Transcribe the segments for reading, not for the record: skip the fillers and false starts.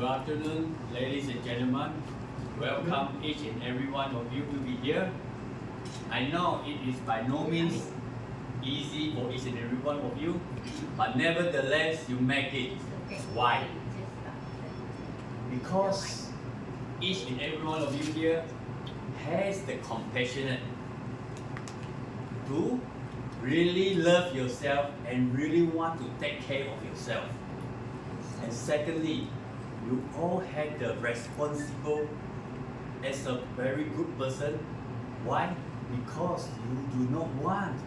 afternoon, ladies and gentlemen. Welcome each and every one of you to be here. I know it is by no means easy for each and every one of you, but nevertheless you make it. Why? Because each and every one of you here has the compassion to really love yourself and really want to take care of yourself. And secondly, you all have the responsible as a very good person. Why? Because you do not want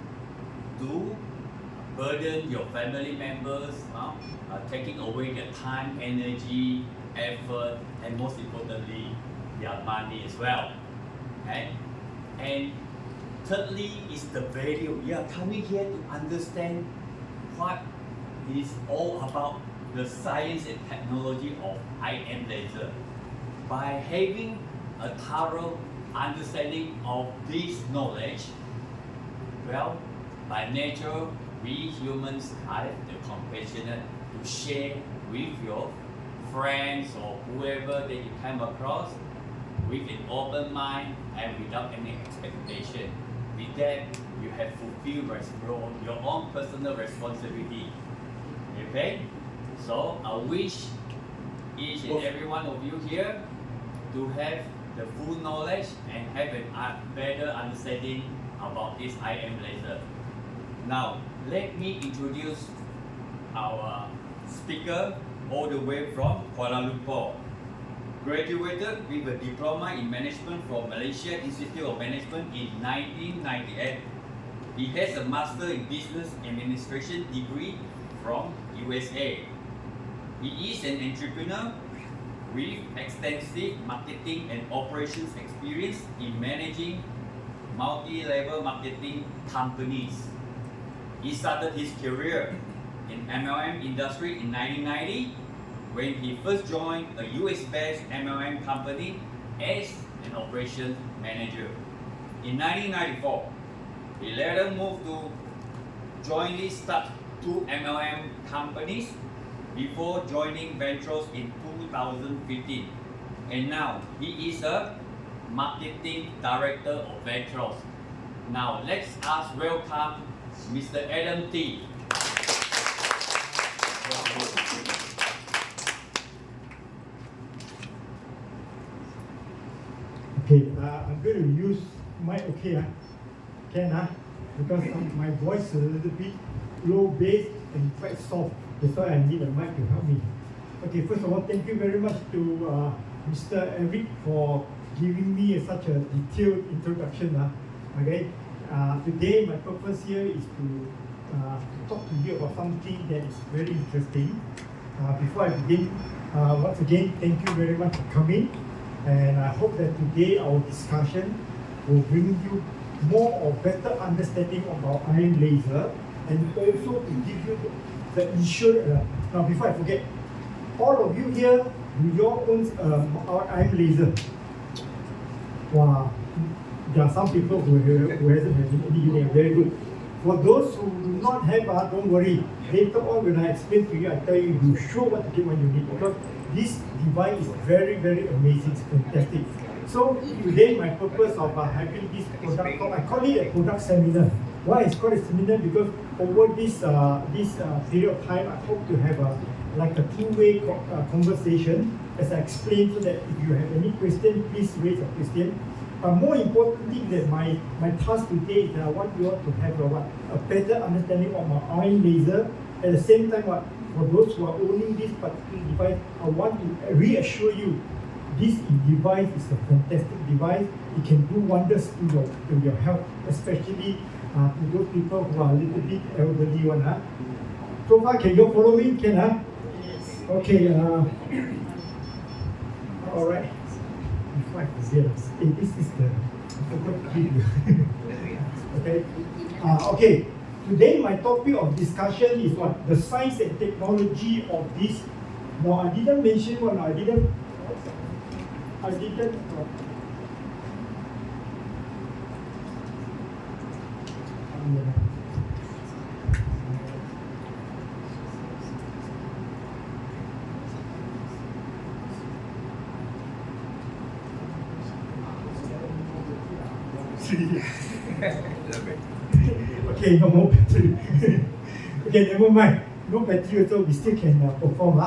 to burden your family members, taking away their time, energy, effort, and most importantly, their money as well. Okay? And thirdly is the value. You are coming here to understand what is all about the science and technology of IM laser. By having a thorough understanding of this knowledge, well, by nature, we humans have the compassion to share with your friends or whoever that you come across with an open mind and without any expectation. With that, you have fulfilled your own personal responsibility. Okay? So I wish each and every one of you here to have the full knowledge and have a better understanding about this IM laser. Now, let me introduce our speaker all the way from Kuala Lumpur. Graduated with a diploma in management from Malaysia Institute of Management in 1998. He has a master in business administration degree from USA. He is an entrepreneur with extensive marketing and operations experience in managing multi-level marketing companies. He started his career in MLM industry in 1990 when he first joined a US-based MLM company as an operations manager. In 1994, he later moved to jointly start two MLM companies before joining Ventros in 2015. And now he is a marketing director of Ventros. Now let's welcome Mr. Adam T. Okay, I'm going to use mic, okay, can, because my voice is a little bit low bass and quite soft. That's why I need a mic to help me. Okay, first of all, thank you very much to Mr. Eric for giving me such a detailed introduction. Okay, today my purpose here is to talk to you about something that is very interesting. Before I begin, once again, thank you very much for coming. And I hope that today our discussion will bring you more or better understanding about iron laser and also to give you the issue. Now before I forget, all of you here, do you all own our iron laser? Wow, there are some people who hasn't had any unit, very good. For those who do not have, don't worry. Later on when I explain to you, I tell you, you sure what to get one unit because this device is very, very amazing, it's fantastic. So today my purpose of having this product, I call it a product seminar. Why it's called a seminar? Because over this period of time, I hope to have like a two-way conversation as I explained, so that if you have any question, please raise a question. But more importantly, that my task today is that I want you all to have a better understanding of my iron laser. At the same time, for those who are owning this particular device, I want to reassure you, this device is a fantastic device. It can do wonders to your health, especially to those people who are a little bit elderly one. So far, can you follow me? Can Yes. Okay. All right. Before I forget, this is the video. Okay. Okay. Today, my topic of discussion is what? The science and technology of this. Now, I didn't mention one. I didn't. battery. Okay, no more battery. Okay, never mind. No battery also, we still can perform.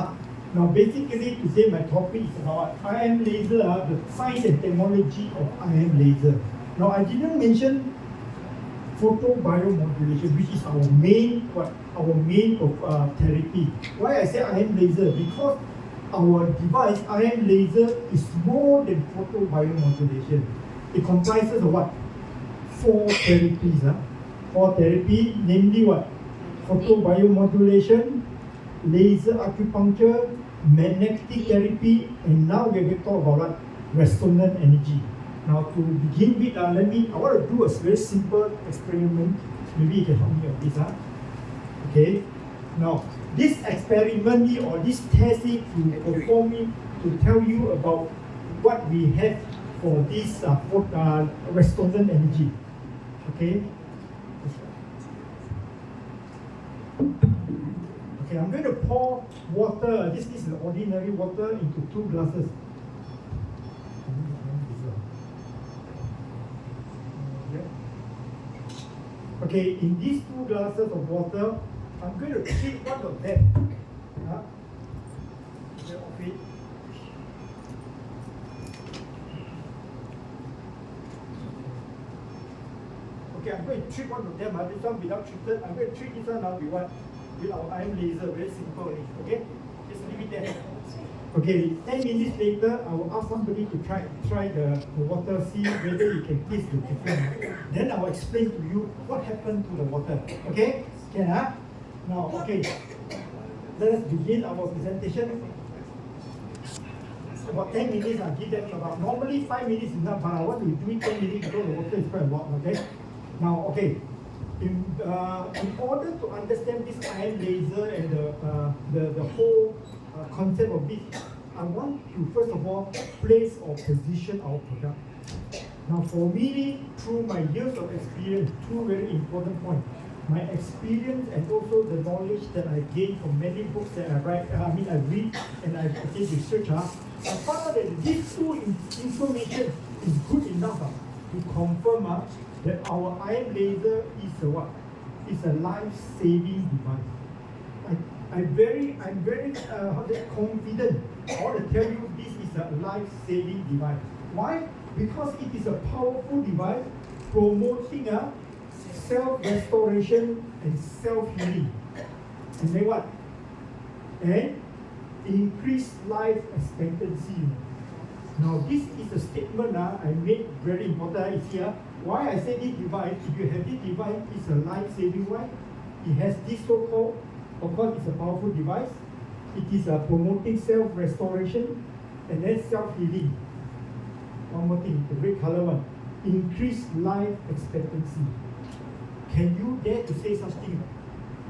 Now, basically, today my topic is about IM laser, the science and technology of IM laser. Now, I didn't mention photobiomodulation, which is our main therapy. Why I say IM laser? Because our device, IM laser, is more than photobiomodulation. It comprises of what? 4 therapies. 4 therapy, namely what? Photobiomodulation, laser acupuncture, magnetic therapy, and now we're going to talk about what? Resonant energy. Now to begin with, I want to do a very simple experiment. Maybe you can help me on this. Okay. Now, this experiment or this test to perform it, to tell you about what we have for this resonant energy. Okay. Okay, I'm going to pour water. This is ordinary water into 2 glasses. Okay, in these 2 glasses of water, I'm going to treat one of them. Okay, I'm going to treat one of them. This one without treated. I'm going to treat this one now with our IM laser. Very simple. Okay, just leave it there. Okay, 10 minutes later, I will ask somebody to try the water, see whether you can taste the difference. Then I will explain to you what happened to the water. Okay? Can Now, okay, let us begin our presentation. About 10 minutes, I'll give them about, normally 5 minutes is enough, but I want to do it 10 minutes because the water is quite a lot, okay? Now, okay, in order to understand this IM laser and the whole concept of this, I want to first of all place or position our product. Now for me, through my years of experience, 2 very important points. My experience and also the knowledge that I gained from many books that I read and I did research, I found out that these 2 information is good enough to confirm that our IM laser is a what? It's a life-saving device. I'm very confident. I want to tell you this is a life-saving device. Why? Because it is a powerful device promoting self-restoration and self-healing. And then what? And increased life expectancy. Now this is a statement I made very important. It's here. Why I say this device, if you have this device, it's a life-saving one. It has this so-called, of course, it's a powerful device. It is promoting self-restoration and then self-healing. One more thing, the red color one. Increased life expectancy. Can you dare to say something?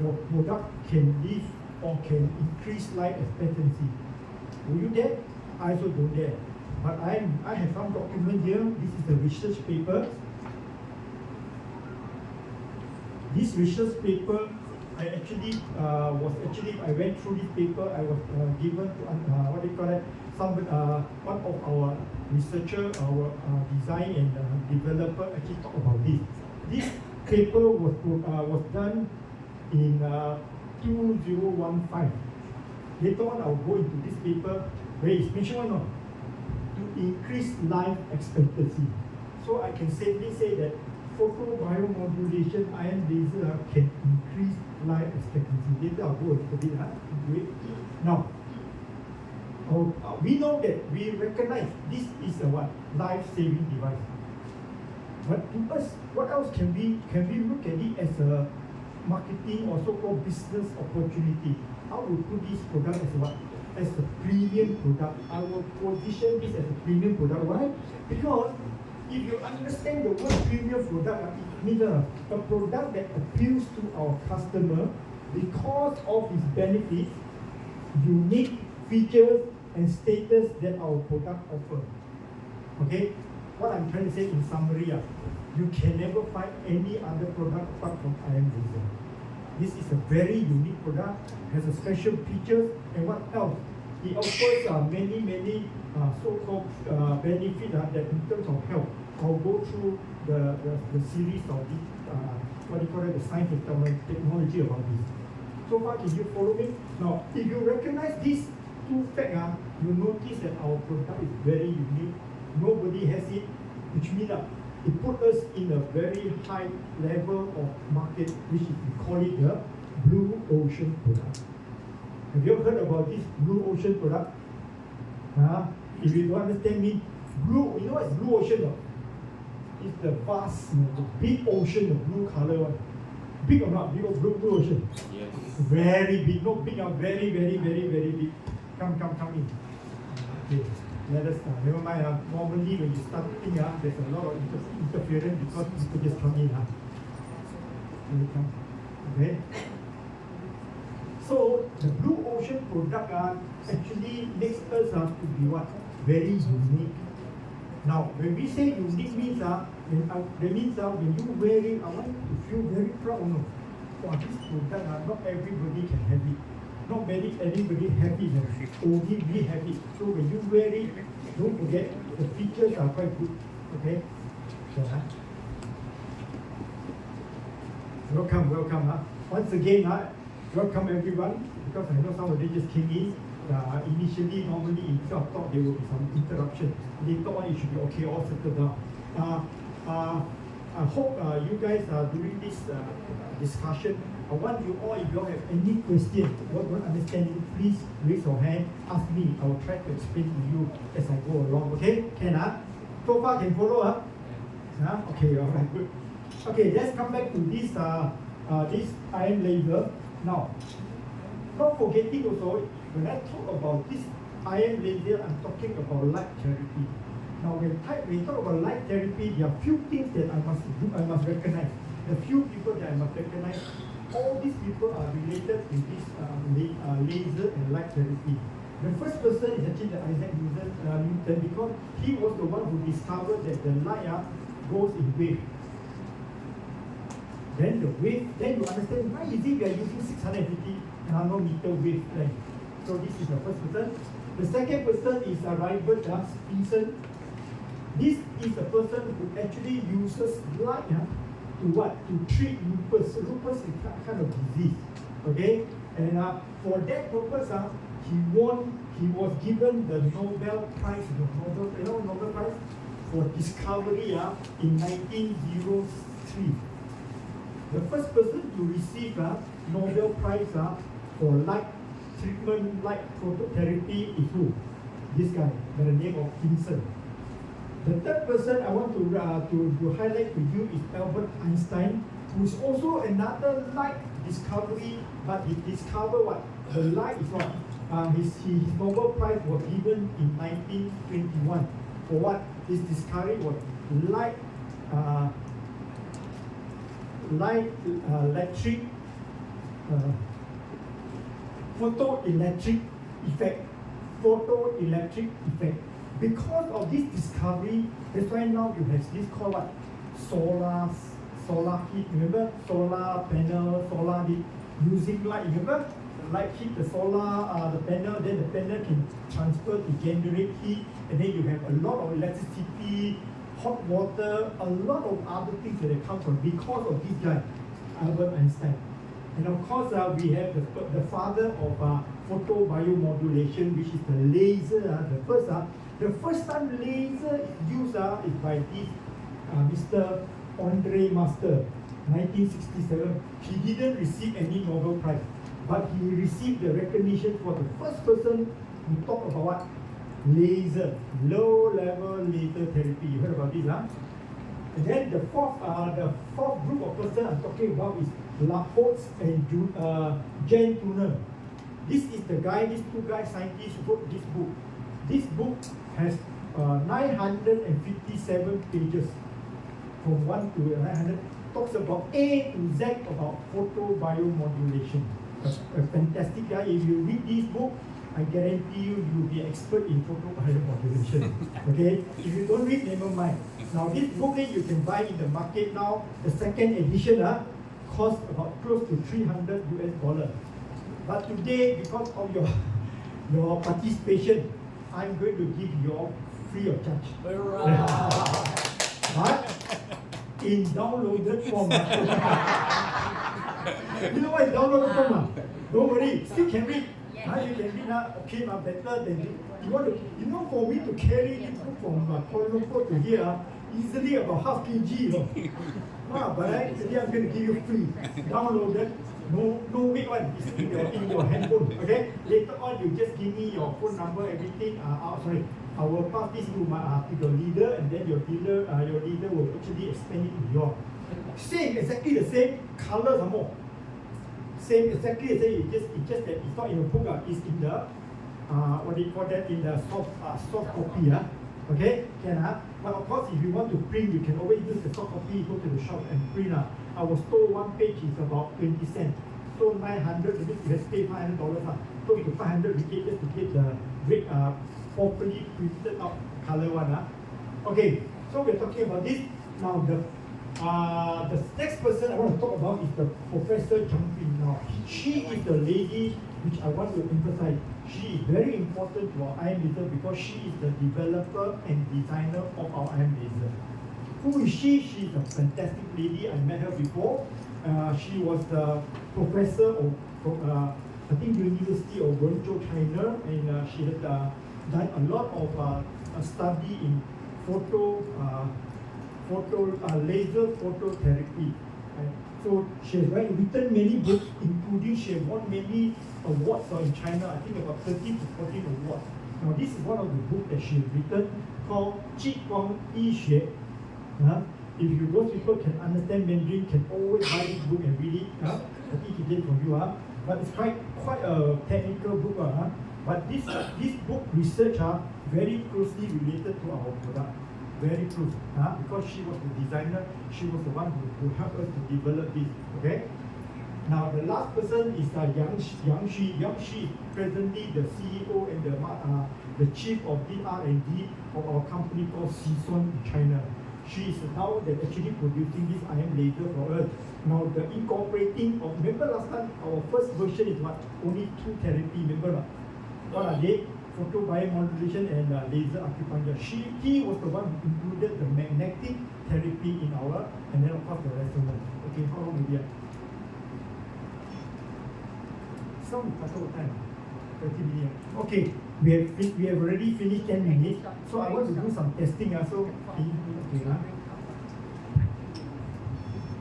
Your product can live or can increase life expectancy? Will you dare? I also don't dare. But I have some document here. This is the research paper. This research paper, I went through this paper. I was given to one of our researcher, our design and developer actually talk about this. This paper was done in 2015. Later on, I'll go into this paper where it's mentioned to increase life expectancy. So I can safely say that photobiomodulation IM laser can increase life expectancy. Later I'll go a little bit into it. Now, we know that we recognize this is a what? Life-saving device. But to us, what else can we look at it as a marketing or so-called business opportunity? I will put this product as what? As a premium product. I will position this as a premium product. Why? Because if you understand the word premium product, it means a product that appeals to our customer because of its benefits, unique features, and status that our product offers. Okay? What I'm trying to say in summary, you can never find any other product apart from IM laser. This is a very unique product, has a special features, and what else? It offers many so-called benefits that in terms of health. I'll go through the series of the, what do you call it, the science and technology about this. So far, can you follow me? Now, if you recognize these two facts, you notice that our product is very unique. Nobody has it, which means it put us in a very high level of market, which is, we call it the blue ocean product. Have you heard about this blue ocean product? If you don't understand me, blue, you know what is blue ocean? No? It's the vast, the big ocean, the blue color one. Big or not? Big or blue ocean? Yes. Very big, not big, very, very, very, very big. Come in. Okay, let us start. Never mind. Normally, when you start thinking, there's a lot of interference because people just come in. Okay. So the blue ocean product actually makes us to be what? Very unique. Now, when we say unique means that means when you wear it, I want you to feel very proud. No, for this product, not everybody can have it. Not anybody have it. Only we have it. So when you wear it, don't forget the features are quite good. Okay. So, welcome. Once again, welcome everyone. Because I know somebody just came in. Initially, normally, in thought there will be some interruption. Later on, it should be okay, all settled down. I hope you guys during this discussion, I want you all, if you all have any question, what don't understand, please raise your hand, ask me. I will try to explain to you as I go along. Okay? Can so far can follow? Okay, all right, good. Okay, let's come back to this this iron laser. Now, not forgetting also, when I talk about this iron laser, I'm talking about light therapy. Now, when we talk about light therapy, there are few things that I must recognize. The few people that I must recognize, all these people are related to this laser and light therapy. The first person is actually the Isaac Newton, because he was the one who discovered that the light goes in wave. Then the wave, then you understand why is it we are using 650 nanometer wavelength. So this is the first person. The second person is Robert Stephenson. This is a person who actually uses light to what? To treat lupus. Lupus is a kind of disease. Okay? And for that purpose, he was given the Nobel Prize, Nobel Prize for discovery in 1903. The first person to receive Nobel Prize for light treatment, light phototherapy is who? This guy, by the name of Thomson. The third person I want to highlight to you is Albert Einstein, who is also another light discovery, but he discovered what? The light is what? His Nobel Prize was given in 1921. For what? His discovery was photoelectric effect. Because of this discovery, that's why now you have this called what? Solar heat. Remember? Solar panel, solar heat. Using light, remember? The light heat the the panel, then the panel can transfer to generate heat, and then you have a lot of electricity, hot water, a lot of other things that come from because of this guy, Albert Einstein. And of course, we have the father of photobiomodulation, which is the laser. The first time laser is used is by this Mr. Andre Master, 1967. He didn't receive any Nobel Prize, but he received the recognition for the first person who talked about what? Laser, low-level laser therapy. You heard about this, And then the fourth group of person I'm talking about is Laporte and Jan Turner. These two guys, scientists, wrote this book. This book has 957 pages, from 1 to 900. Talks about A to Z about photobiomodulation. A fantastic guy. If you read this book, I guarantee you'll be expert in photobiomodulation. Okay? If you don't read, never mind. Now this booklet you can buy in the market now. The second edition costs about close to $300. But today, because of your participation, I'm going to give you all free of charge. in downloaded form. You know what is downloaded form? Don't worry, still can read. You can read okay, better than you want to. For me to carry this book from Kuala Lumpur to here, easily about half kg. But today I'm going to give you free, downloaded. No wait one. It's in your handphone. Okay. Later on, you just give me your phone number, everything. I will pass this to your leader, and then your leader will actually expand it to your exactly the same color some more. Same exactly the same. It's just that it's not in a book. It's in the what do you call that? In the soft copy. Okay. But of course, if you want to print, you can always use the soft copy. Go to the shop and print. Our store one page is about 20 cents. So 900, you have to pay $500. So to 500 ringgit just to get the red, properly printed out color one. Okay, so we're talking about this. Now the next person I want to talk about is the Professor Chang Ping. Now she is the lady which I want to emphasize. She is very important to our iron laser because she is the developer and designer of our iron laser. Who is she? She is a fantastic lady. I met her before. She was the professor of, I think, University of Guangzhou, China, and she had done a lot of study in laser phototherapy. Right? So she has written many books, including she has won many awards in China. I think about 13 to 14 awards. Now this is one of the books that she has written called Qi Guang Yi Xue. If those people can understand Mandarin, can always buy this book and read it. I think he did from you. But it's quite a technical book. But this book research very closely related to our product. Very close. Because she was the designer, she was the one who helped us to develop this. Okay. Now the last person is Yang Xi. Yang Xi is presently the CEO and the chief of the R&D of our company called Sison in China. She is now actually producing this iron laser for us. Now the incorporating of, remember last time our first version is what? Only 2 therapy, remember? What are they? Photobiomodulation and laser acupuncture. He was the one who included the magnetic therapy in our, and then of course the resonance. Okay, how long will be? Some time. 30 minutes. Okay, we have already finished 10 minutes. So I want to do some testing.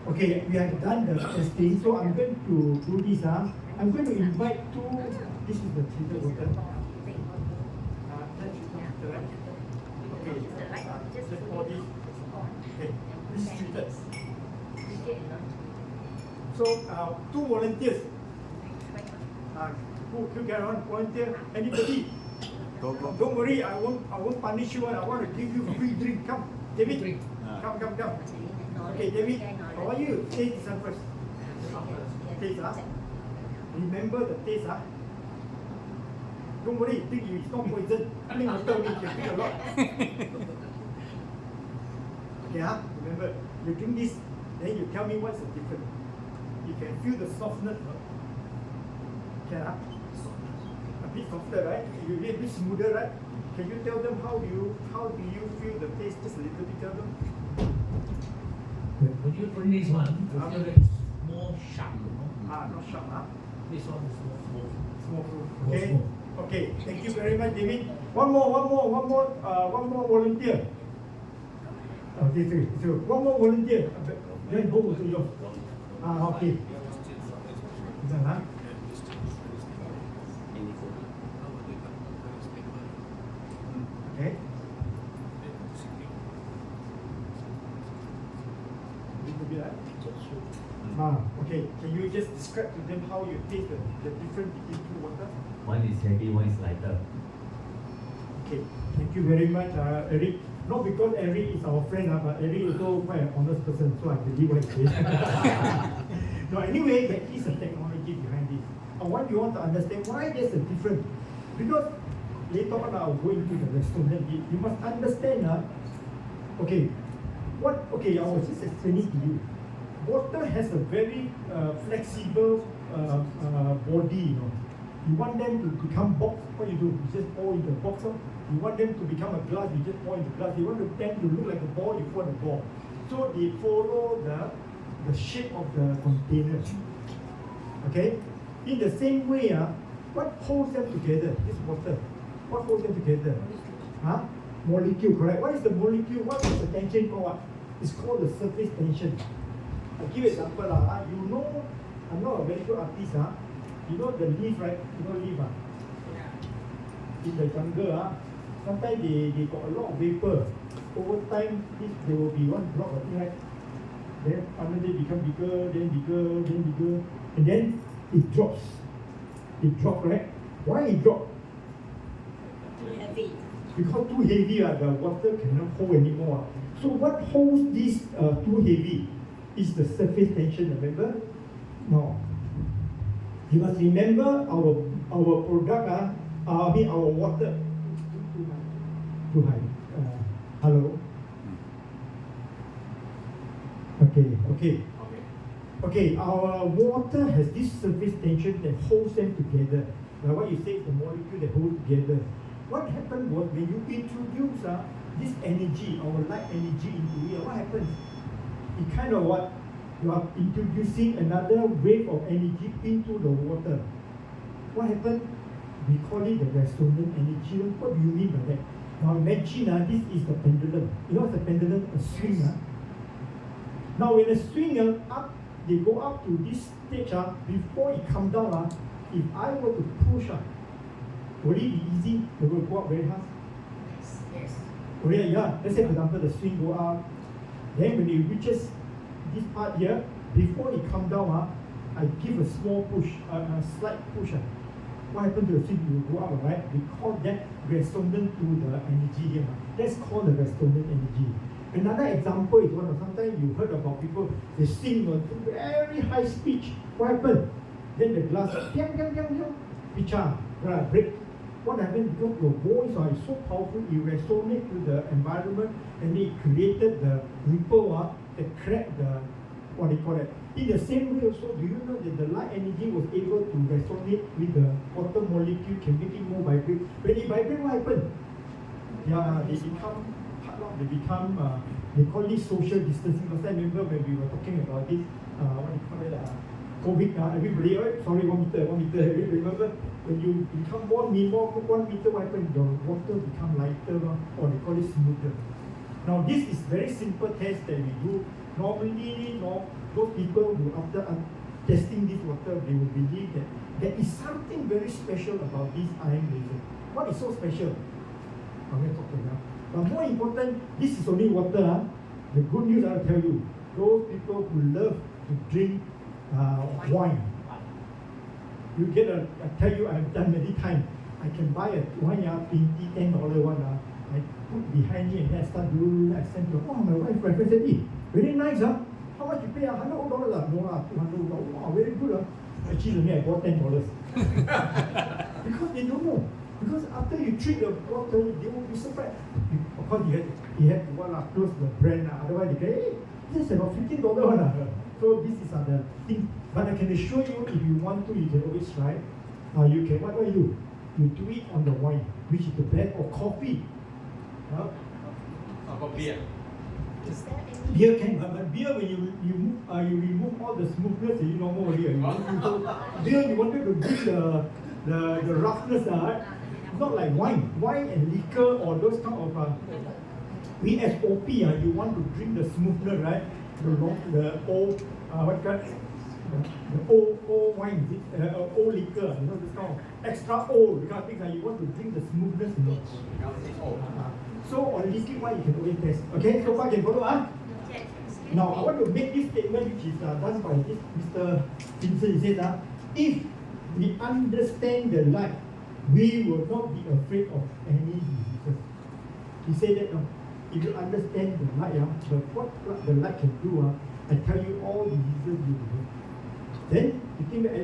Okay, we have done the testing. So I'm going to do this. I'm going to invite this is the trigger button. Okay, just for this. Okay, this is triggered. So 2 volunteers. Who get on volunteer? Anybody? Don't worry, I won't punish you. I want to give you free drink. Come, David. Come. Okay, David. How are you? Taste this one first. Taste, Remember the taste, Don't worry, think it's not poison. Think water only, you can drink a lot. Okay, remember, you drink this, then you tell me what's the difference. You can feel the softness. Okay, a bit softer, right? You a bit smoother, right? Can you tell them how do you feel the taste? Just a little bit, tell them. Would you bring this one? It's more sharp, not sharp, This one is more smooth. Okay. Okay. Thank you very much, David. One more volunteer. Okay, so one more volunteer. Then both of you. Okay. Okay. Okay. Can you just describe to them how you taste the difference between 2 water? One is heavy, one is lighter. Okay. Thank you very much, Eric. Not because Eric is our friend, but Eric is also quite an honest person, so I believe what he says. No, anyway, there is a technology behind this. I want you all to understand why there's a difference. Because later on I'll go into the restaurant. You must understand, okay, I was just explaining to you. Water has a very flexible body, You want them to become box, what you do? You just pour into a box. You want them to become a glass, you just pour into glass. You want them to look like a ball, you pour the ball. So they follow the shape of the container. Okay? In the same way, what holds them together? This water. What holds them together? Huh? Molecule, correct? What is the molecule? What is the tension called? It's called the surface tension. I'll give you an example. You know, I'm not a very good artist. You know the leaf, right? You know leaf. In the jungle, sometimes they got a lot of vapor. Over time, there will be one drop of thing, right? Then finally they become bigger, then bigger, then bigger, and then it drops. It drops, right? Why it drops? Too heavy. Because too heavy, the water cannot hold anymore. So what holds this too heavy is the surface tension, remember? Now, you must remember our product, our water. Too high. Hello? Okay, our water has this surface tension that holds them together. Now what you say is the molecule that holds together. What happened was when you introduce this energy, our light energy into it, what happens? It kind of what? You are introducing another wave of energy into the water. What happened? We call it the resonant energy. What do you mean by that? Now imagine this is the pendulum. You know what's a pendulum? A swing. Now when a swing up, they go up to this stage. Before it come down, if I were to push, would it be easy? It will go up very fast. Yes. Oh yeah. Let's say for example the swing go up. Then when it reaches this part here, before it come down, I give a small push, a slight push. What happened to the swing? It will go up, right? We call that resonant to the energy here. That's called the resonant energy. Another example is sometimes you heard about people, they sing at very high speed. What happened? Then the glass, break. What happened? Because your voice is so powerful, it resonates to the environment and it created the ripple that cracked the, what they call it. In the same way also, do you know that the light energy was able to resonate with the water molecule, can make it more vibrate? When it vibrates, what happened? Yeah, they call it social distancing. Last time, remember when we were talking about this, what do you call it? COVID, everybody, sorry, 1 meter. Remember, when you become 1 meter, what happens? The water become lighter, or they call it smoother. Now, this is very simple test that we do. Normally, those people who after testing this water, they will believe that there is something very special about this ion laser. What is so special? I'm going to talk about. But more important, this is only water. The good news I'll tell you, those people who love to drink wine. You get I tell you, I've done many times. I can buy a wine, $10 one. I put behind me and then I start doing, I send to, my wife, my friend said, very nice, how much you pay? $100? No, $200. Wow, very good. Actually, only I bought $10. Because they don't know. Because after you treat the water, they will be surprised. Of course, you have to close the brand. Otherwise, they say, this is about $15. So this is the thing. But I can assure you, if you want to, you can always try. You can, what do you do? You do it on the wine, which is the best, or coffee. Beer. Is there any? Beer can, but beer when you remove all the smoothness, you know more beer. Beer, you wanted to drink the roughness, not like wine. Wine and liquor or those kind of VSOP, you want to drink the smoothness, right? The old the old wine, old liquor, this kind of extra old, because things you want to drink the smoothness, So on liquid wine, you can always test. Okay, so far can follow, Now I want to make this statement, which is done by this Mr. Vincent. He says, if we understand the light, we will not be afraid of any diseases. He said that if you understand the light, what the light can do, I tell you all the diseases you will have. Then you think that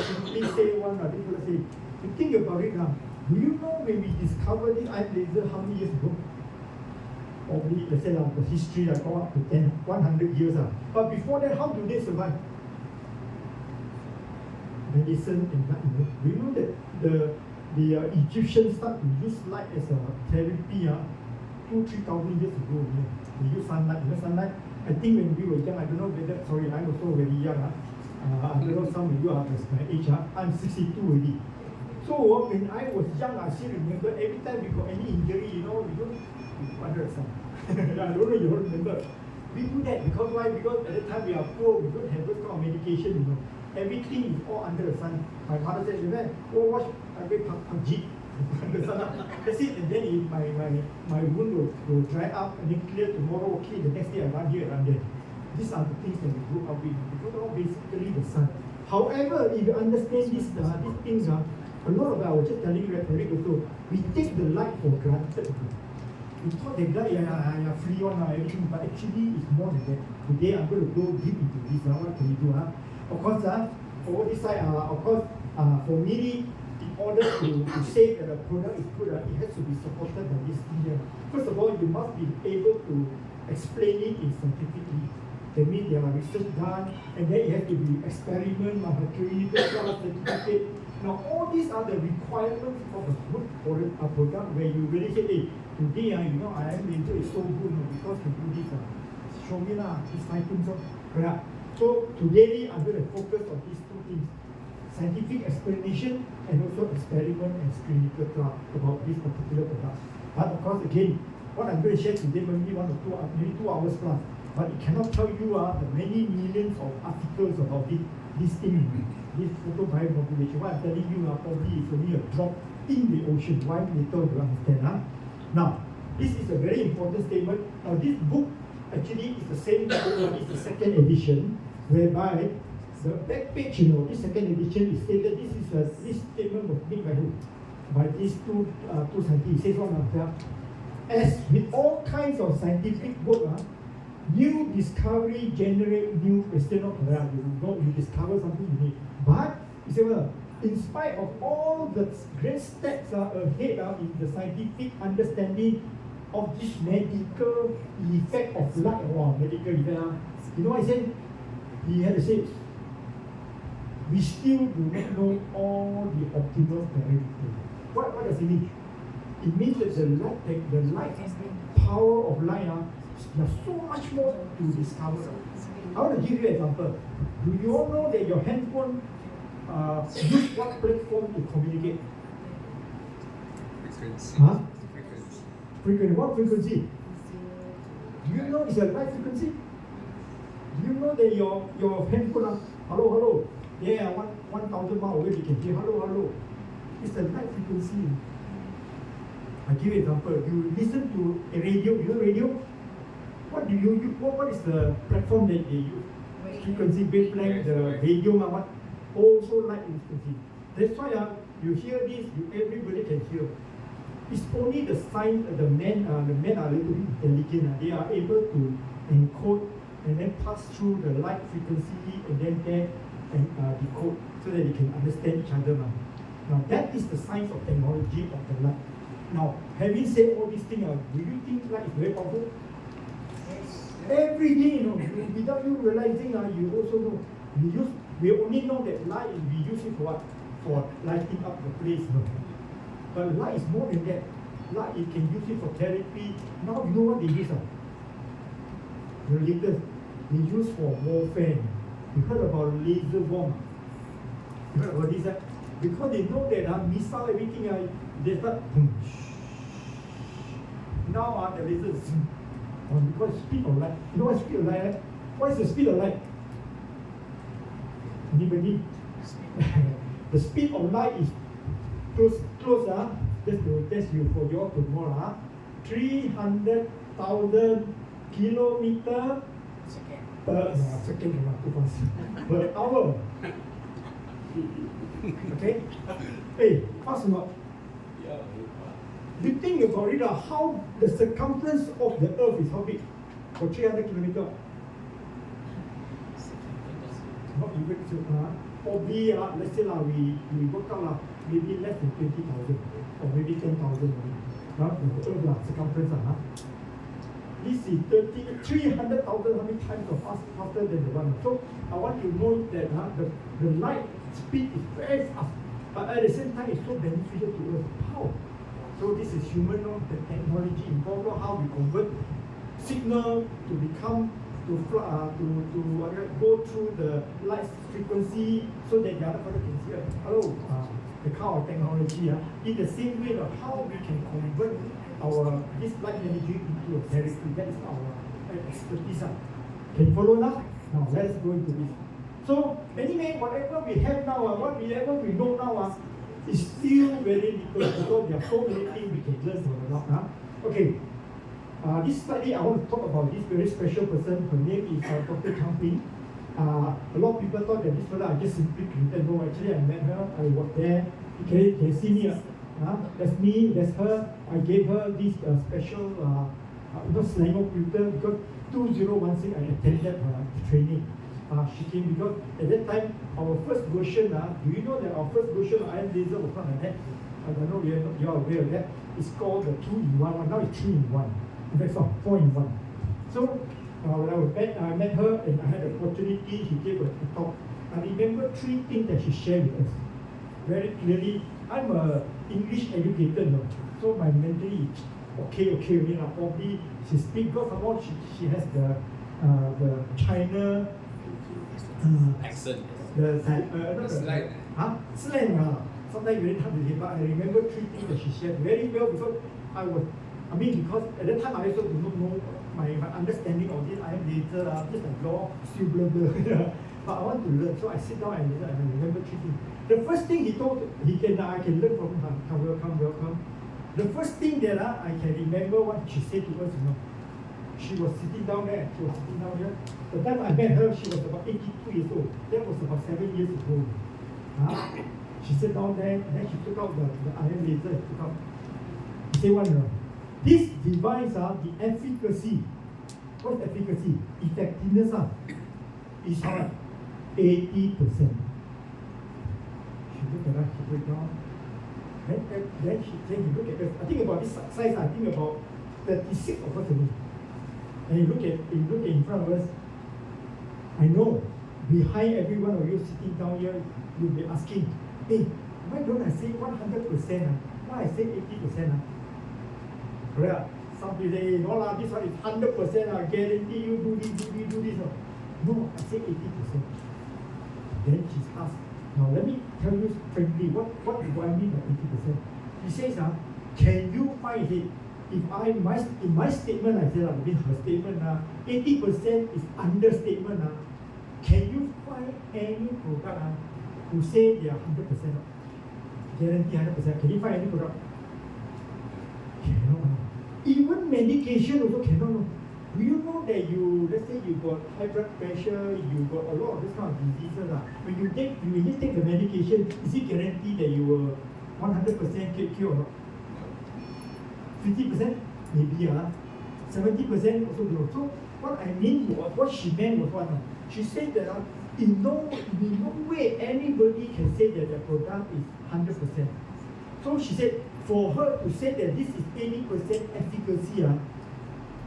simply say one, let's say, you think about it now. Do you know when we discovered this eye laser how many years ago? Probably, let's say, the history go up to 100 years. But before that, how do they survive? Medicine and light. Do you know that the Egyptians start to use light as a therapy 3,000 years ago. Yeah. We use sunlight. You know sunlight? I think when we were young, I don't know whether, sorry, I'm also very young. I don't know some of you are my age. I'm 62 already. So when I was young, I still remember every time we got any injury, you know, we don't under the sun. I don't know you don't remember. We do that because why? Because at the time we are poor, we don't have those kind of medication, you know. Everything is all under the sun. My father said, you know, oh watch, I play PUBG. Under the sun. That's it, and then my wound will dry up and then clear tomorrow, okay, the next day I run here and run there. These are the things that we grew up with because all basically the sun. However, if you understand these things, a lot of I was just telling you rhetoric also, we take the light for granted. We thought that light, free on everything, but actually it's more than that. Today I'm going to go deep into this. What can you do? Of course, over this side, of course, for me, in order to say that a product is good, it has to be supported by this thing here. First of all, you must be able to explain it in scientifically. That means there are research done, and then it has to be experiment, clinical trial certificate. Now, all these are the requirements of a good product where you really say, hey, today, you know, I am into it so good because you do this. Show me these 5 things. Right? So, today, I'm going to focus on these 2 things. Scientific explanation and also experiment and clinical trial about this particular product. But of course, again, what I'm going to share today maybe 1 or 2, maybe 2 hours plus. But it cannot tell you the many millions of articles about this thing, this photobiomodulation. What I'm telling you probably is only a drop in the ocean. Why later you understand? Now, this is a very important statement. Now, this book actually is the same book, it's the second edition, whereby the back page, you know, this second edition is stated, this statement was made by who? By these two scientists. It says as with all kinds of scientific work, new discovery generate new question of you discover something unique. But you say, well, in spite of all the great steps ahead in the scientific understanding of this medical effect of light, medical effect, you know what I said? He had to say, we still do not know all the optimal parameters. What does it mean? It means that the light power of light, there's so much more to discover. I want to give you an example. Do you all know that your handphone use what platform to communicate? Frequency. Frequency. What frequency? Do you know it's a light frequency? Do you know that your handphone, hello, yeah, 1,000 miles away you can hear hello. It's a light frequency. I give you an example. You listen to a radio, you know radio? What do you use? What is the platform that they use? Frequency, wavelength, the radio, what? Also light frequency. That's why you hear this, everybody can hear. It's only the sign, the men are a little bit intelligent. They are able to encode and then pass through the light frequency and then decode so that they can understand each other. Now that is the science of technology of the light. Now, having said all these things, do you think light is very powerful? Every day, without you realizing, you also know. We only know that light, we use it for what? For lighting up the place. But light is more than that. Light, you can use it for therapy. Now, you know what they use? The latest, they use for warfare. You heard about laser bomb? You heard about this? Because they know that missile, everything, they start. Now, the laser is. Because speed of light. You know what speed of light? What is the speed of light? Anybody? The speed of light is close, just to test you for your tomorrow. 300,000 kilometers per second, per hour. Okay? Hey, fast enough. You think about it, how the circumference of the earth is how big? For 300 kilometers. Not even so. Probably, let's say we work out maybe less than 20,000 or maybe 10,000. The earth circumference. This is 300,000 how many times faster than the one. So I want to know that the light speed is very fast, but at the same time it's so beneficial to us. How? So this is human, the technology involved, how we convert signal to become to go through the light frequency so that the other person can see. Hello, the kind of technology. In the same way of how we can convert our this light energy into a therapy. That is our expertise. Can you follow now? Now let's go into this. So anyway, whatever we have now, whatever we know now, is still very little because there are so many things we can learn from the Lord. Okay. This slightly, I want to talk about this very special person. Her name is Dr. Chang Ping. A lot of people thought that this fellow I just simply created. No, actually I met her. I was there. Can you see me? That's me. That's her. I gave her this special, Sligo tutor because 2016 I attended her training. She came because at that time our first version. Do you know that our first version of Iron Laser was not like that? I don't know you are aware of that. It's called the 2-in-1 one. Now it's 3-in-1. In fact, 4-in-1. So when I met her and I had the opportunity, she gave a talk. I remember 3 things that she shared with us. Very clearly, I'm an English educator, no? So my mentally okay, probably she speaks because somehow she has the China Accent. Slang. Slang. Sometimes very hard to hear, but I remember 3 things that she shared very well because because at that time I also do not know my understanding of this iron laser, just like law, still blah. But I want to learn, so I sit down and listen and I remember 3 things. The first thing he told, I can learn from him, welcome. The first thing that I can remember what she said to us, she was sitting down there, The time I met her, she was about 82 years old. That was about 7 years ago. She sat down there, and then she took out the iron laser, She said, this device, the efficacy, what's efficacy? Effectiveness is how? 80%. She looked at us, she break down. Then she look at us. I think about this size, I think about 36 of us only. And you look at in front of us, I know behind every one of you sitting down here, you'll be asking, hey, why don't I say 100%? Why I say 80%? Correct. Some people say, no lah, this one is 100%. I guarantee you do this. No, I say 80%. Then she's asked, now let me tell you frankly, what do I mean by 80%? She says, can you find it? In my statement, I said, her statement, 80% is understatement. Can you find any product who say they are 100%? Guarantee 100%. Can you find any product? Cannot. Even medication also cannot. Do you know that let's say you got high blood pressure, you got a lot of this kind of diseases. When you take the medication, is it guaranteed that you will 100% get cured or not? 50%? Maybe. 70% also don't. So what I mean was, what she meant was what? She said that in no way anybody can say that the product is 100%. So she said, for her to say that this is 80% efficacy,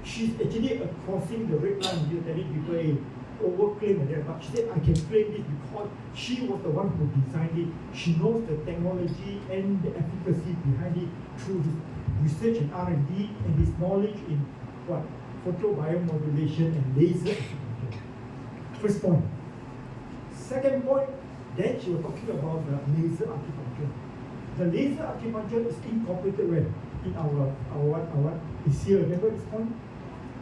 she's actually crossing the red line. You're telling people, hey, overclaim and that. But she said, I can claim this because she was the one who designed it. She knows the technology and the efficacy behind it through his research and R&D and his knowledge in what? Photobiomodulation and laser application. First point. Second point, then she was talking about the laser acupuncture. The laser acupuncture is incorporated where? In our is here. Remember this point?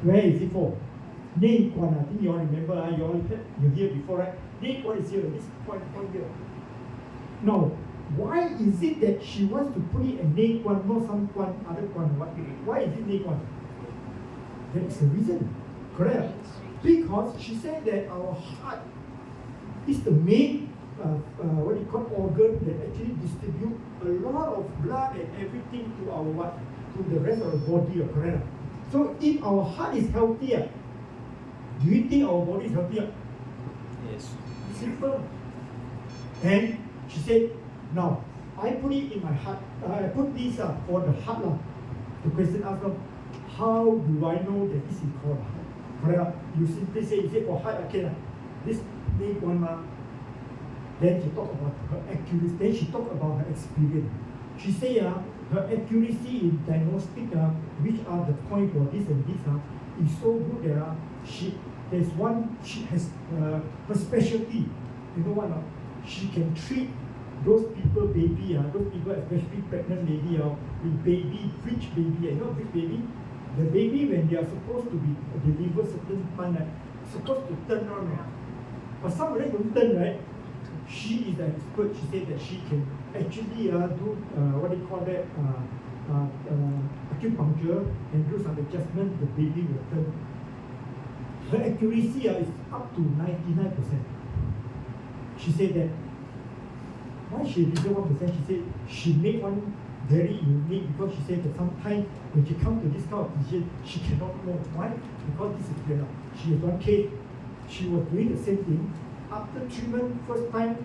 Where is it for? Nei Quan. I think you all remember. You hear before, right? Nei Quan is here. This point here. Now, why is it that she wants to put it in Nei Quan, not some Quan, other Quan? Why is it Nei Quan? There is a reason. Correct? Because she said that our heart is the main organ that actually distribute a lot of blood and everything to our to the rest of the body, correct? So if our heart is healthier, do you think our body is healthier? Yes. Simple. And she said, now I put it in my heart. I put this for the heart. The question asked them, how do I know that this is called heart? Correct? You simply say for heart, okay, this big one. Then she talked about her accuracy. Then she talked about her experience. she say her accuracy in diagnostic which are the point for this and this is so good that she has her specialty. You know what? She can treat those people, those people, especially pregnant lady, with baby, breech baby. You know, breech baby. The baby when they are supposed to be delivered certain time, supposed to turn on. But some of them don't turn, right? She is an expert. She said that she can actually do what they call that acupuncture and do some adjustment. The baby will turn. Her accuracy is up to 99%. She said that why she reserved 1%, she said she made one very unique because she said that sometimes when she comes to this kind of position, she cannot know why. Because this is she has one case, she was doing the same thing. After treatment, first time,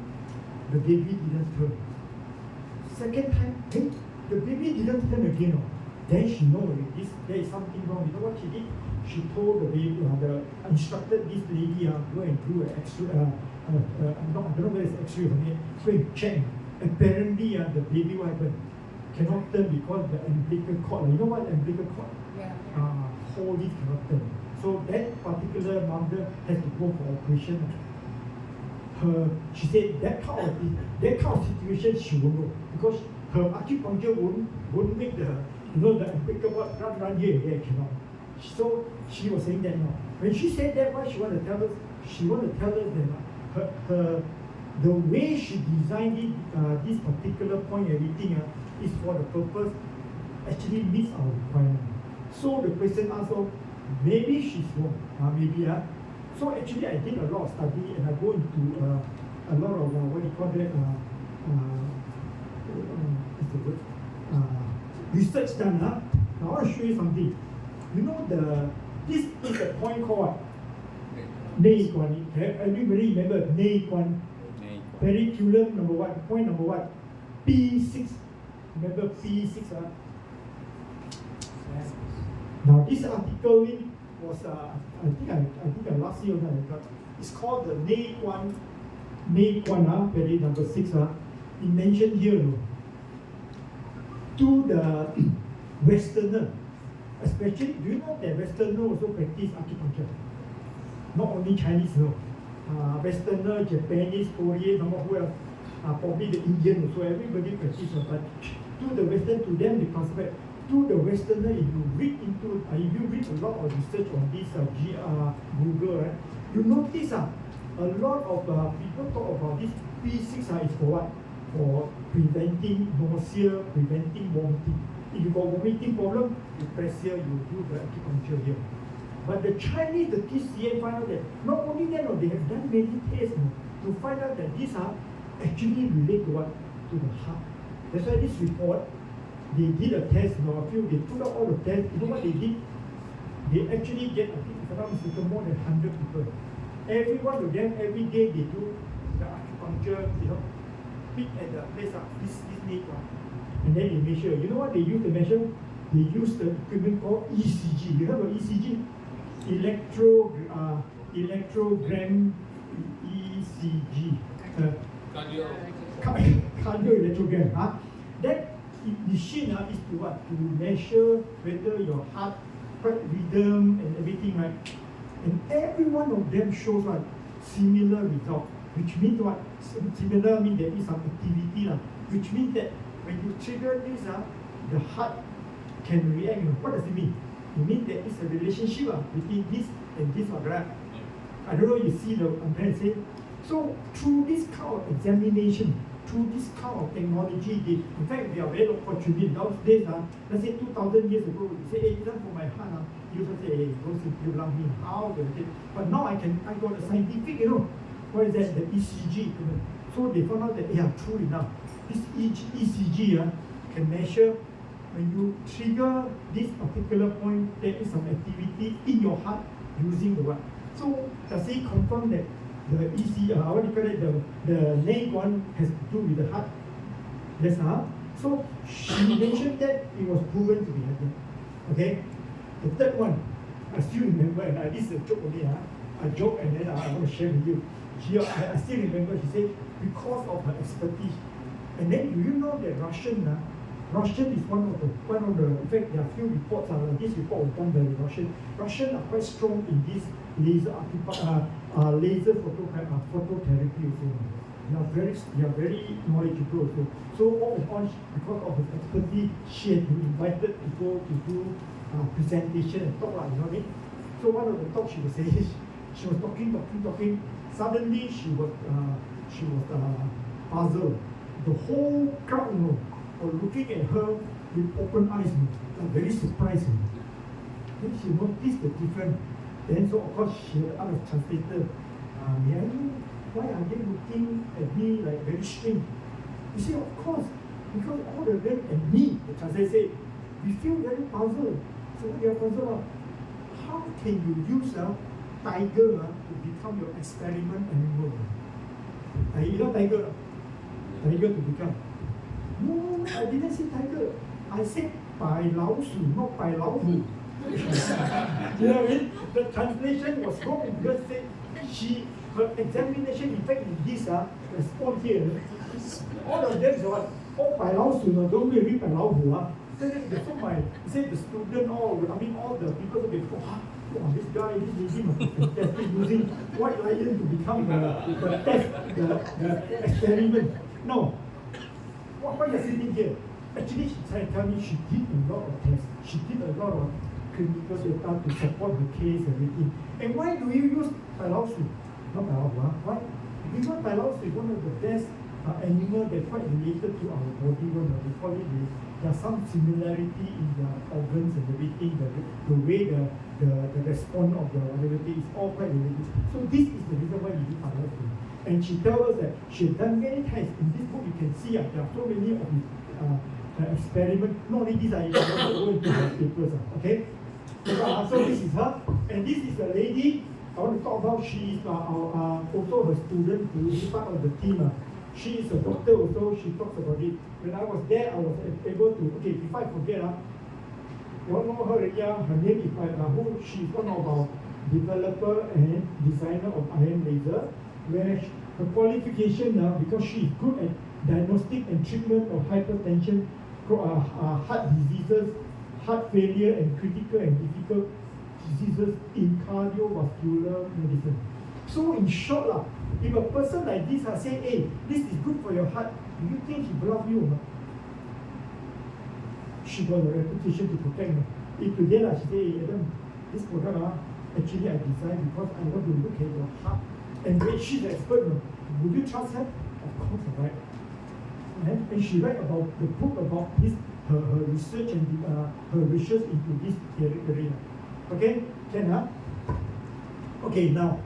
the baby didn't turn. Second time, hey, the baby didn't turn again. Then she know there is something wrong. You know what she did? She told the baby, instructed this lady go and do an X-ray. I don't know whether it's X-ray or not. Go and check. Apparently, the baby what happened? Cannot turn because the umbilical cord. You know what umbilical cord? Yeah. Whole leaf cannot turn. So that particular mother has to go for operation. She said that kind of situation she won't know because her acupuncture won't make the umbilical cord run here and there cannot. So she was saying that when she said that, what she want to tell us? She want to tell us that the way she designed it, this particular point, everything is for the purpose actually meets our requirement. So the question asked, maybe she's wrong, maybe. So actually I did a lot of study and I go into a lot of what do you call that? What's the word? Research done. Now I want to show you something. You know this is a point called Nei Guan. Everybody remember Nei Guan? Periculum number one, point number one, P6. Remember P6? Now this article was I think last year I got. It's called the Nei Guan, peri number 6. It mentioned here to the Westerner. Especially, do you know that Westerner also practice acupuncture? Not only Chinese, Westerner, Japanese, Korean, who else? Probably the Indian also. Everybody practice, but to the Western, to them they consider. To the Westerner, if you read a lot of research on this Google, right? You notice a lot of people talk about this P6 is for what? For preventing nausea, preventing vomiting. If you got vomiting problem, you press here, you do the acupuncture here. But the Chinese, the TCA find out that not only that, they have done many tests to find out that these are actually relate to what? To the heart. That's why this report, they did a test, they put out all the tests. You know what they did? They actually get, I think if I'm not mistaken, more than 100 people. Every one of them, every day they do the acupuncture, pick at the place this neck. And then they measure. You know what they use to measure? They use the equipment called ECG. You have an ECG? Electrogram ECG. Cardioelectrogram. That machine is to what? To measure whether your heart rhythm and everything, right? And every one of them shows what? Similar result. Which means what? Similar means there is some activity, which means that when you trigger this, the heart can react. What does it mean? It means there is a relationship between this and this, right? I don't know you see I'm trying to say. So through this kind of examination, through this kind of technology, in fact we are very fortunate. Those days, let's say 2,000 years ago, you say, hey, this is for my heart. You also say, hey, don't simply love me. How do I take? But now I got a scientific, what is that? The ECG. So they found out that, true enough. This ECG can measure when you trigger this particular point, there is some activity in your heart using the what? So does it confirm that the ECG, what do you call it, the leg one has to do with the heart? Yes, So she mentioned that it was proven to be happening. Okay? The third one, I still remember, and this is a joke only, a joke, and then I want to share with you. I still remember, she said, because of her expertise. And then do you know that Russian, Russian is one of the. In fact, there are few reports. This report was done by the Russian. Russian are quite strong in this laser phototherapy also. They are very knowledgeable also. So all in all, because of his expertise, she had been invited to go to do presentation and talk, you know what I mean? So one of the talks she was saying, she was talking. Suddenly she was puzzled. The whole crowd, were looking at her with open eyes, very surprised. Then she noticed the difference. Then so of course she asked the translator, may I know why are they looking at me like very strange? He said, of course, because all of them and me, the translator said, we feel very puzzled. So what you are puzzled about? How can you use a tiger to become your experiment animal? You know tiger? Tiger to become. No, I didn't say tiger. I said 白老鼠, not 白老虎. You know what I mean? The translation was wrong because her examination, in fact, in this response here, all of them said, oh, 白老鼠, don't really 白老虎. So he said the student, all the people said, oh, this guy, this lady must be fantastic using white lion to become the test, the experiment. No. Why are you sitting here? Actually, she tried to tell me she did a lot of tests. She did a lot of clinical data to support the case and everything. And why do you use 白老鼠? Not 白老虎, why? Because 白老鼠is one of the best animal that's quite related to our body. We call it, there's some similarity in the organs and everything, the way the response of the whatever is all quite related. So this is the reason why we do 白老鼠. And she tells us that she had done many tests. In this book, you can see there are so many of these experiments. Not only these, you can also go into the papers. Okay? So this is her. And this is the lady I want to talk about. She is also her student who is part of the team. She is a doctor also. She talks about it. When I was there, I was able to, okay, before I forget, you all know her already. Her name is she is one of our developer and designer of iron laser. Where her qualification now, because she is good at diagnostic and treatment of hypertension, heart diseases, heart failure, and critical and difficult diseases in cardiovascular medicine. So in short, if a person like this say, hey, this is good for your heart, do you think she bluff you or not? She got a reputation to protect her. If today she say, hey, Adam, this product actually I designed because I want to look at your heart. And when she's an expert, would you trust her? Of course, right? And she write about the book about this, her research and her research into this area. Okay, can Okay, now.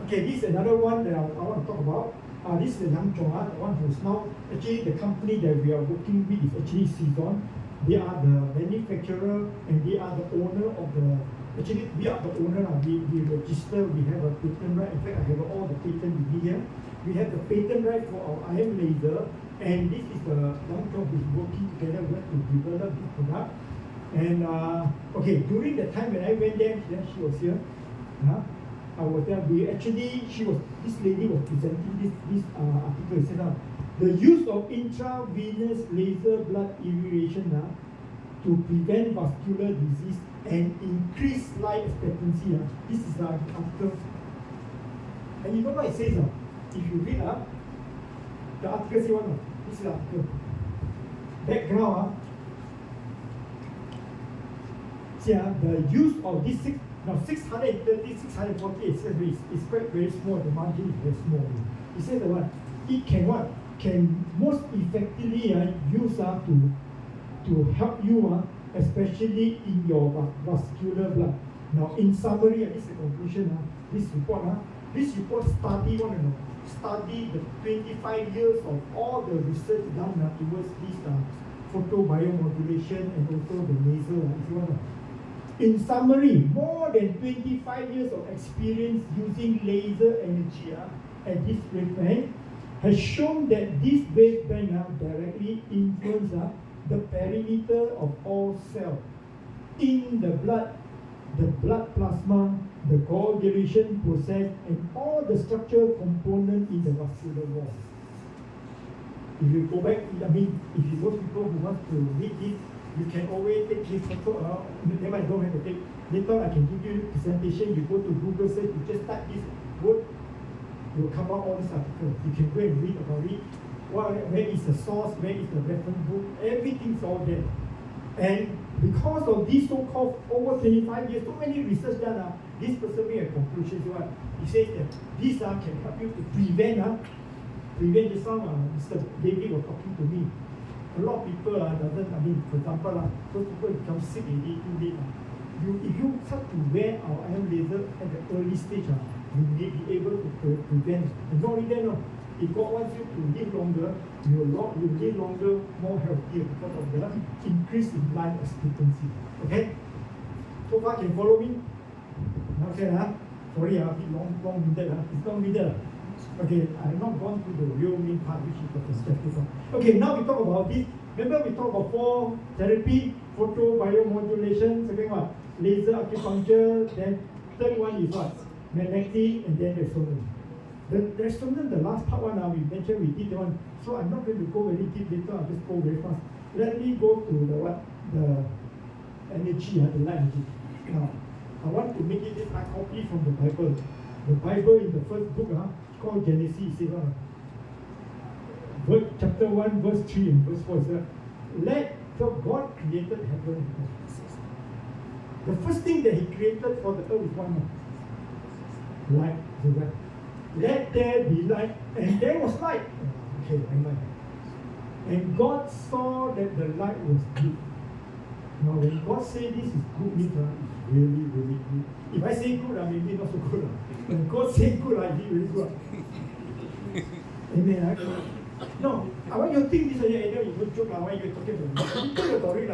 Okay, this is another one that I want to talk about. This is Yang Zhong, the one who's now actually the company that we are working with is actually Season. They are the manufacturer and they are the owner of the. Actually, we are the owner. We register. We have a patent right. In fact, I have all the patent with me here. We have the patent right for our iron laser, and this is the Yang Zhong who's working together with to develop this product. And okay, during the time when I went there, she was here. I was there. This lady was presenting this article. It said, the use of intravenous laser blood irradiation to prevent vascular disease and increase life expectancy. This is the article. And you know what it says? If you read the article says what? This is the article. Background. See, the use of this 630, 640 is quite very small. The margin is very small. It says that what? It can most effectively use to help you, especially in your vascular blood. Now, in summary, this is the conclusion. This report study the 25 years of all the research done towards this photobiomodulation and also the laser. In summary, more than 25 years of experience using laser energy at this waveband has shown that this waveband directly influences the perimeter of all cells in the blood plasma, the coagulation process, and all the structural components in the vascular wall. If you go back, I mean, if you those people who want to read this, you can always take this photo. Never mind, don't have to take. Later I can give you presentation. You go to Google search, you just type this word, it will come out all these articles. You can go and read about it. Where is the source? Where is the reference book? Everything's all there. And because of this so-called over 25 years, so many research done, this person made a conclusion. So he says that this can help you to prevent. Prevent this one. Mr. David was talking to me. A lot of people doesn't. I mean, for example, those people become sick already too late. If you start to wear our iron laser at the early stage, you may be able to prevent. And not only that, no. If God wants you to live longer, you live longer, more healthier because of the increase in life expectancy. Okay? So far, can you follow me? Okay, sorry, a bit long-winded. It's long-winded. Okay, I have not gone to the real main part, which is the perspective. Okay, now we talk about this. Remember, we talk about 4 therapy, photobiomodulation, second one, laser acupuncture, then third one is what? Magnetic, and then resonance. The resonance, the last part one, we mentioned we did the one. So I'm not going to go very deep later, I'll just go very fast. Let me go to the what? The energy, the light energy. Now, I want to make it this. I copy from the Bible. The Bible in the first book, called Genesis, it says, chapter 1, verse 3 and verse 4 says, so God created heaven and earth. The first thing that He created for the earth is one light. Let there be light, and there was light. Okay, amen. And God saw that the light was good. Now, when God says this is good, means it's really, really good. If I say good, maybe not so good. When God says good, I think really good. Amen. No, I want you to think this idea. You don't joke why you're talking about it. Think about it.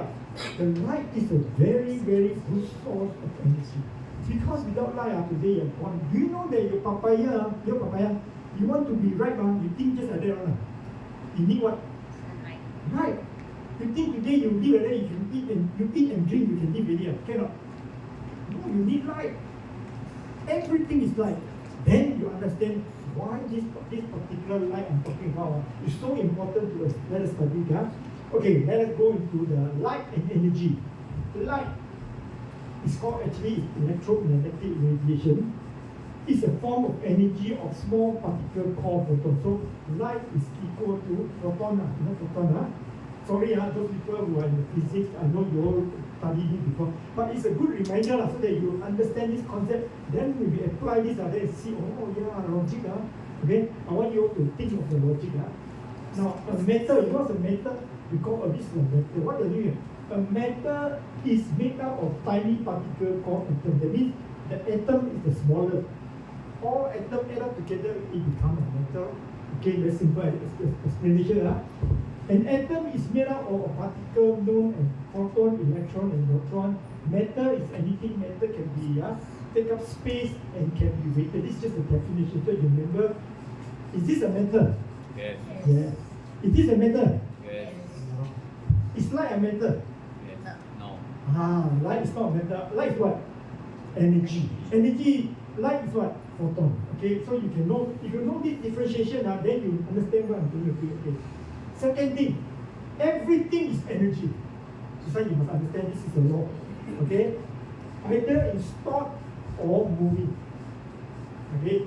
The light is a very, very good source of energy. Because without light today you're gone. Do you know that your papaya, you want to be ripe, you think just like that. You need what? Right. You think today you live like that, you can eat and drink, you can live really. Cannot. No, you need light. Everything is light. Then you understand why this particular light I'm talking about is so important to us. Let us study. Okay, let us go into the light and energy. Light is called actually electromagnetic radiation. It's a form of energy of small particle called photon. So light is equal to photon. Photon. Sorry, those people who are in the physics, I know you all studied it before, but it's a good reminder so that you understand this concept. Then when we apply this, then see, logic. Okay, I want you to think of the logic. Now, a metal, you know what's a metal? We call this a metal. What does it mean? A metal is made up of tiny particles called atom. That means the atom is the smallest. All atoms add up together, it becomes a metal. Okay, very simple explanation. An atom is made up of a particle known as photon, electron, and neutron. Matter is anything. Matter can be take up space and can be weighted. This is just a definition. So you remember, is this a matter? Yes. Yes. Is this a matter? Yes. Is light a matter? Yes. No. Light is not a matter. Light is what? Energy. Energy. Light is what? Photon. Okay, so you can know, if you know this differentiation, then you understand what I'm doing. Okay. Second thing, everything is energy. So you must understand this is a law. Okay? Either it's stored or moving. Okay?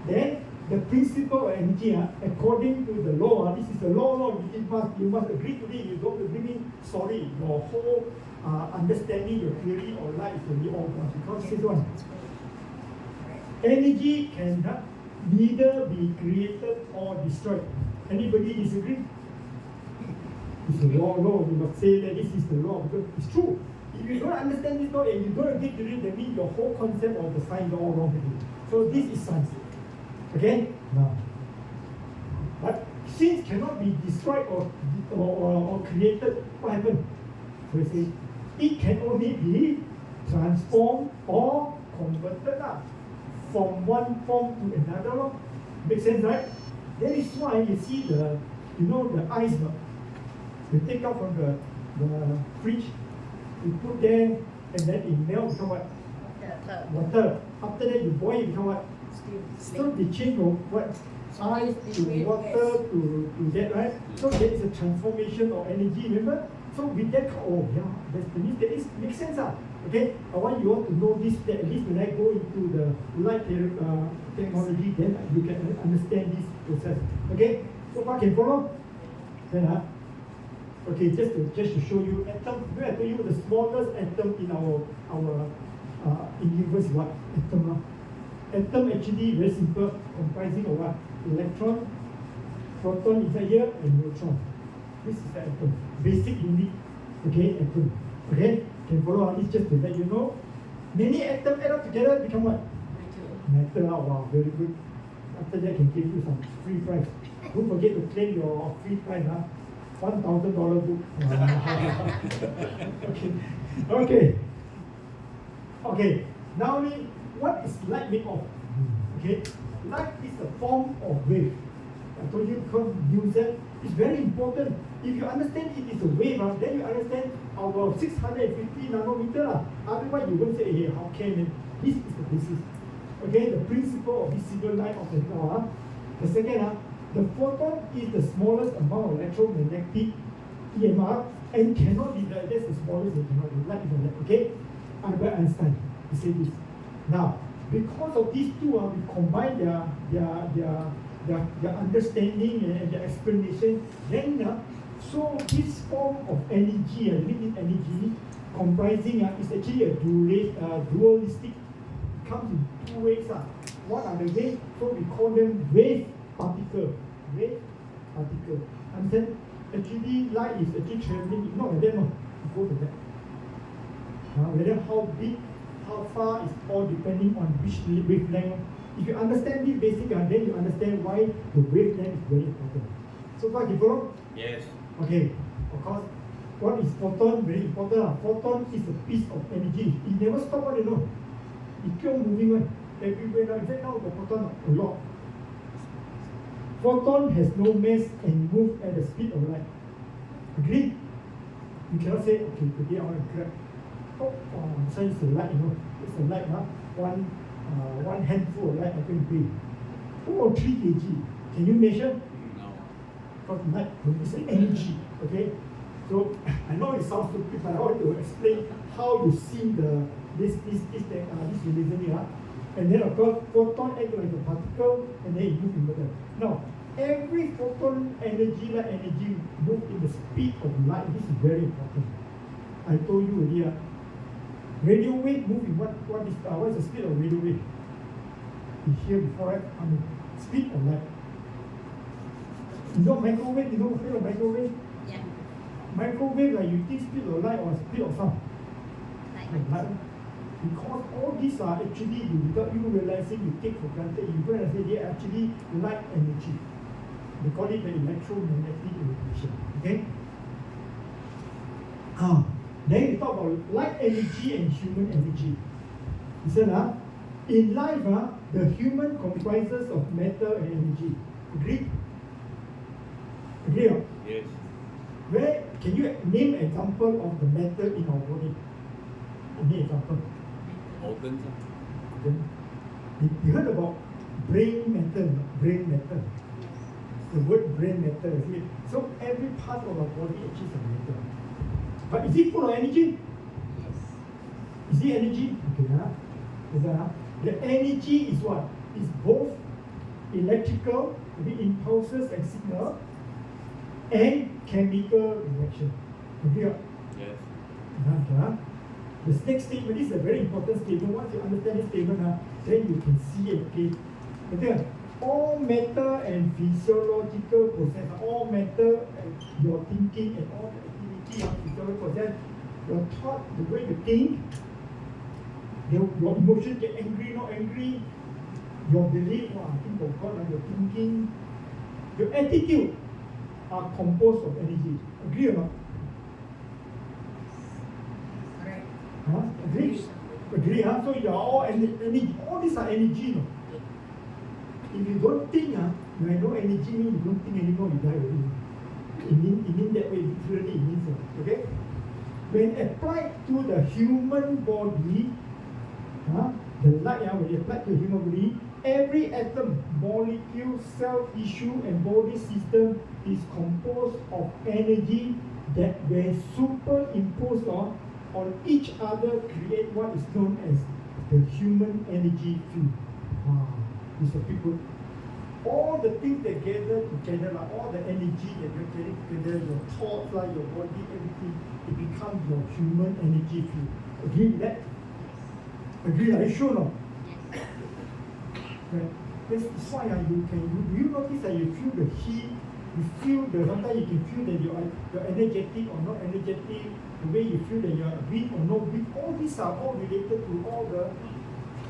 Then the principle of energy, according to the law, this is the law, you must agree to it. You don't agree with me, sorry, your whole understanding, your theory or life is really all gone. Because this one, energy cannot neither be created or destroyed. Anybody disagree? It's the law. We must say that this is the law because it's true. If you don't understand this law and you don't agree to it, that means your whole concept of the science is all wrong with it. So this is science. Okay? Now. But since cannot be destroyed or created, what happened? So we say it can only be transformed or converted from one form to another. Make sense, right? That is why you see the ice. You take out from the fridge, you put there, and then it melts, become what? Water. After that, you boil it, become what? Still they change from what? ice to water to that, right? So there is a transformation of energy, remember? So with that, oh yeah, that is makes sense. Okay, I want you all to know this, that at least when I go into the light technology, then you can understand this process. Okay, so far can follow? Then okay, just to show you, atom. Where I told you the smallest atom in our in universe is what? Atom. Atom actually very simple, comprising of what? Electron, proton inside here, and neutron. This is the atom. Basic unit. Okay, atom. Okay, can follow this just to let you know. Many atoms add up together become what? Metal. Wow, very good. After that, can give you some free prize. Don't forget to claim your free prize, $1,000 book. Okay. Now, what is light made of? Okay, light is a form of wave. I told you because use that. It's very important. If you understand it is a wave, then you understand our 650 nanometer. Otherwise, you won't say, hey, how can it? This is the basis. Okay, the principle of visible light of the law. The second, the photon is the smallest amount of electromagnetic EMR and cannot be that's the smallest it cannot be. Light is a light. Okay, Albert Einstein he said this. Now, because of these two, we combine their understanding and their explanation. Then, so this form of energy, limited energy, comprising is actually a dualistic. It comes in two ways. What are the waves? So we call them wave particle. Wave particle. Understand? Actually, light is actually traveling. Not like that, no. It goes like that. Whether how big, how far is all depending on which wavelength. If you understand this basic, then you understand why the wavelength is very important. So far, you follow? Yes. Okay. Of course, what is photon? Very important. Photon is a piece of energy. It never stops, you know. It keeps moving on. Everywhere. In fact, now the photon a lot. Photon has no mass and moves at the speed of light. Agree? You cannot say, okay, today I want to grab. So it's a light, you know. It's a light, one handful of light I can breathe. 2 or 3 kg. Can you measure? No. Because light is energy. Okay? So I know it sounds stupid, but I want to explain how you see this reason here. And then of course photon acts like a particle and then it moves in the. Now, every photon energy, light energy, moves in the speed of light. This is very important. I told you earlier. Radio wave move in what is the speed of radio wave? You hear before, right? Speed of light. You know microwave, you know speed of microwave? Yeah. Microwave, like you think speed of light or speed of sound? Light. Because all these are actually, without you realizing, you take for granted, you go and say they are actually light energy. They call it the electromagnetic radiation. Okay? Then we talk about light energy and human energy. Listen, in life, the human comprises of matter and energy. Agree? Agree? Yes. Where can you name an example of the matter in our body? Any example? Organs. You heard about brain matter? Brain matter. The word brain matter, is it? So every part of our body actually is a matter. But is it full of energy? Yes. Is it energy? Okay, the energy is what? Is both electrical, impulses and signal, and chemical reaction. Okay? Yes. The next statement is a very important statement. Once you understand this statement, then you can see it. Okay? All matter and physiological process, all matter and your thinking and all the physiological process, your thought, the way you think, your emotion, get angry, not angry, your belief, I think of God, your thinking, your attitude are composed of energy. Agree or not? Correct. Agree? Agree, So you are all energy. All these are energy, no? If you don't think, you have no energy, means you don't think anymore, you die already. It means that way, literally it means so. Okay? When applied to the human body, the light, when applied to the human body, Every atom, molecule, cell, tissue, and body system is composed of energy that when superimposed on each other create what is known as the human energy field. These are people. All the things that gather together, like all the energy that you're getting together, your thoughts, like your body, everything, it becomes your human energy field. Agree with that? Agree? Are you sure or not? Right. That's why you notice that you feel the heat, you feel sometimes you can feel that you're energetic or not energetic, the way you feel that you're weak or not weak. All these are all related to all the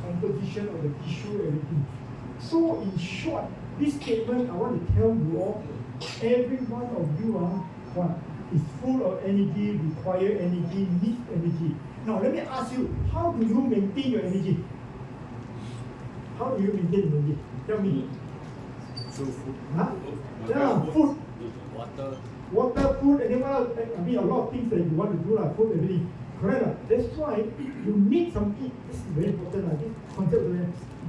composition of the tissue, everything. So in short, this statement I want to tell you all, every one of you is full of energy, require energy, needs energy. Now let me ask you, how do you maintain your energy? How do you maintain energy? Tell me. Through food. Huh? Yeah, food. Water. Water, food, and then what else? I mean, a lot of things that you want to do, like food, everything. Correct. That's why you need some. This is very important. This concept.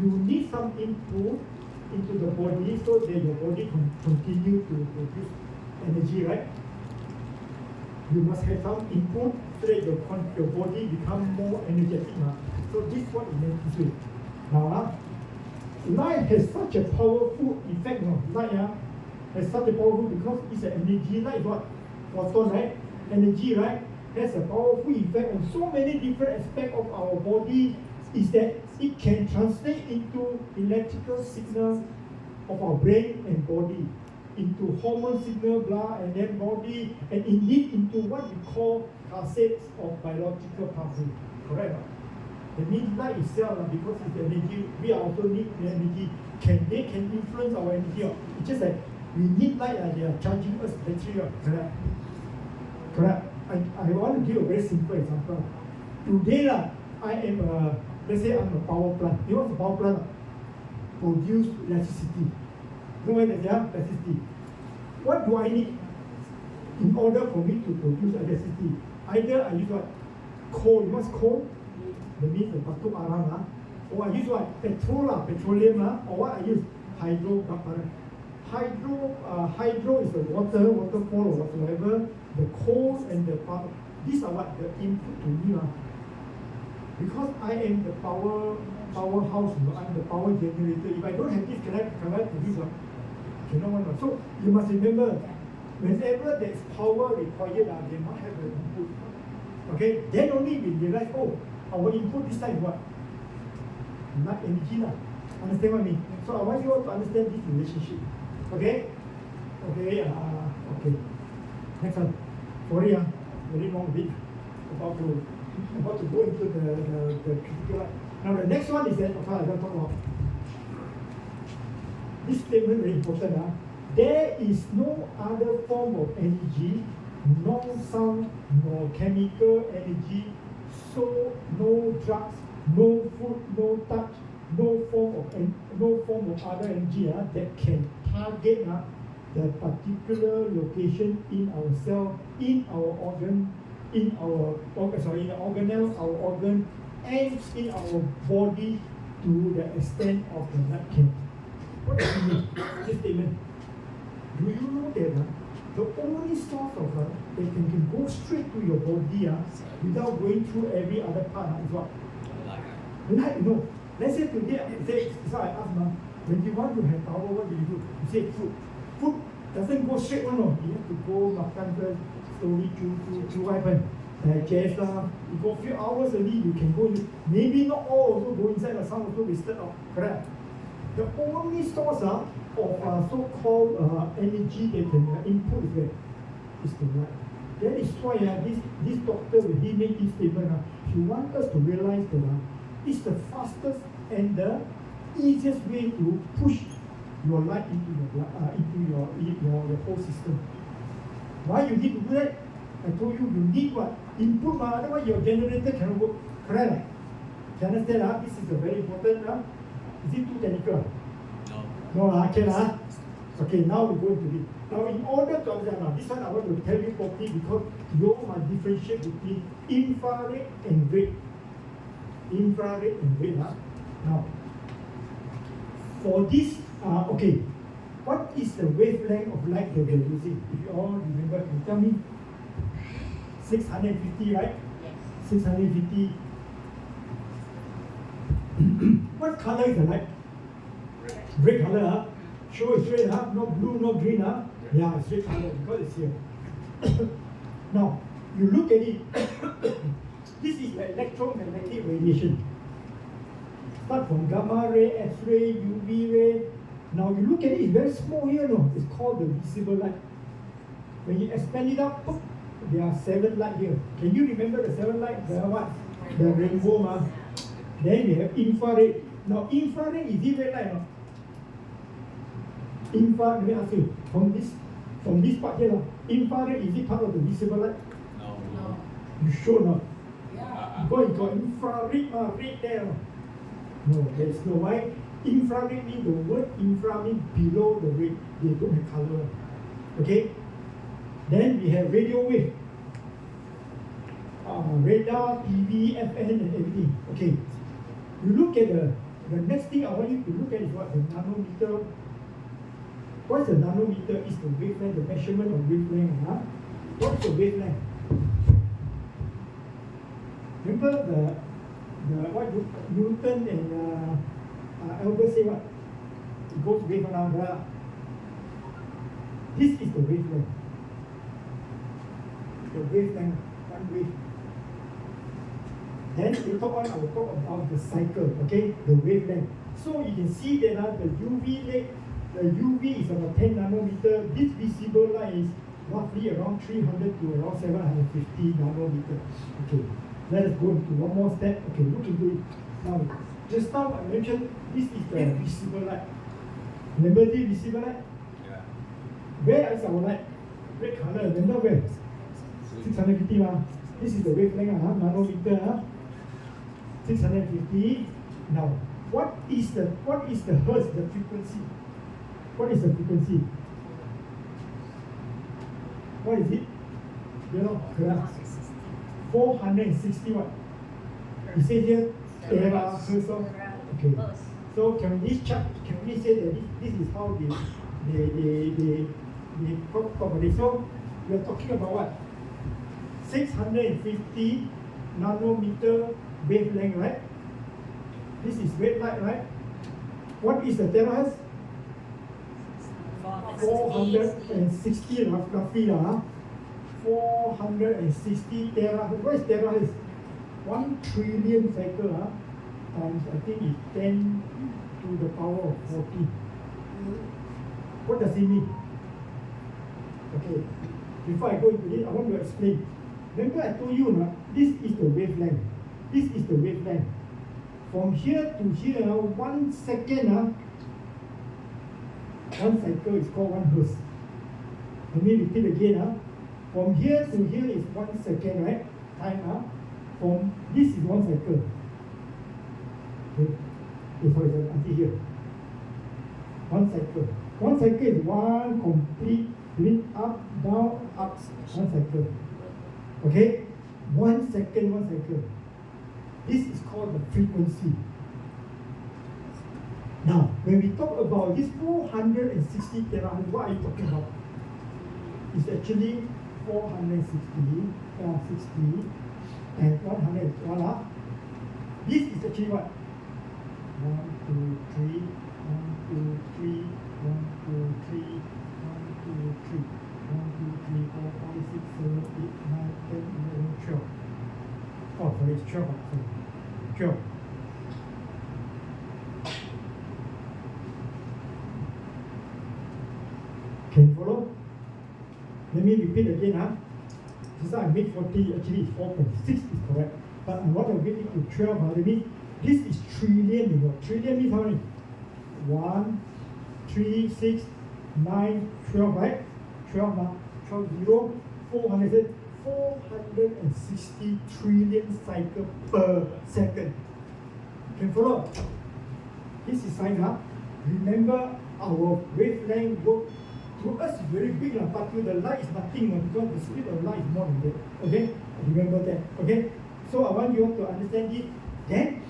You need some input into the body so that your body can continue to produce energy, right? You must have some input so that your body become more energetic. So this is what it meant to do. Now, light has such a powerful effect. Light has such a powerful because it's an energy. Light is what? Photon, right? Energy, right? Has a powerful effect on so many different aspects of our body. Is that it can translate into electrical signals of our brain and body, into hormone signal, blood, and then body, and indeed into what we call cascades of biological pathway. Correct? The need light itself, because it's energy, we also need the energy. They can influence our energy. It's just that we need light, they are charging us battery. Correct? Correct? I want to give a very simple example. Today, I am let's say I'm a power plant. You know what's a power plant? Produce electricity. You know what electricity? What do I need in order for me to produce electricity? Either I use what? Coal. You know what's coal? That means the batu arang. Or I use what? Petroleum. Or what I use? Hydrocarbon. Hydro is the waterfall or whatsoever. The coal and the power. These are what? The input to me. Because I am the powerhouse, I'm the power generator. If I don't have this, can I produce one? Cannot one. So you must remember, whenever there is power required, they must have an input. Okay? Then only we realize, our input this time is what? Not energy. Understand what I mean? So I want you all to understand this relationship. Okay? Okay. Okay. Next one. Sorry, very long bit about to go into the critical. Now the next one is that, I don't talk about. This statement very important. There is no other form of energy, no sound, no chemical energy, so no drugs, no food, no touch, no form of other energy that can target the particular location in our cell, in our organ, in our organelle, our organ, and in our body to the extent of the blood can. What does it mean? This statement. Do you know that the only source of that can go straight to your body without going through every other part is what? Light. No. Let's say today, so I ask when you want to have power, what do? You say food. Food doesn't go straight one. You have to go makan first. Slowly through what happen? Digest you go a few hours early, you can go in. Maybe not all also go inside, some also wasted out. Correct? The only source of so-called energy that can input is the light. That is why this doctor, when he made this statement, he wants us to realize that it's the fastest and the easiest way to push your light into your blood, into your whole system. Why you need to do that? I told you need what? Input, otherwise your generator cannot work. Correct? Can you understand? This is a very important. Is it too technical? No, can Okay, now we go into it. Now, in order to understand, this one I want to tell you properly because you must differentiate between infrared and red. Infrared and red. Now, for this, okay, what is the wavelength of light that we're using? If you all remember, can you tell me? 650, right? Yes. 650. What color is the light? Red color, huh? Sure, it's red, huh? No blue, no green, huh? Yeah, it's red color because it's here. Now, you look at it. This is the electromagnetic radiation. Start from gamma ray, X-ray, UV ray. Now you look at it, it's very small here, no? It's called the visible light. When you expand it up, poof, there are 7 light here. Can you remember the 7 light? The what? The rainbow, ma. Then we have infrared. Now infrared, is it red light, no? Infrared, let me ask you, from this part here, infrared, is it part of the visible light? No. No. You sure not? Yeah. Because you got infrared, red there. No, there's no why. Infrared means the word infra means below the red. They don't have color. Okay? Then we have radio wave. Radar, TV, FN and everything. Okay. You look at the next thing I want you to look at is what? The nanometer. What's the nanometer? Is the wavelength, the measurement of wavelength. Huh? What's the wavelength? Remember the what Newton and Albert say what? It goes wave around there. This is the wavelength. The wavelength, one wave. Then later on I will talk about the cycle, okay? The wavelength. So you can see that the UV light, the UV is about 10 nanometer. This visible light is roughly around 300 to around 750 nanometer. Okay. Let us go into one more step. Okay, look into it. Now, just now I mentioned this is the visible light. Remember the visible light? Yeah. Where is our light? Red color. Remember where? 650 ma. This is the wavelength, nanometer. 650. Now, what is the hertz, the frequency? What is the frequency? What is it? You know, correct. 460 what? You say here, terahertz. Okay. So can we say that this is how they talk about it? So we are talking about what? 650 nanometer wavelength, right? This is red light, right? What is the terahertz? 460 roughly, 460 terahertz. What is terahertz? 1 trillion cycle, times I think it's 10 to the power of 40. What does it mean? Okay, before I go into it, I want to explain. Remember I told you, this is the wavelength. This is the wavelength. From here to here, 1 second, one cycle is called 1 hertz. Let me repeat again. From here to here is 1 second, right? Time. From this is 1 cycle. Okay. Sorry, until here. 1 cycle. 1 cycle is one complete, up, down, up, 1 cycle. Okay? 1 second, 1 cycle. This is called the frequency. Now, when we talk about this 460 terahertz, what are you talking about? It's actually 460, 60, and 100. Voila. This is actually what? 1, 2, 3, 1, 2, 3, 1, 2, 3, 1, 2, 3, 1, 2, 3, 4, 5, 6, 7, 8, 9, 10, 11, 12. Oh, sorry, it's 12. Sorry. 12. Can you follow? Let me repeat again. This I made 40, actually it's 4.6 is correct. But I want to make it to 12. That means this is trillion, you know. Trillion means how many? 1, 3, 6, 9, 12, right? 12, 12, 0, 400, 460 trillion cycle per second. Can you follow? This is sine. Remember our wavelength work. To us it's very big, but to the light is nothing because the speed of light is more than that. Okay? Remember that. Okay? So I want you all to understand it. Then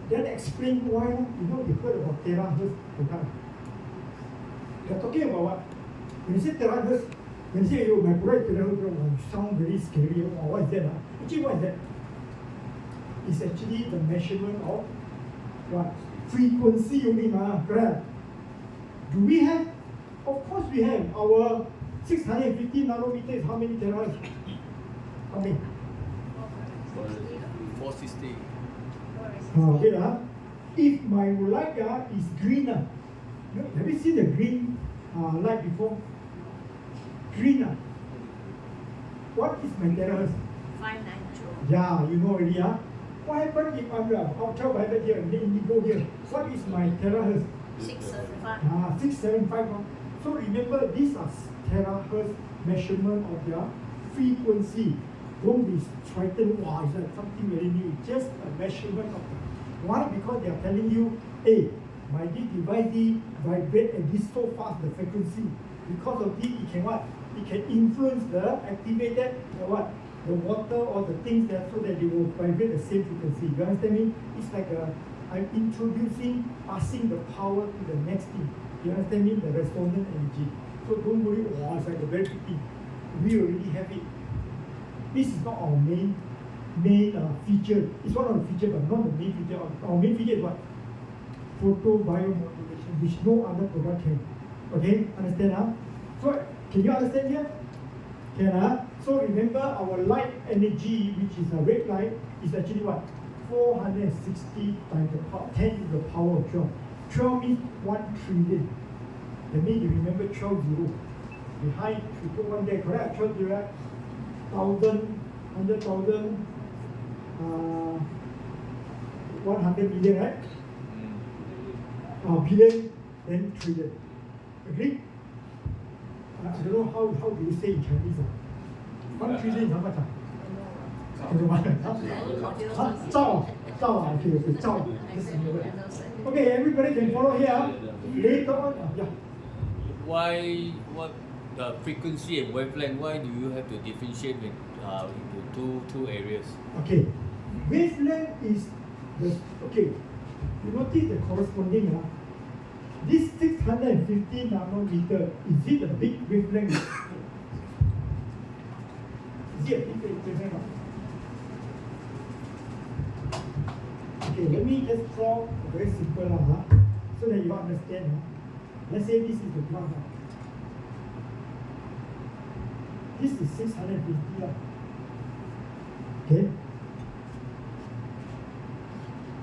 then explain why. You know, you heard about terahertz program. They're talking about what? When you say terahertz, when you say, my product terahertz, you sound very scary. Oh, what is that? Actually, what is that? It's actually the measurement of what? Frequency only, correct? Do we have? Of course we have. Our 650 nanometers, how many terahertz? How many? 460. Okay, if my light is green, have you seen the green light before? Green. What is my terahertz? 592. Yeah, you know already. What happens if I'm ultraviolet here and indigo here? What is my terahertz? 675. 675. So remember, these are terahertz measurement of their frequency. Don't be frightened. Wow, is that something very new? It's just a measurement of it. Why? Because they are telling you, hey, my this device vibrate at this so fast the frequency. Because of this, it can what? It can influence the activated the what? The water or the things that so that they will vibrate the same frequency. You understand me? It's like I'm introducing, passing the power to the next thing. You understand me? The resonant energy. So don't worry, wow, it's like a very big thing. We already have it. This is not our main feature. It's one of the features, but not the main feature. Our main feature is what? Photobiomodulation, which no other product can. Okay, understand? So can you understand here? Can So remember, our light energy, which is a red light, is actually what? 460 times the power, 10 to the power of 12. 12 means 1 trillion. That means you remember 12 zero. Behind, you put one there, correct? 12 zero, 1,000, 100,000, 100 million, right? Billion, then trillion. Agree? I don't know how do you say in Chinese. 1 trillion is how much? Okay, everybody can follow here. Later on, yeah. Why, what the frequency and wavelength? Why do you have to differentiate into two areas? Okay, wavelength is the okay. You notice the corresponding this 650 nanometer, is it a big wavelength? Is it a big wavelength? Okay, let me just draw a very simple so that you understand. Let's say this is the ground. This is 650. Okay.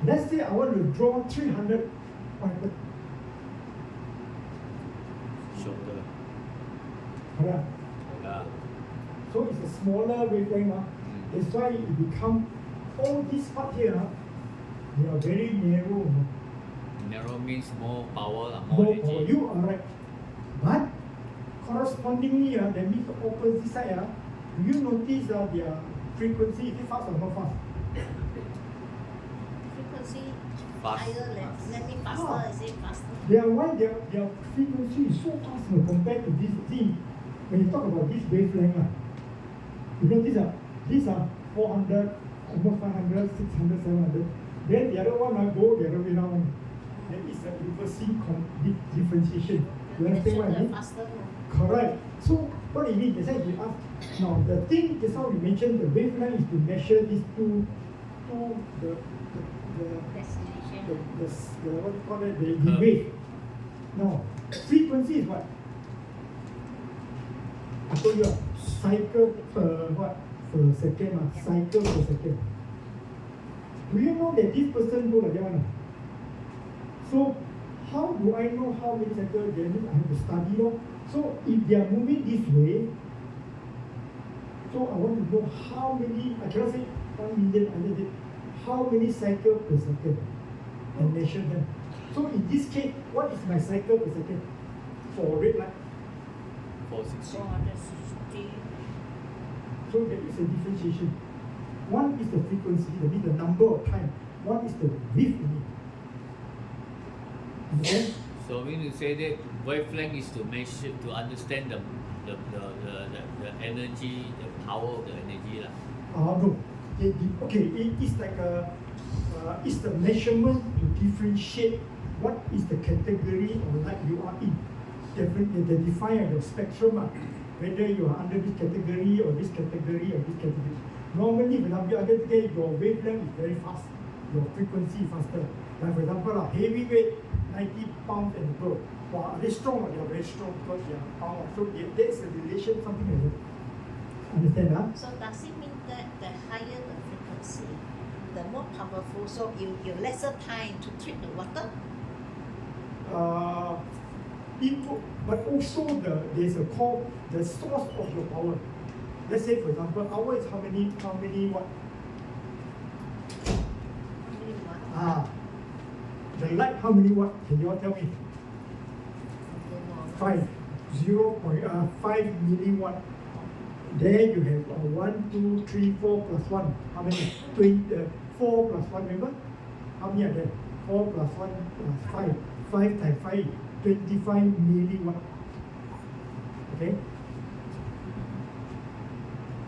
Let's say I want to draw 300 pointer. Shorter. Correct. Yeah. So it's a smaller wavelength. That's why it becomes all this part here. They are very narrow. Narrow means more power and more For energy. you are right. But correspondingly, that means the opposite side. Do you notice their frequency? Is it fast or not fast? Frequency Fast. higher, let me faster, is it faster? Their frequency is so fast compared to this thing. When you talk about this wavelength, you know these are 400, almost 500, 600, 700. Then the other one go the other way around. Then it's a reversing differentiation. You understand what I mean? Faster. Correct. So what it means, that's why you ask. Now the thing just how we mentioned, the wavelength is to measure these two the Destination. what do you call it? The wave. Now frequency is what? I told you cycle per second, cycle per second. Do you know that this person go like that one? So how do I know how many cycles they need? I have to study. So if they are moving this way, so I want to know how many, I cannot say 1 million, I say how many cycles per second and measure them. So in this case, what is my cycle per second for red light? 460. 460. So there is a differentiation. One is the frequency, that means the number of time. One is the width in it. Okay? So when you say that wavelength is to measure, to understand the energy, the power of the energy lah. No. Okay, it is like a is the measurement to differentiate what is the category of light you are in. Definitely, they define the spectrum, whether you are under this category or this category or this category. Normally, when you are under your wavelength is very fast, your frequency is faster. Like for example, heavyweight, 90 pounds and above. Wow, are they strong or they are very strong because they are power. So there is a relation, something like that. Understand, huh? So does it mean that the higher the frequency, the more powerful, so you lesser time to treat the water? But also there's a call, the source of your power. Let's say for example, hour is how many watt? Only one. The light how many watt? Can you all tell me? Okay, no. 5 milliwatt. There you have 1, 2, 3, 4 plus 1. How many? 4 plus 1, remember? How many are there? 4 plus 1 plus 5. 5 times 5, 25 milliwatt. Okay?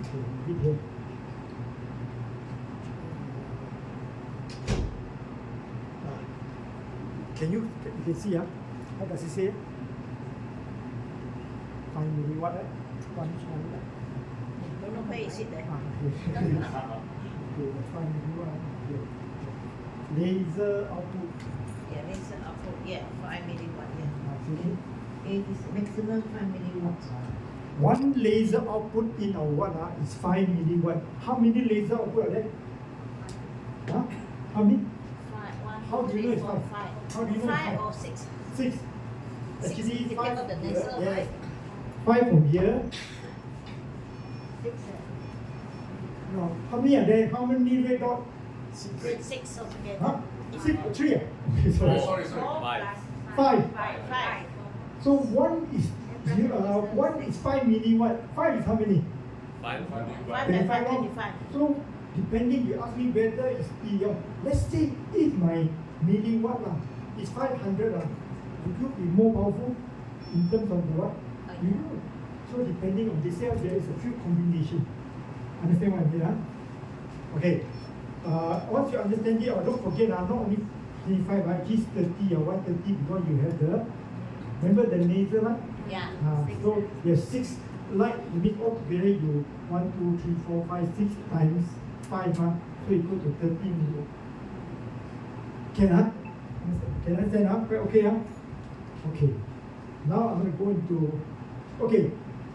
Okay, here. Can you can see, how does it say? 5 milliwatt, right? One, Don't know where is it there. okay. Okay, 5 milliwatt. Okay. Laser output. Yeah, laser output, yeah, 5 milliwatt, yeah. See? It is maximum 5 milliwatts. One laser output in our watt is 5 milliwatt. How many laser output are there? Huh? How many? 5, 1, How 2, do you 3, know it's 4, five? 5. How do you know it's 5 five? or 6? 6. 6 Actually, depends on the laser, yeah, right? 5 from here. 6, No. How many are there? How many red dot? 6 altogether. Huh? It's 6 or 3? Okay, sorry. Sorry. 4 Five. plus 5. 5. So 1 is 5 milliwatt. 5 is how many? 5. 5 and 5, 25. So depending, you ask me whether it's beyond. Let's say if my milliwatt is 500, would you be more powerful in terms of the what? You know. So depending on this, there is a few combination. Understand what I mean? Okay. Once you understand it, don't forget, not only 25, just 30 or 130 because you have the, remember the laser one? Yeah. So you have 6 light, you mean altogether you 1, 2, 3, 4, 5, 6 times 5, so equal to 30 milliwatt. Can I understand? Okay, Okay. Now I'm going to go into, okay.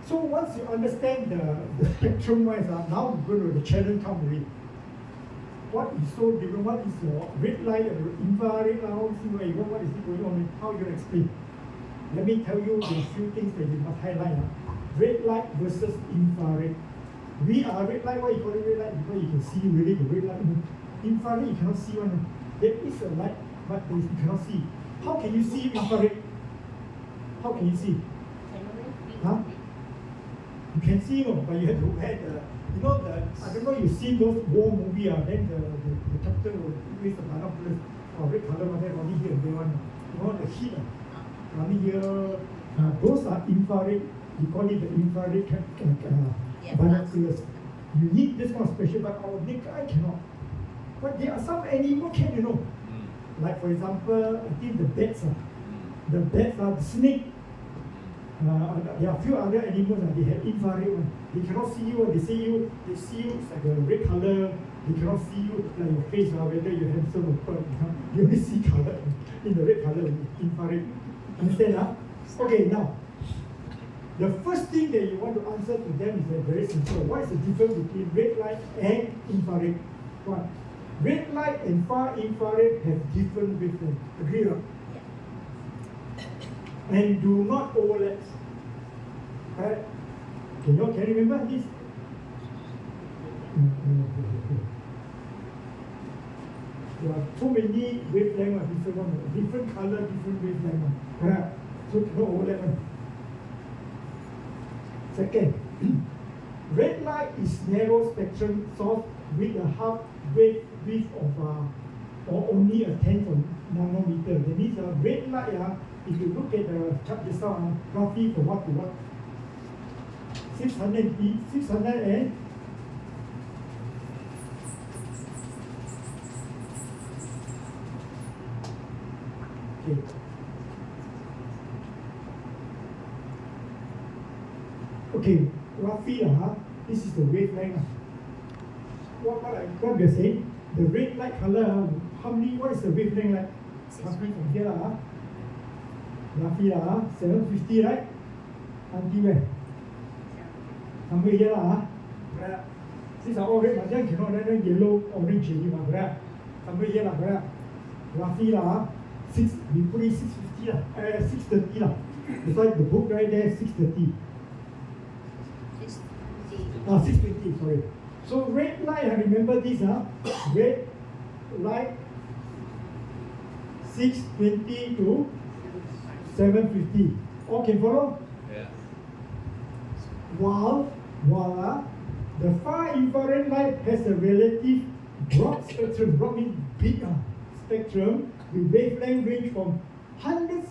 So once you understand the spectrum wise, now we go to the challenge come already. What is so different? What is your red light and infrared now? See where you go, what is it going on? How you explain? Let me tell you the few things that you must highlight. Red light versus infrared. We are red light. Why you call it red light? Because you can see really the red light. Infrared you cannot see one. There is a light, but you cannot see. How can you see infrared? How can you see? Huh? You can see, but you have to wear the, I don't know, you see those war movie, then the captain will raise the binoculars, red color, then only here and there one. The heat, only here. Those are infrared, we call it the infrared binoculars. You need this kind of special, but our naked eye cannot. But there are some animals can, Like for example, I think the bats are the snake. There are a few other animals they have infrared one. They cannot see you. They see you. It's like a red color. They cannot see you like your face, whether you're handsome or poor. You only see color in the red color, infrared. Understand? Okay, now the first thing that you want to answer to them is very simple. What is the difference between red light and infrared? One, red light and far infrared have different wavelengths. Agree, right? And do not overlap. Right? Can you remember this? There are so many wavelengths, different color, different wavelength. Right? So no overlap. Second, red light is narrow spectrum source with a half wave width of or only a tenth of nanometer. That means red light, if you look at the chart just now, roughly from what to what? 600 and Okay. Okay, roughly this is the wavelength. What we are saying, the red light color, what is the wavelength like? Roughly from here roughly 750, right? Until where? Somewhere here correct. These are all red, but then cannot then yellow, orange, correct? Somewhere here correct. Roughly we put it 650 630 It's like the book right there, 630. 620, sorry. So red light, I remember this, red light 620 to 750. All can follow? Yeah. While the far infrared light has a relative broad spectrum, broad means big spectrum, with wavelength range from hundreds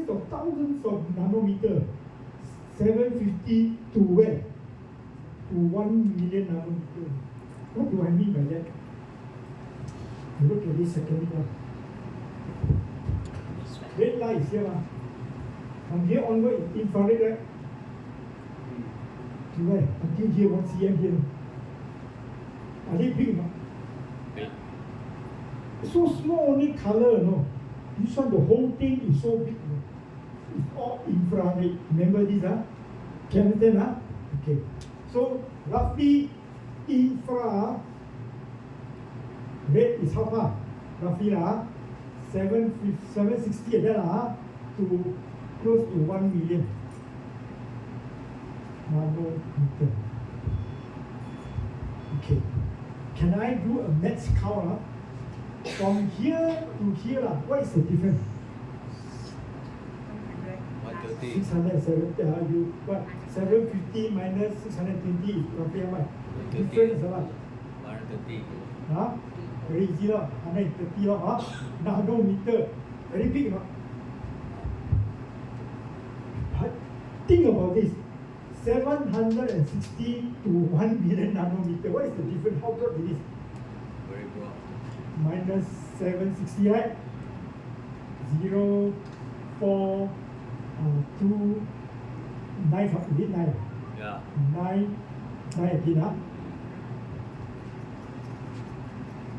of thousands of nanometer, 750 to where? To 1 million nanometer. What do I mean by that? You look at this second one. Red light is here. From here onward, infrared, right? To where? Until here, 1 cm here. Are they big? Big. So small, only color, no? This one, the whole thing is so big. No? It's all infrared. Remember this, Can you understand, Okay. So roughly infra red is how far? Roughly 760 to close to 1 million nanometer. Okay. Can I do a maths count? From here to here, what is the difference? 130. 670, you what? 750 minus 620 is roughly how much? Difference is how much? 130. Very easy 130 nanometer. Very big, But think about this. 760 to 1 million nanometer. What is the difference? How broad it is? Very broad. Minus 760, right? 0, 4, 2, 9, is it 9? Yeah. 9 again,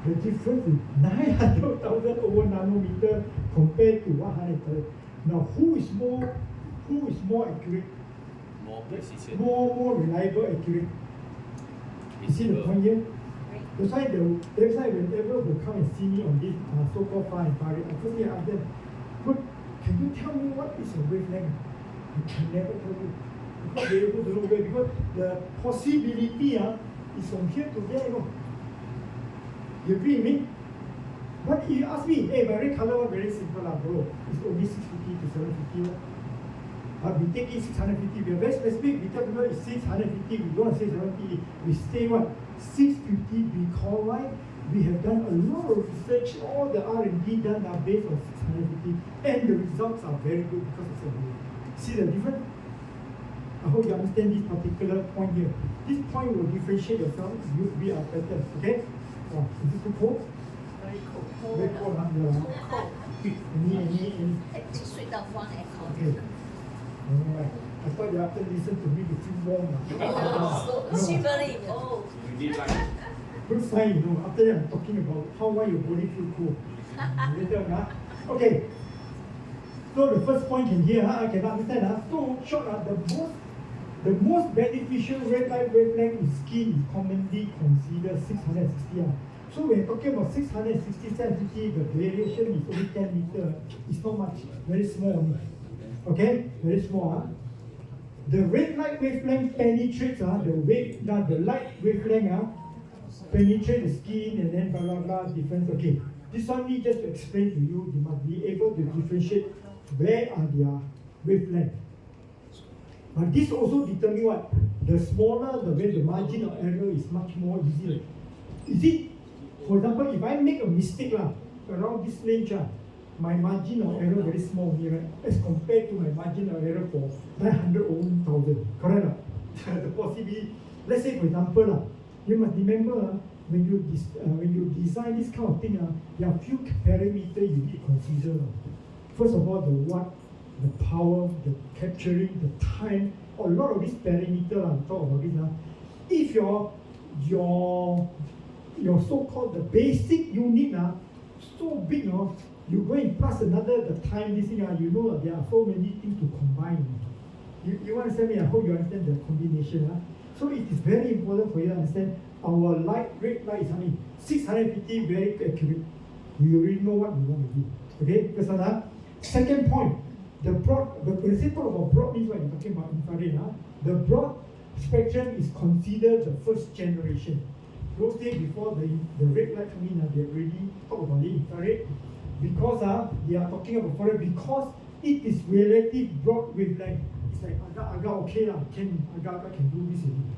The difference is 900,000 over nanometer compared to 130. Now, who is more accurate? More precision. More reliable, accurate? You see the point here? That's why whenever they come and see me on this so-called far infrared, I firstly ask them, "But can you tell me what is a wavelength?" I can never tell you. Because they're able to know where, because the possibility is from here to there, You agree with me? But you ask me, hey, my red color one very simple, bro. It's only 650 to 750. We take it 650. We are very specific. We tell people it's 650. We don't say 750. We say what? 650 because why? We have done a lot of research. All the R&D done are based on 650. And the results are very good because it's a way. See the difference? I hope you understand this particular point here. This point will differentiate yourself. We are better. Okay? Is it too cold? Very cold. Very cold, Cold. Any? Actually, switch off one aircon. Okay. Alright. I thought you after listen to me, you feel warm. So shivering. Oh. We need like Good sign, after that I'm talking about why your body feel cool. Later, Okay. So the first point in here, I can understand. So short, the most beneficial red light wavelength in skin is commonly considered 660. So when talking about 660, 750, the variation is only 10 meter. It's not much, very small only. Okay, very small. The red light wavelength penetrates the light wavelength penetrate the skin and then blah blah blah difference. Okay, this one need just to explain to you. You must be able to differentiate where are their wavelength. But this also determines what? The smaller the margin of error is much more easier. Is it? For example, if I make a mistake around this range, my margin of error very small here, right? As compared to my margin of error for 900 or 1,000. Correct? The possibility. Let's say, for example, you must remember when you design this kind of thing, there are few parameters you need to consider. First of all, the what, the power, the capturing, the time, a lot of these parameters, I'll talk about this now. If your so-called the basic unit so big, you go and plus another the time, this thing, you know there are so many things to combine. You understand me? I hope you understand the combination. So it is very important for you to understand our red light is only 650, very accurate. We already know what we want to do. Okay, first one. Second point, the broad, when I say talk about broad means what you're talking about infrared. The broad spectrum is considered the first generation. Those days before the red light come in, they already talk about the infrared because they are talking about infrared because it is relative broad wavelength. It's like agak okay can do this already.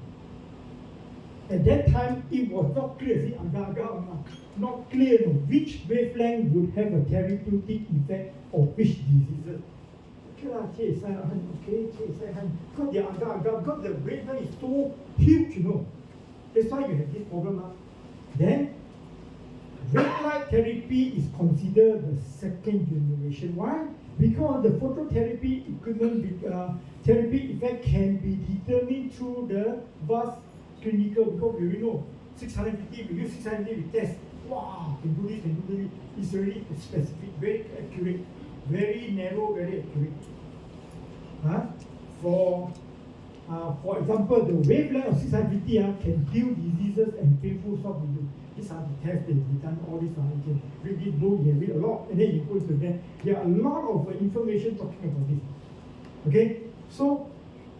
At that time, it was not clear. See, not clear which wavelength would have a therapeutic effect of which diseases. Okay, because because the wavelength is so huge, That's why you have this problem. Then, red light therapy is considered the second generation. Why? Because the phototherapy equipment therapy effect can be determined through the vast clinical, because we already know 650, we use 650, we test. Wow, can do this, can do this. It's really specific, very accurate, very narrow, very accurate. For example, the wavelength of 650 can heal diseases and painful soft tissue. These are the tests that we've done, all this. You can read this book, you can read a lot, and then you go to that. There are a lot of information talking about this. Okay, so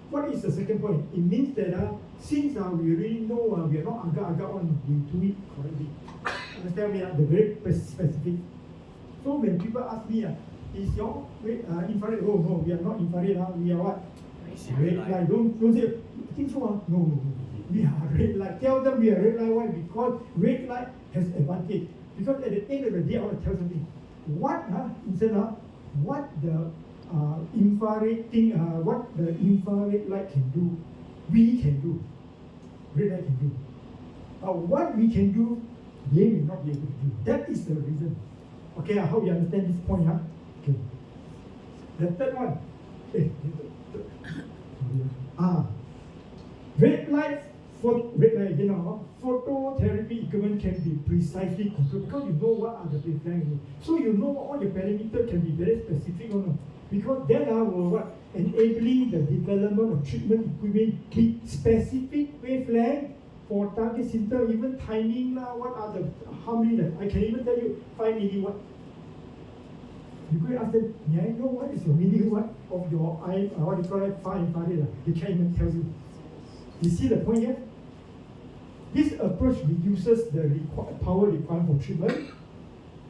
what is the second point? It means that since we already know we are not agak-agak one, we do it correctly. Understand me? They're very specific. So when people ask me, is your infrared? Oh no, we are not infrared. We are what? Red light. Don't say, I think so. No. We are red light. Tell them we are red light. Why? Because red light has advantage. Because at the end of the day, I want to tell something. What what the infrared thing, what the infrared light can do, we can do. Red light can do. What we can do, they may not be able to do. That is the reason. Okay, I hope you understand this point. Okay. The third one. Red light, phototherapy equipment can be precisely controlled because you know what are the wavelengths. So you know all the parameters can be very specific because that will enabling the development of treatment equipment with specific wavelength for target symptom, even timing what are the how many I can even tell you 5 milliwatt. You go and ask them, may I know what is your milliwatt of your what do you call it, far infrared? They can't even tell you. You see the point here? This approach reduces the power required for treatment,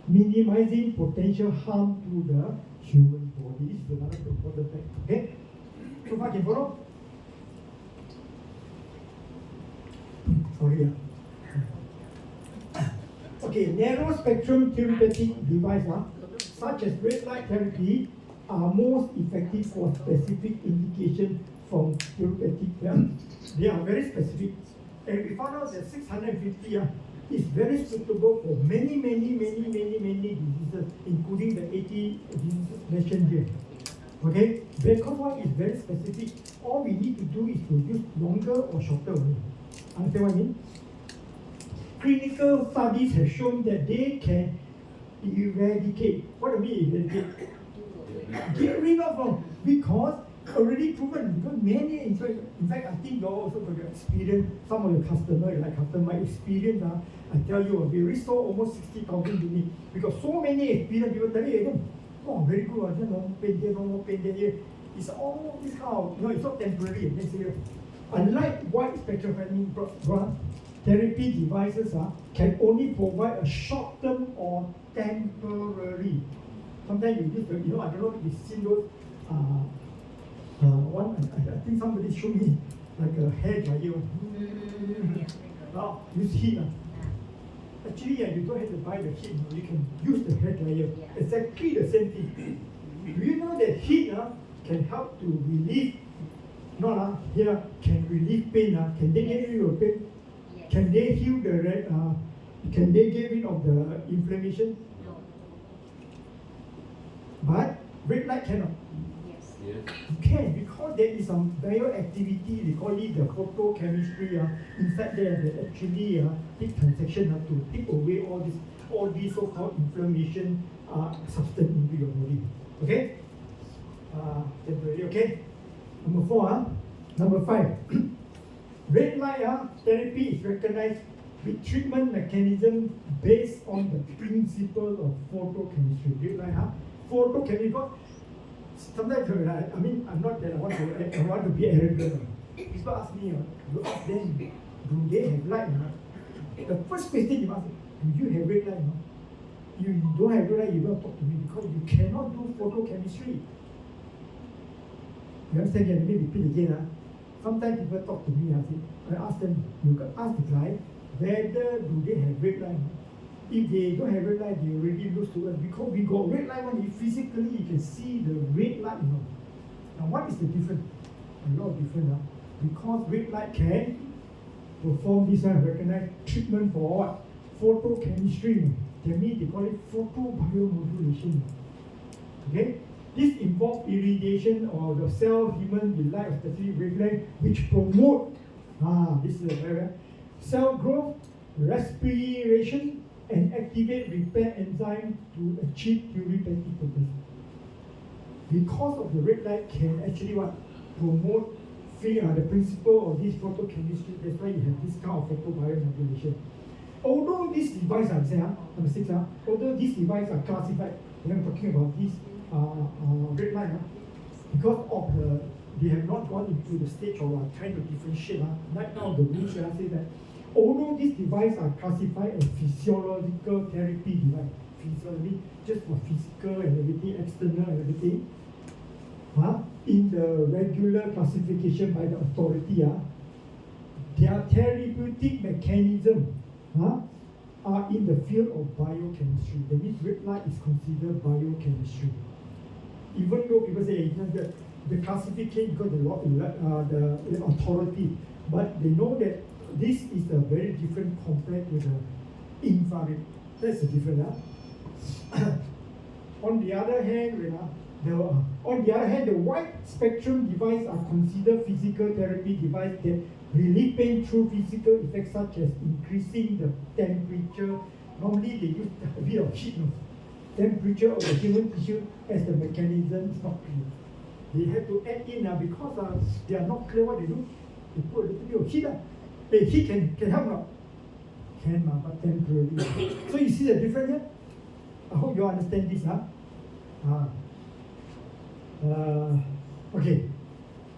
minimizing potential harm to the human body. This is another important fact. Okay? So far can follow? Sorry. Okay, narrow spectrum therapeutic device such as red light therapy are most effective for specific indication from therapeutic. They are very specific. And we found out that 650 is very suitable for many diseases, including the 80 diseases mentioned here. Okay? Because one is very specific. All we need to do is to use longer or shorter only. Understand what I mean? Clinical studies have shown that they can eradicate. What do you mean eradicate? Get rid of them because already proven. Because many, in fact, I think you also got your experience. Some of your customer experience. I tell you, we already sold almost 60,000 units because so many experienced people tell you, oh, very good. No pain there, no more pain there. It's all this kind of, it's not temporary. Unlike wide spectrum therapy devices can only provide a short term or temporary. Sometimes you use I don't know if you've seen those I think somebody showed me like a hair dryer. Use heat. Actually, you don't have to buy the heat. You can use the hair dryer. Exactly the same thing. Do you know that heat can help to relieve? Here can relieve pain. Can they get rid of pain? Yes. Can they heal the can they get rid of the inflammation? No. But red light cannot. Yes. Yes. You can, because there is some bioactivity, they call it the photochemistry inside there that actually take transaction to take away all these so-called inflammation substance into your body. Okay? Temporary, okay? Number 4, Number 5. Red light therapy is recognized with treatment mechanism based on the principle of photochemistry. Red light, photochemical. Sometimes I mean, I'm not that I want to be arrogant. People ask me, you ask them, do they have light? The first question you ask, do you have red light? You don't have red light, you don't talk to me because you cannot do photochemistry. You understand? Let me repeat again. Sometimes people talk to me, I ask them, you can ask the guy whether do they have red light. If they don't have red light, they already lose to us because we got red light when physically you can see the red light. Now what is the difference? A lot of difference. Because red light can perform this recognized treatment for what? Photochemistry. That means they call it photobiomodulation. Okay? This involves irradiation of the cell human with light of specific wavelength which promote this is a very cell growth, respiration, and activate repair enzyme to achieve pluripotent purpose. Because of the red light can actually promote the principle of this photochemistry. That's why you have this kind of photobiomodulation. Although this device, number 6, although these devices are classified, when I'm talking about this red light, because of they have not gone into the stage of trying to differentiate. Right now, the rules say that although these devices are classified as physiological therapy device, physiology just for physical and everything, external and everything, in the regular classification by the authority, their therapeutic mechanism are in the field of biochemistry. That means red light is considered biochemistry. Even though people say the classification because the authority, but they know that this is a very different compared to the infrared. That's the difference. On the other hand, the wide spectrum devices are considered physical therapy device that relieve pain through physical effects such as increasing the temperature. Normally they use a bit of heat. Temperature of the human tissue as the mechanism is not clear. They have to add in because they are not clear what they do. They put a little bit of heat. The heat can help not? Can, but temporarily. So you see the difference here? I hope you understand this. Okay.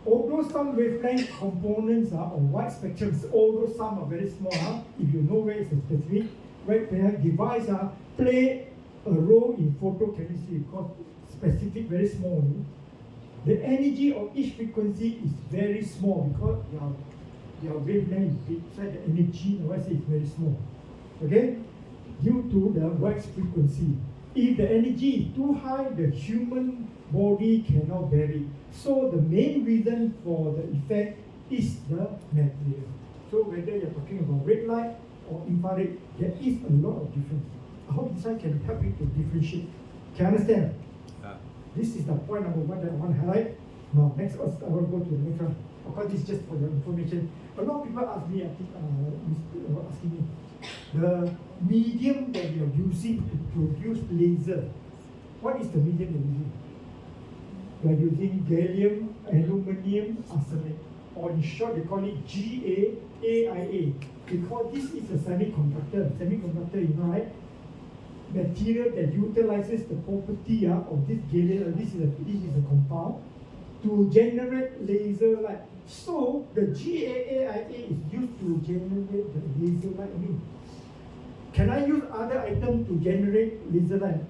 Although some wavelength components are on wide spectrum, although some are very small, if you know where it's a specific wavelength device play a role in photochemistry because specific, very small. The energy of each frequency is very small because your wavelength is big, so the energy is very small. Okay? Due to the wide frequency. If the energy is too high, the human body cannot bear it. So the main reason for the effect is the material. So whether you're talking about red light or infrared, there is a lot of difference. I hope this one can help you to differentiate. Can you understand? This is the point number 1 that I want to highlight. Now, next, I will go to the next one. Of course, this is just for your information. A lot of people ask me, I think, asking me, the medium that we are using to produce laser, what is the medium we are using? We are using gallium, aluminium, arsenic, or in short, they call it GaAs. Because this is a semiconductor. Semiconductor, you know, right? Material that utilizes the property of this gallium, this is a compound, to generate laser light. So the GaAs is used to generate the laser light. Can I use other items to generate laser light?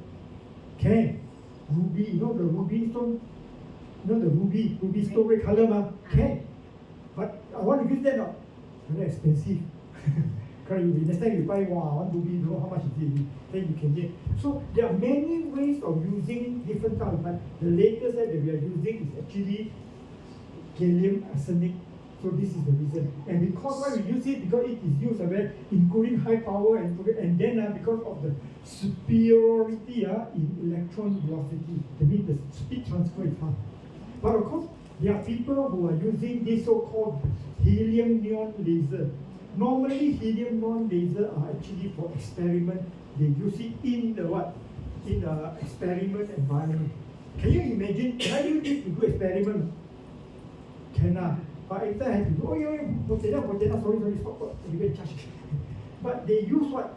Can. Ruby, you know the ruby stone? You know the ruby stone red color? Can. But I want to use that not. Very expensive. Next time you buy one ruby, you know how much it is, then you can get. So there are many ways of using different types, but the latest that we are using is actually gallium arsenic So this is the reason. And because why we use it, because it is used including high power and then because of the superiority in electron velocity, that means the speed transfer is fast. But of course, there are people who are using this so-called helium neon laser. Normally, helium neon laser are actually for experiment. They use it in the what? In the experiment environment. Can you imagine? Can I use it to do experiment? Cannot. But if I have to do, sorry, stop, you get charged. But they use what?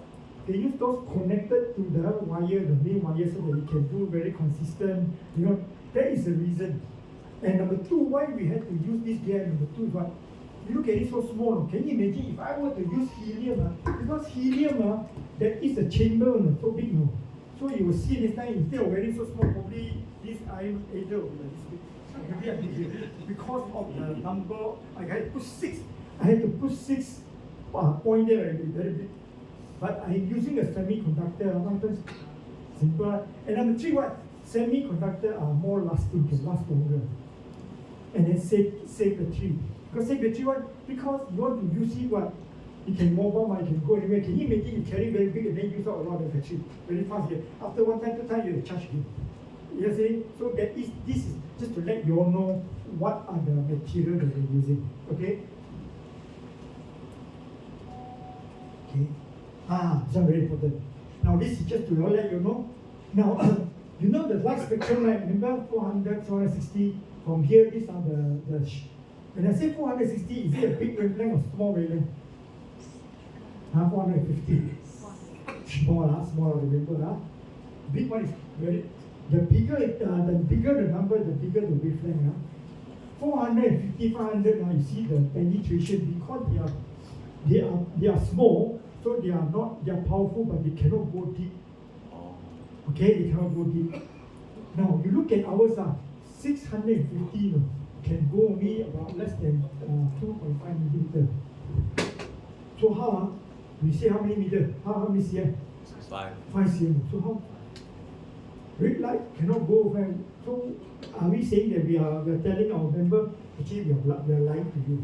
They use those connected to the wire, the main wire, so that it can do very consistent. That is the reason. And number two, why we had to use this gear, number two is what? You look at it so small. Can you imagine if I were to use helium? Because helium, there is a chamber so big. So you will see this time, instead of wearing so small, probably this iron laser will be like this big. Because of the number, I had to put 6. I had to put 6 point there, very big. But I'm using a semiconductor, sometimes simple. And number 3, what? Semiconductor are more lasting, can last longer. And then save battery. Because save battery, what? Because you want to use it, what? You can mobile, you can go anywhere. Can you imagine you carry very big and then use out a lot of battery very fast? After 1 time, 2 times, you charge again. You see? So this is just to let you all know what are the material that we're using. Okay? Okay. This is very important. Now this is just to let you know. Now you know the light spectrum, right? Remember 400, 460. From here, these are the when I say 460, is it a big wavelength or small wavelength? 450. Small, remember. Big one is very. The bigger the number, the bigger the wavelength. 450, 500. Now you see the penetration, because they are small, so they are powerful, but they cannot go deep. Okay, they cannot go deep. Now you look at ours, 650 can go only about less than 2.5 millimeter. So how? We say how many meter? How many cm? 5 cm. So how? Red light cannot go over. So are we saying that we are telling our member, actually we are lying to you?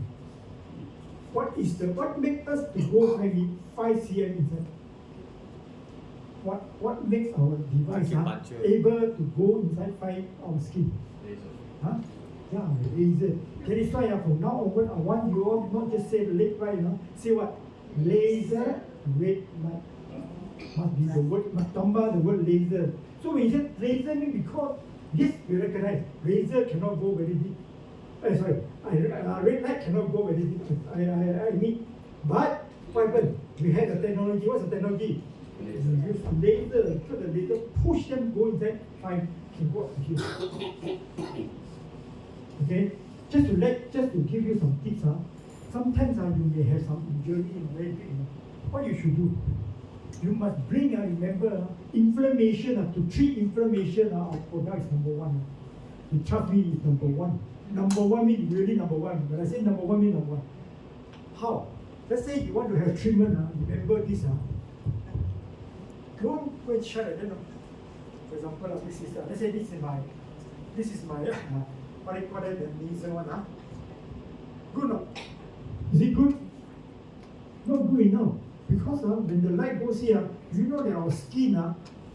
What makes us to go 5 cm inside? What makes our device able to go inside 5 our skin? Huh? Yeah, laser. That is why from now onward, I want you all not just say red light, say what? Laser red light. Must be the word, must tambah the word laser. So when you say laser, because yes, we recognize laser cannot go very deep. Red light cannot go very deep. I mean, but what happened? We had the technology. What's the technology? We use laser, so the laser push them go inside, fine, can go up to here. Okay, just to give you some tips. Sometimes you may have some injury very big. What you should do? You must bring, remember, inflammation, to treat inflammation, our product is number 1. You trust me, is number 1. Number 1 means really number 1. When I say number 1 means number 1. How? Let's say you want to have treatment, remember this. Don't go and shut it. For example, this is, let's say this is my, what I call it, the nasal one. Good or not? Is it good? Not good enough. Because when the light goes here, you know that our skin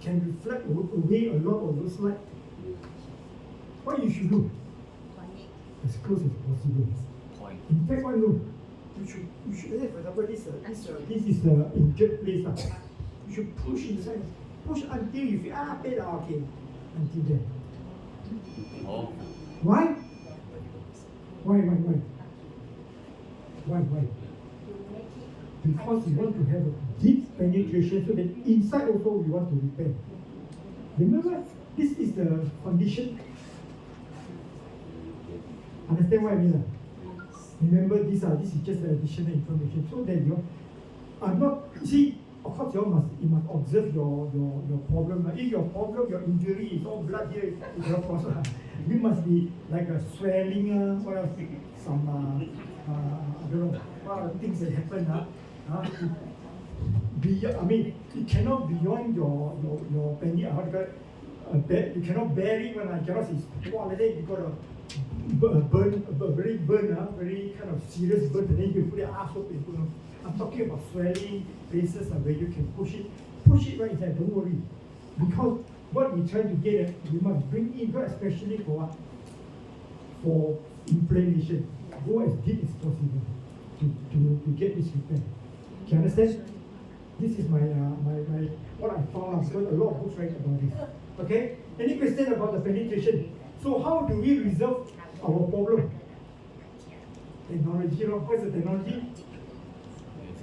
can reflect away a lot of those light. What you should do? As close as possible. In fact, what you should say, for example, this is the injured place. You should push inside. Push until you feel, pain, okay. Until there. Oh. Why? Why? Because we want to have a deep penetration, so that inside also we want to repair. Remember, this is the condition. Understand what I mean? Remember, this is just additional information, so that you are not. See, of course, you must observe your problem. If your problem, your injury is all blood here, it's your problem. You must be like a swelling, what else? Some I don't know, what are the things that happen. It cannot beyond your penny. You cannot bear it when I cannot see. Like that, you got to very kind of serious burn, and then you put your ass up into. I'm talking about swelling places where you can push it right inside. Don't worry, because what we try to get, we must bring in, especially for what? For inflammation. Go as deep as possible to get this repair. Can you understand? This is my what I found out, because a lot of books write about this. Okay? Any question about the penetration? So how do we resolve our problem? Technology, what's the technology?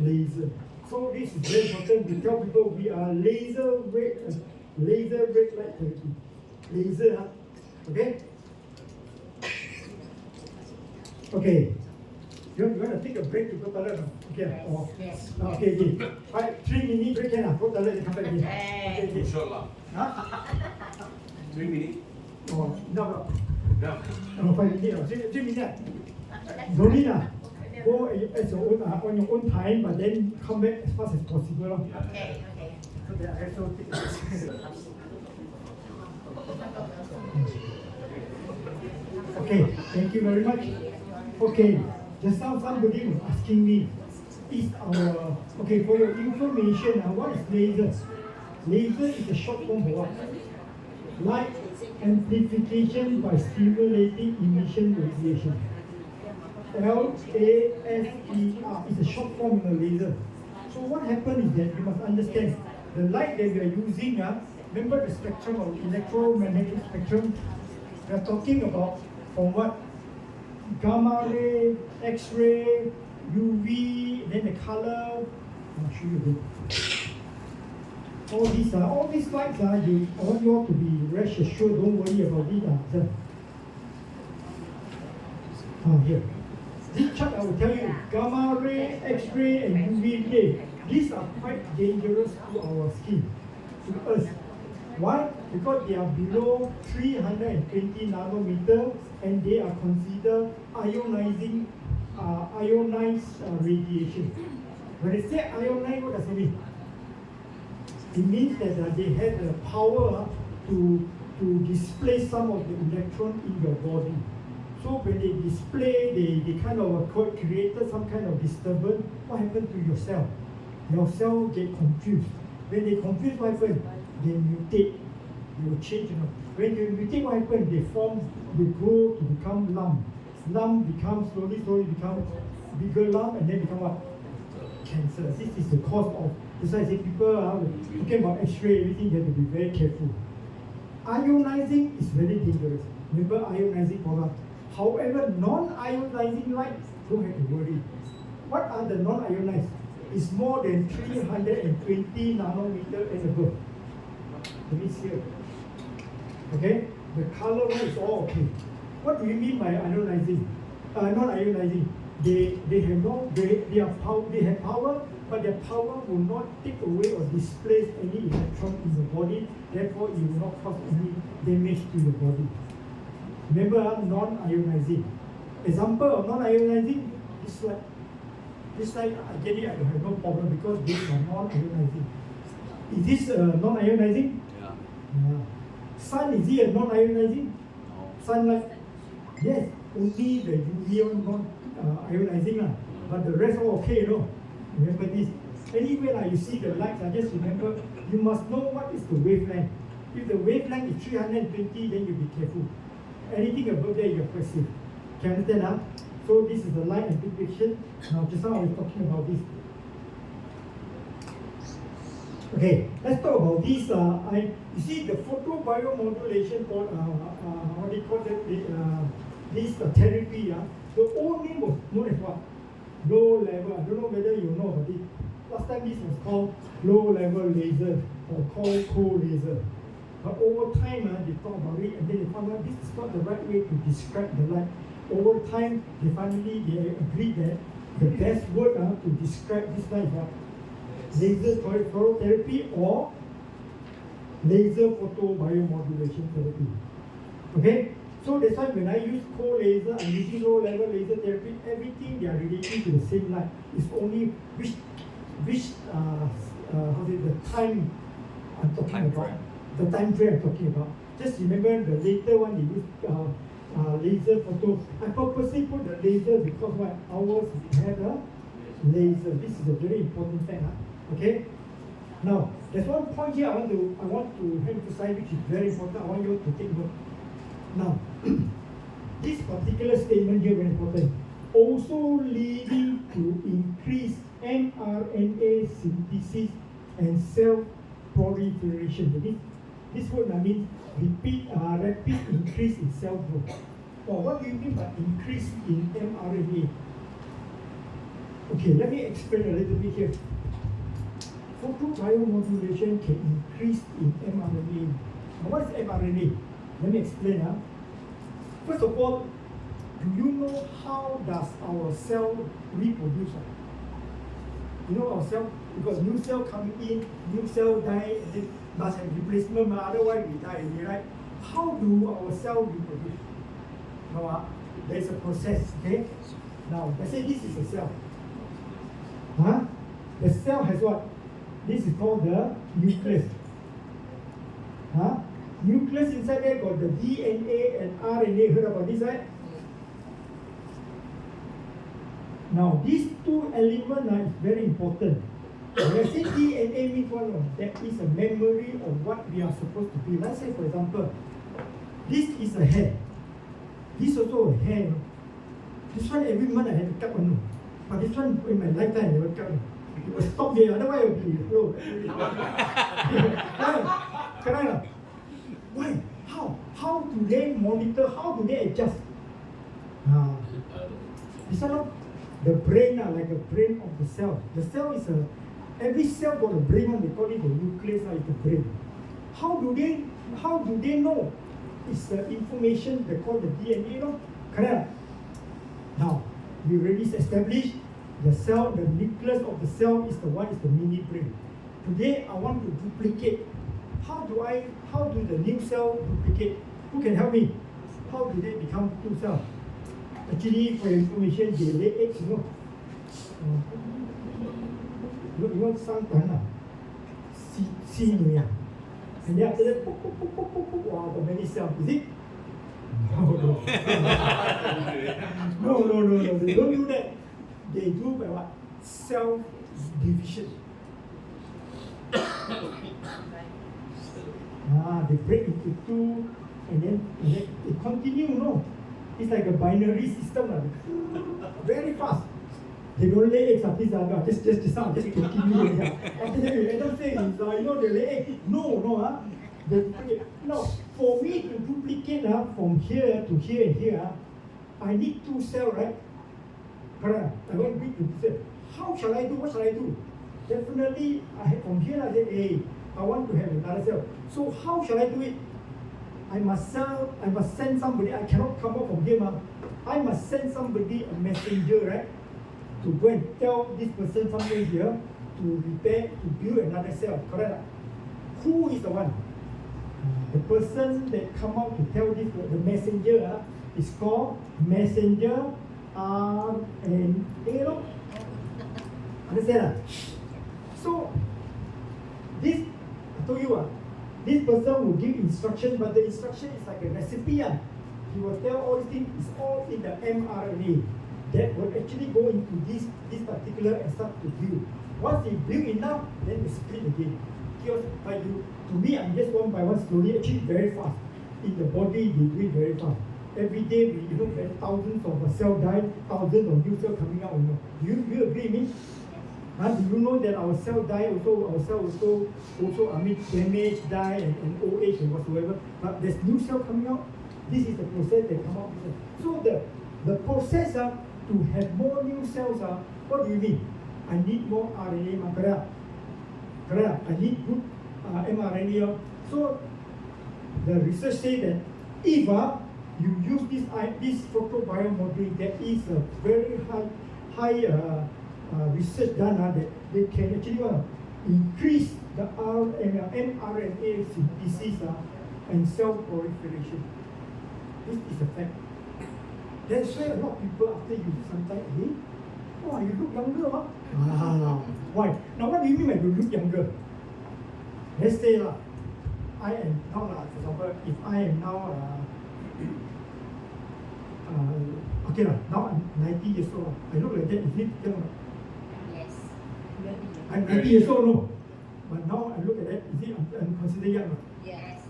Laser. So this is very important to tell people we are laser red light therapy. Laser, huh? Okay? Okay. You want to take a break to go to the toilet? Okay. Or, Yes. okay. 3 minutes break, can go to the toilet and come back again. Okay. Okay. Short lah. Huh? 3 minutes. Oh, no. Yeah. 5 minutes. 3 minutes. Don't need lah. Go at your own, on your own time, but then come back as fast as possible. Okay. So that I also take Okay, thank you very much. Okay, just now somebody was asking me, is our, okay, for your information, what is laser? Laser is a short form for what? Light amplification by stimulating emission radiation. LASER is a short form of laser. So what happens is that you must understand the light that we are using, remember the spectrum of electromagnetic spectrum? We are talking about from what? Gamma ray, X-ray, UV, then the color. I'll show you again. All these lights I want you all to be rest assured, don't worry about these. Here. This chart I will tell you, gamma ray, X-ray, and UV ray. These are quite dangerous to our skin, to us. Why? Because they are below 320 nanometer and they are considered ionized radiation. When they say ionized, what does it mean? It means that they have the power to display some of the electron in your body. So when they display, they kind of created some kind of disturbance. What happened to your cell? Your cell get confused. When they confuse, what happens? They mutate. They will change. When you mutate, what happens? They grow to become lump. Lump becomes slowly become bigger lump, and then become what? Cancer. This is the cause of. That's why I say people are talking about X-ray, everything. They have to be very careful. Ionizing is very dangerous. Remember ionizing product. However, non-ionizing light, don't have to worry. What are the non-ionized? It's more than 320 nanometer and above. Let me see it. Okay? The color one is all okay. What do you mean by ionizing? Non-ionizing. They have power, but their power will not take away or displace any electron in the body. Therefore, it will not cause any damage to your body. Remember, non-ionizing. Example of non-ionizing is like this light. I get it. I have no problem because these are non-ionizing. Is this non-ionizing? Yeah. Sun, is it a non-ionizing? No. Sunlight? Yes, only the UV one non-ionizing, but the rest all okay, Remember this. Anyway, you see the lights, just remember, you must know what is the wavelength. If the wavelength is 320, then you be careful. Anything above there, you're quite safe. Can you understand now? So this is the light amplification. Now, just now I was talking about this. Okay, let's talk about this. You see the photobiomodulation called what they call it, this therapy. The old name was known as what? Low level. I don't know whether you know about it. Last time this was called low level laser or called cold laser. But over time, they talk about it and then they found out this is not the right way to describe the light. Over time, they agreed that the best word to describe this light is what? Laser phototherapy or laser photobiomodulation therapy. Okay? So that's why when I use cold laser, I'm using low level laser therapy, everything they are relating to the same light. It's only which the time I'm talking about. The time frame I'm talking about. Just remember the later one they use laser photo. I purposely put the laser because what? Ours had a laser. This is a very important thing. Okay? Now, there's one point here I want to emphasize which is very important. I want you to take note. Now, this particular statement here very important. Also leading to increased mRNA synthesis and cell proliferation. This word means rapid increase in cell growth. Well, what do you mean by increase in mRNA? Okay, let me explain a little bit here. Photobiomodulation can increase in mRNA. Now, what is mRNA? Let me explain. First of all, do you know how does our cell reproduce? You know our cell, because new cell coming in, new cell die, and then must have replacement, otherwise we die, right? How do our cell reproduce? Now, there's a process, okay? Now, let's say this is a cell. The cell has what? This is called the nucleus. Nucleus inside there got the DNA and RNA. Heard about this, right? Now, these two elements are very important. When I say DNA means what? That is a memory of what we are supposed to be. Let's say, for example, this is a hair. This also a hair. This one every month I have to cut one. But this one in my lifetime I never cut. It will stop here, otherwise it will be slow. Correct? Why? How do they monitor? How do they adjust? This one, the brain, like a brain of the cell. The cell is every cell got a brain, they call it the nucleus, like the brain. How do they know? It's the information they call the DNA, correct? Now, we already established the cell, the nucleus of the cell is the mini brain. Today, I want to duplicate. How do the new cell duplicate? Who can help me? How do they become two cells? Actually, for your information, they lay eggs, you want some kind of and then after that, wow, got many cells, is it? No. No, they don't do that. They do by what? Cell division. They break into two, and then they continue, It's like a binary system, very fast. They don't lay eggs, just continue. After that, you end up saying, they lay eggs. No, Now, for me to duplicate from here to here and here, I need two cells, right? Correct. I want to be two cells. How shall I do? What shall I do? Definitely, from here I say, hey, I want to have another cell. So how shall I do it? I must send somebody. I cannot come up from here. I must send somebody, a messenger, right? To go and tell this person somewhere here to build another cell. Correct? Who is the one? The person that come out to tell this, the messenger, is called messenger RNA. Understand? So, this, I told you, this person will give instruction, but the instruction is like a recipe. He will tell all these things, it's all in the mRNA that will actually go into this particular and start to build. Once they build enough, then they split again. To me, I'm just one by one slowly, actually very fast. In the body, they do it very fast. Every day, when thousands of cells die, thousands of new cells coming out. Do you agree with me? Do you know that our cell die also? Our cell also damage, die, and old age and whatsoever. But there's new cell coming out. This is the process that come out. So the process to have more new cells, what do you mean? I need more RNA, correct? I need good mRNA. So the research say that if you use this photobiomodulation, there is a very high research done that they can actually increase the mRNA synthesis and cell proliferation. This is a fact. That's why a lot of people after you sometimes, hey, oh, you look younger, why? Now what do you mean by you look younger? Let's say I am now, for example, if I am now okay lah, now I'm 90 years old. I look like that, is it young? Yes. Very young. I'm 90 years old, no. But now I look at that, is it I'm considered young? Yes.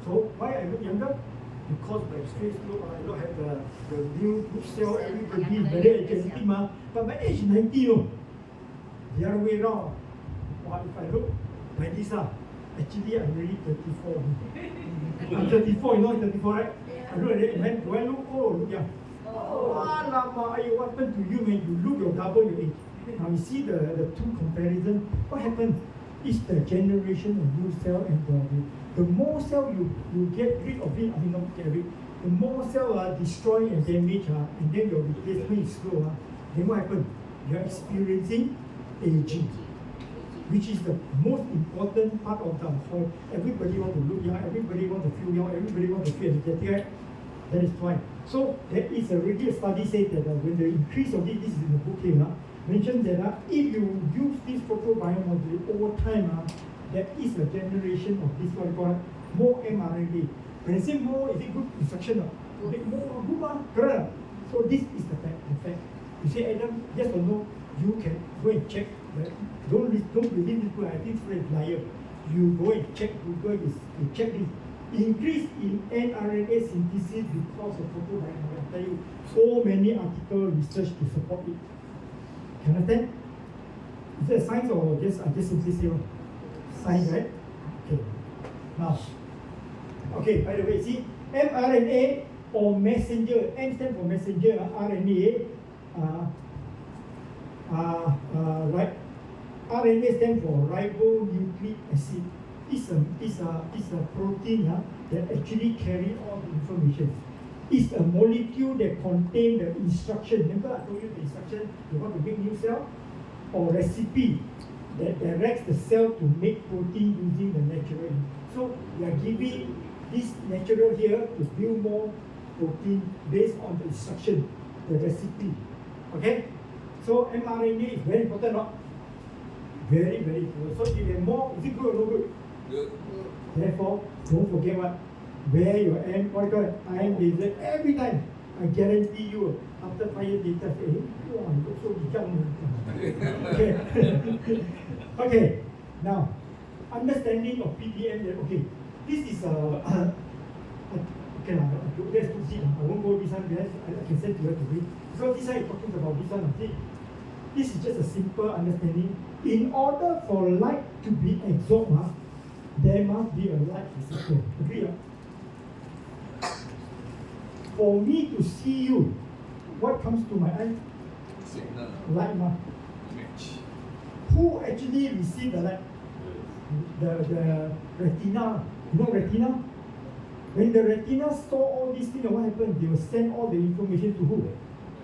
So why I look younger? Because my face look, I don't have the new good cell, everybody very energetic ma. But my age 90, no. The other way around. Wow, if I look like this, actually I'm really 34. I'm 34, you know, 34, right? Yeah. I look at it, man, do I look old? Look young. Oh. Alamak, what happened to you, man? You look your double your age. Now you see the two comparison. What happened? It's the generation of new cell and the more cell you get rid of it, I mean not get rid, the more cell are destroyed and damaged, and then your replacement is slow, then what happens? You're experiencing aging, which is the most important part of the whole. Everybody want to look young, everybody want to feel young, everybody want to feel energetic, right? That is why. So there is already a study said that when the increase of this is in the book here, mentioned that if you use this photobiomodulator over time, there is a generation of this what we call more mRNA. When I say more, is it good instruction? More good, correct? So this is the fact. You say, Adam, yes or no? You can go and check. Don't believe this book. I think it's a liar. You go and check Google. You check this. Increase in mRNA synthesis because of photobiomodulator. I tell you, so many article research to support it. Can you understand? Is it a science or just simply say science, right? Okay. Now, okay, by the way, see, mRNA or messenger, M stands for messenger, RNA, right? RNA stands for ribonucleic acid. It's a protein that actually carry all the information. It's a molecule that contains the instruction. Remember I told you the instruction, you want to make new cell? Or recipe that directs the cell to make protein using the natural. So we are giving this natural here to build more protein based on the instruction, the recipe. Okay? So mRNA is very important, not? Very, very important. So if you have more, is it good or no good? Good. Therefore, don't forget what? Wear your iron laser every time. I guarantee you, after 5 years later, say, wow, you look so young. Okay. Okay. Now, understanding of PBM, okay, this is okay, let's proceed. I won't go this one, I can send to you to read. So this one is talking about this one. See, this is just a simple understanding. In order for light to be absorbed, there must be a light receptor. Agree? For me to see you, what comes to my eye? Signal. Light. Image. Who actually receive the light? The retina. You know retina? When the retina saw all these things, what happened? They will send all the information to who?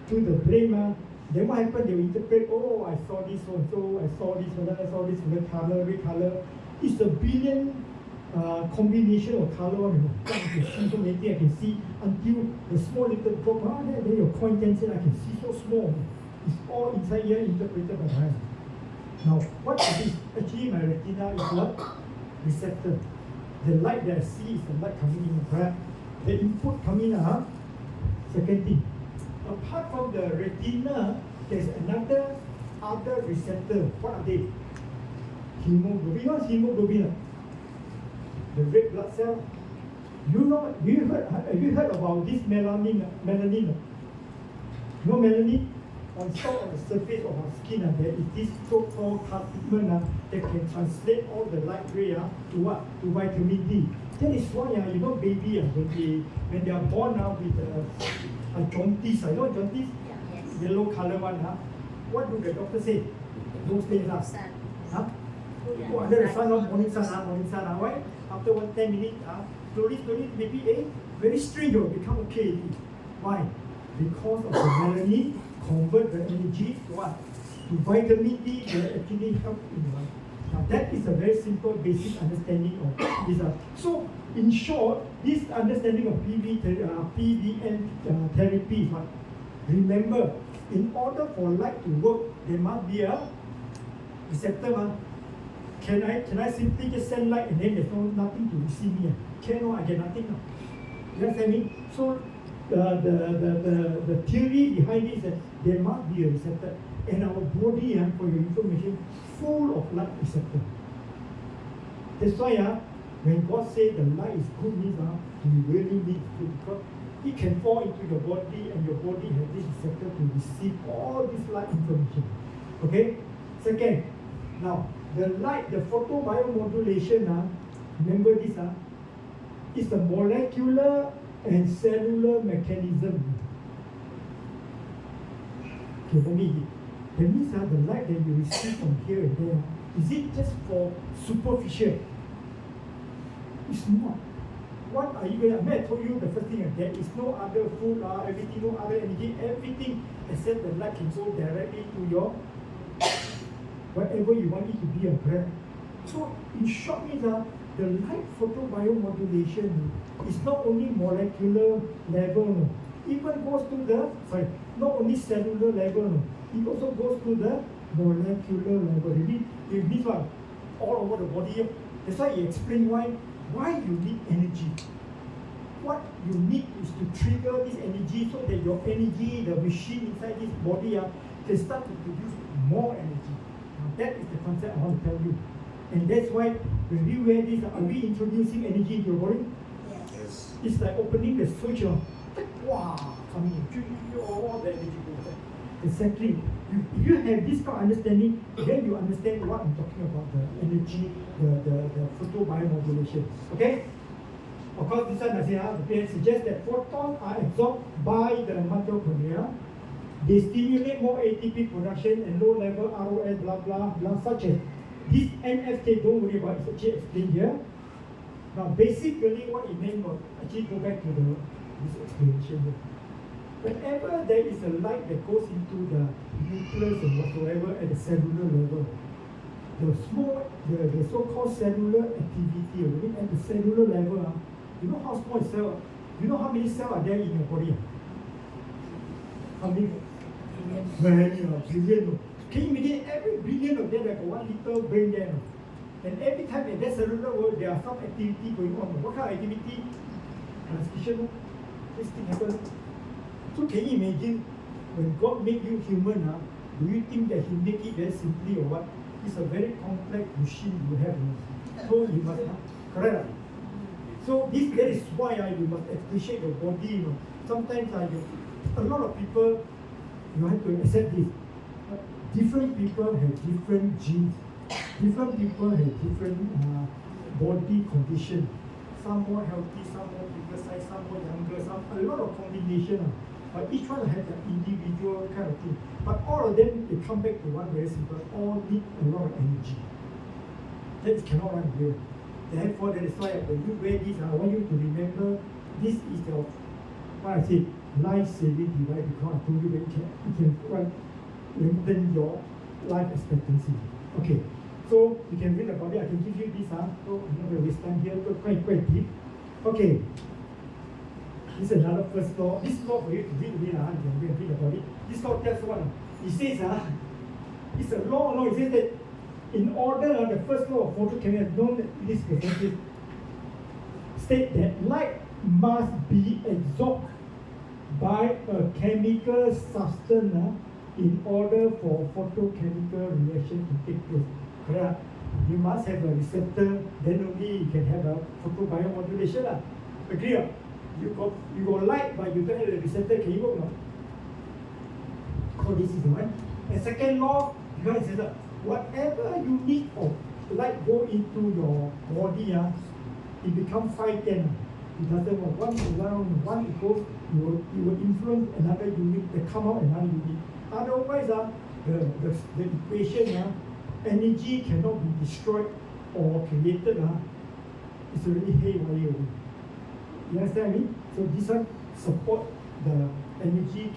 To the brain. Then what happened? They will interpret, oh, I saw this one, so I saw this one, I saw this one, color, red color. It's a billion combination of color. I can see so many things. I can see until the small little drop. Then your coin 10 cents, I can see so small. It's all inside here interpreted by hand. Now, what is this? Actually, my retina is what? Receptor. The light that I see is the light coming in, right? The input coming in, second thing. Apart from the retina, there's other receptor. What are they? Hemoglobin. What is hemoglobin? The red blood cell. Have you heard about this melanin? You know melanin? On top of the surface of our skin, there is this so-called pigment that can translate all the light ray to what? To vitamin D. That is why you know baby when they are born with jaundice. You know jaundice? Yeah, yes. Yellow color one. What do the doctor say? Those days Sun. Go under the sun, morning sun. Why? After 10 minutes, slowly, maybe very strange will become okay. Why? Because of the melanin convert the energy to what? To vitamin D that actually help in life. Now that is a very simple basic understanding of this. So in short, this understanding of PBM therapy is what? Remember, in order for light to work, there must be a receptor. Can I simply just send light and then there's nothing to receive me? Cannot, I get nothing. You understand me? So the theory behind this is that there must be a receptor. And our body, for your information, full of light receptor. That's why when God says the light is good, means He really needs to, because it can fall into your body and your body has this receptor to receive all this light information. Okay? Second, now the light, the photobiomodulation, remember this, is the molecular and cellular mechanism. Okay, for me, that means the light that you receive from here and there, is it just for superficial? It's not. What are you going to, I told you the first thing, there is no other food, everything, no other energy, everything except the light can go directly to your, whatever you want it to be, a breath. So, in short, means the light photobiomodulation is not only molecular level, no. Even goes to the, not only cellular level, no. It also goes to the molecular level. It means what? All over the body. That's why he explained why you need energy. What you need is to trigger this energy so that your energy, the machine inside this body, can start to produce more energy. Now that is the concept I want to tell you. And that's why when we wear this, are we introducing energy into your body? Yes. It's like opening the switch, wow, coming in, all the energy goes there. Exactly. If you have this kind of understanding, then you understand what I'm talking about, the energy, the photobiomodulation. Okay? Of course, this one I say, the PN suggests that photons are absorbed by the mitochondria. They stimulate more ATP production and low level ROS, blah, blah, blah, such as this NFK, don't worry about it, it's actually explained here. Now, basically, what it meant was, actually go back to this explanation here. Whenever there is a light that goes into the nucleus and whatsoever at the cellular level, the so-called cellular activity, at the cellular level, you know how small is cell? You know how many cells are there in your body? How many? Billion. Can you imagine every billion of them like one little brain there? And every time in that cellular world, there are some activity going on. What kind of activity? Transmission. This thing happens. So can you imagine when God made you human, do you think that He make it very simply or what? It's a very complex machine you have. So you must, correct? So that is why you must appreciate your body. Sometimes a lot of people, you have to accept this. Different people have different genes. Different people have different body condition. Some more healthy, some more bigger size, some more younger, a lot of combination. But each one has an individual kind of thing. But all of them, they come back to one very simple. All need a lot of energy. That cannot run away. Therefore, that is why when you wear this, I want you to remember this is the, what I say, life-saving device, because I told you that it can lengthen your life expectancy. Okay, so you can read about it. I can give you this, so I'm not going to waste time here, but quite deep. Okay. This is another first law. This law for you to read, you can read about it. This law tells what? It says, it's a law, it says that in order, the first law of photochemistry, known this percentage, state that light must be absorbed by a chemical substance in order for photochemical reaction to take place. Correct? You must have a receptor, then only you can have a photobiomodulation. Agree? You got light, but you don't have a receptor, can you work now? So this is the one. And second law, because it says that whatever you need of light go into your body, it becomes 5-10. It doesn't work. One around, one it goes, it will influence another unit, they come out another unit. Otherwise, the equation, energy cannot be destroyed or created. It's already haywire. You understand what I mean? So this one support the energy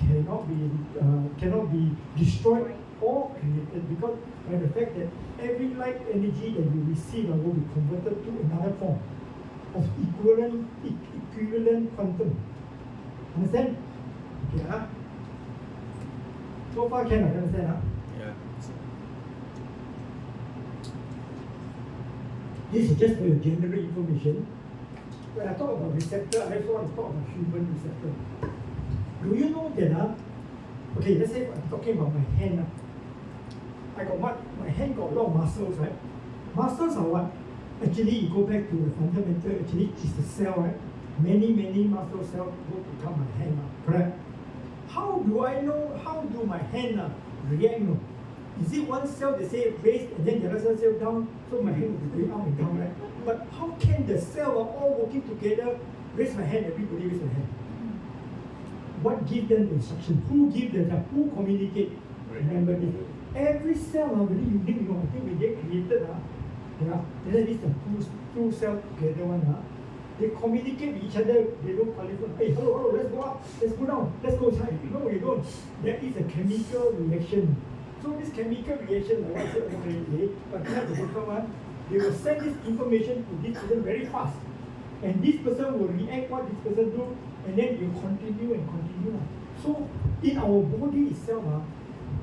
cannot be destroyed or created, because by the fact that every light energy that you receive will be converted to another form of equivalent quantum. Understand? Okay, so far can I understand? Yeah. This is just for your general information. When I talk about receptor, I also want to talk about human receptor. Do you know that? Okay, let's say I'm talking about my hand. I got what? My hand got a lot of muscles, right? Muscles are what? Actually, you go back to the fundamental. Actually, it's the cell, right? Many muscle cells go to become my hand, correct? How do I know? How do my hand react? No? Is it one cell that say raise and then the other cell down? So my hand will be going up and down, right? But how can the cell are all working together? Raise my hand, everybody raise my hand. What give them the instruction? Who give them? Who communicate? Remember this. Every cell are really unique. You know, I think when they created, yeah, then this two cells together one. They communicate with each other. They don't qualify. Hey, hello, let's go up. Let's go down. Let's go inside. No, you don't. There is a chemical reaction. So this chemical reaction, like I said already, but that's the different one. They will send this information to this person very fast. And this person will react what this person do, and then you continue and continue. So in our body itself,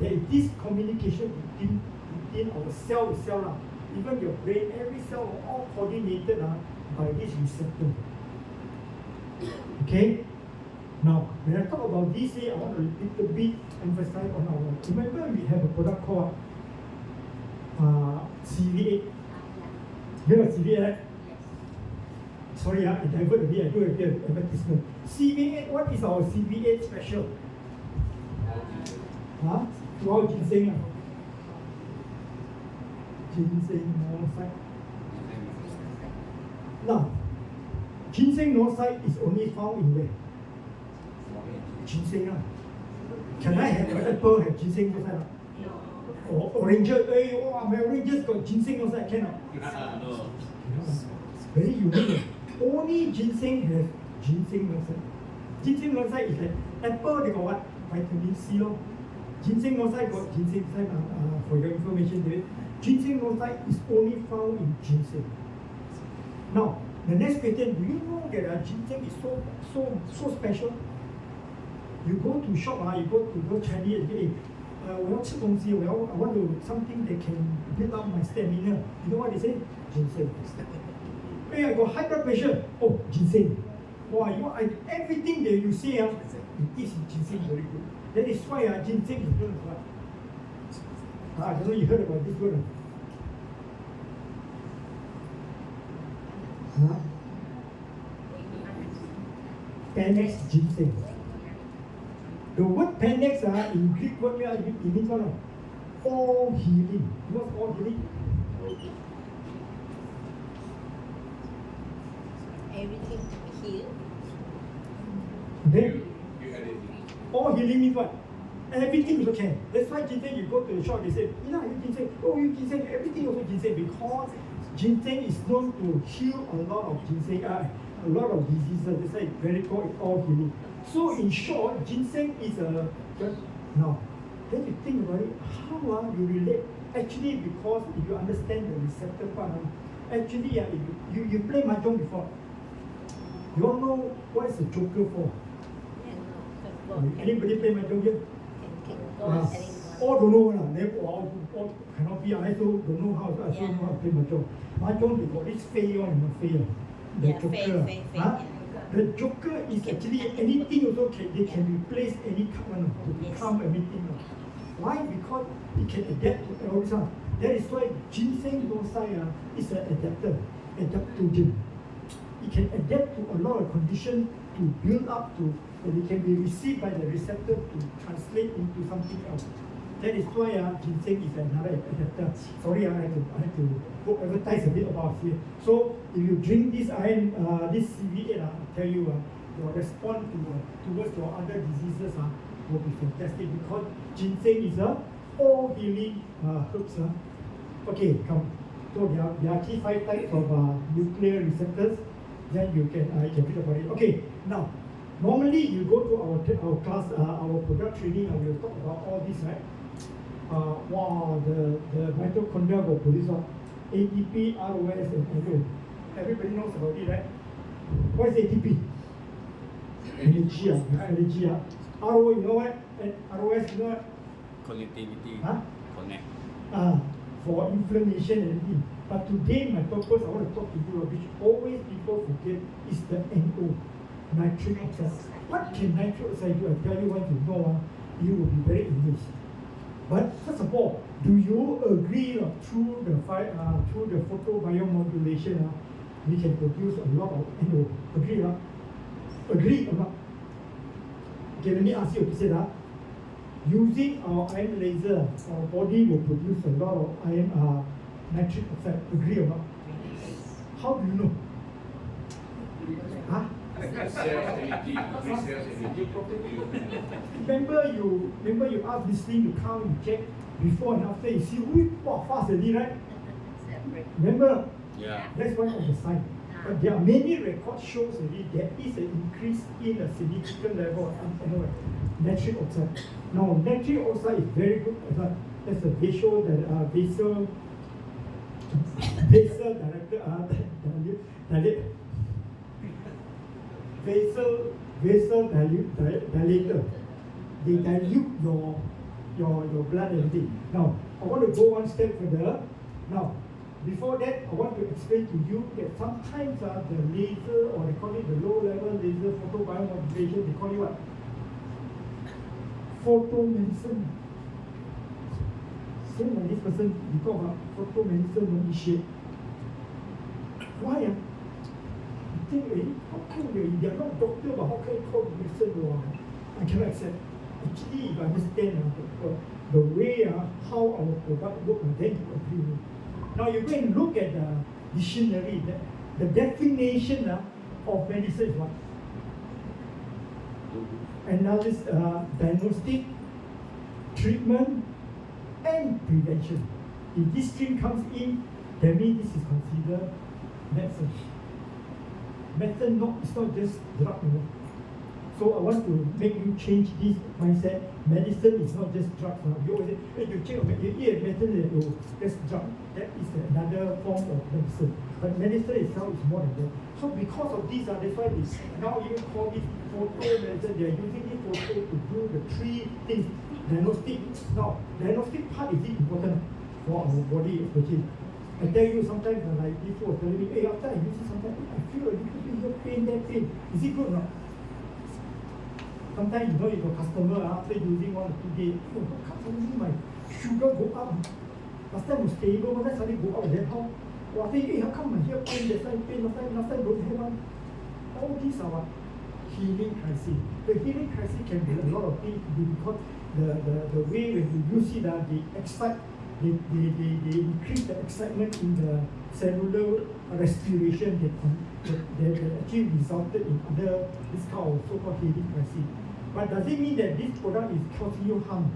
there is this communication between our cell to cell. Even your brain, every cell are all coordinated by this receptor. Okay? Now, when I talk about this here, I want to little bit emphasize on our. Remember, we have a product called CV8. You know CV8, right? Sorry, I divert a bit. I do a bit of advertisement. CV8, what is our CV8 special? Wow, ginseng. Ginseng monocyte. Now, ginseng monocyte is only found in where? Ginseng. Can I have an apple have ginseng monocyte? Or oranges? Hey, my oranges got ginseng monocyte. Cannot. No. Very unique. Only ginseng has ginseng monocyte. Ginseng monocyte is like apple. They got what? Vitamin C. Ginseng monocyte got ginseng monocyte. For your information, David. Ginseng monocyte is only found in ginseng. Now, the next question, do you know that ginseng is so special? You go to shop, you go to those Chinese, hey, I want to something that can build up my stamina. You know what they say? Ginseng. Hey, I got high blood pressure. Oh, ginseng. Wow, everything that you say, it is ginseng very good. That is why ginseng is good. I don't know you heard about this word. Panax ginseng. The word panax in Greek word it means what? All healing. You know all healing? Everything to be healed. Then You added it. all healing means what? Everything you can. That's why ginseng, you go to the shop, they say, you ginseng, you ginseng, everything also ginseng, because ginseng is known to heal a lot of ginseng, a lot of diseases. That's why it's very called all healing. So in short, ginseng is a now. Then you think about it, how you relate? Actually, because if you understand the receptor part, actually, if you play mahjong before. You all know what is the joker for? Anybody play mahjong here? All don't know all cannot be. I also don't know how. I also know how to play mahjong. Mahjong they got this fei on the joker. The joker is actually anything also they can replace any card to become anything. Why? Because it can adapt to all this. That is why ginseng monocyte is an adaptogen. It can adapt to a lot of conditions to build up to, and it can be received by the receptor to translate into something else. That is why ginseng is another adapter. Sorry, I have to go advertise a bit about here. So if you drink this this CV8, I tell you, your response towards your other diseases will be fantastic because ginseng is a all healing herbs. Okay, come. So there are key 5 types of nuclear receptors. Then you can read about it. Okay, now normally you go to our class, our product training, and we'll talk about all this, right? The mitochondria will produce ATP, ROS, and NO. Everybody knows about it, right? What is ATP? Energy, energy. RO, you know what? And ROS, you know what? Connectivity. Connect. For inflammation and everything. But today, my purpose, I want to talk to you, which always people forget, is the NO. nitric oxide. What can nitric oxide do? I tell you once you know, you will be very amazed. But first of all, do you agree through the photobiomodulation, we can produce a lot of NO? Agree? Agree or not? Okay, let me ask you, using our ion laser, our body will produce a lot of nitric oxide. Agree or not? How do you know? Huh? Remember you ask this thing to count, you check before and after, you see, wow, fast already, right? Remember? Yeah. That's one of the signs. But there are many records shows already there is an increase in a significant level of nitric oxide. Now, nitric oxide is very good as a visual dilator. They dilute your blood and everything. Now, I want to go one step further. Now, before that, I want to explain to you that sometimes the laser, or they call it the low-level laser photobiomodulation, they call it what? Photomedicine. Same like this person, you talk about photomedicine, no issue. Why? You think, how come they are not doctor, but how can you call medicine? I cannot accept. Actually, if I understand the way how our product works, then you agree with me. Now you go and look at the dictionary, the definition of medicine is what? Analysis, diagnostic, treatment, and prevention. If this string comes in, that means this is considered medicine. Medicine it's not just drug, So I want to make you change this mindset. Medicine is not just drugs. You always say, hey, you check, you eat medicine, that's drug. That is another form of medicine. But medicine itself is more than that. So because of this, that's why they now even call this photo medicine. They are using this photo to do the three things. Diagnostic. Now, diagnostic part is important for our body, especially. I tell you sometimes, like people was telling me, hey, after I use it, sometimes I feel a little bit of pain, that pain. Is it good or not? Sometimes, if a customer after using 1 or 2 days, suddenly my sugar go up. Last time was stable, but then suddenly go up. Then how? I think, hey, how come my here pain, that time pain, last time don't have one? All these are what? Healing crisis. The healing crisis can be a lot of things because the way when you use it, they excite, they increase the excitement in the cellular respiration that actually resulted in other this kind of so-called healing crisis. But does it mean that this product is causing you harm?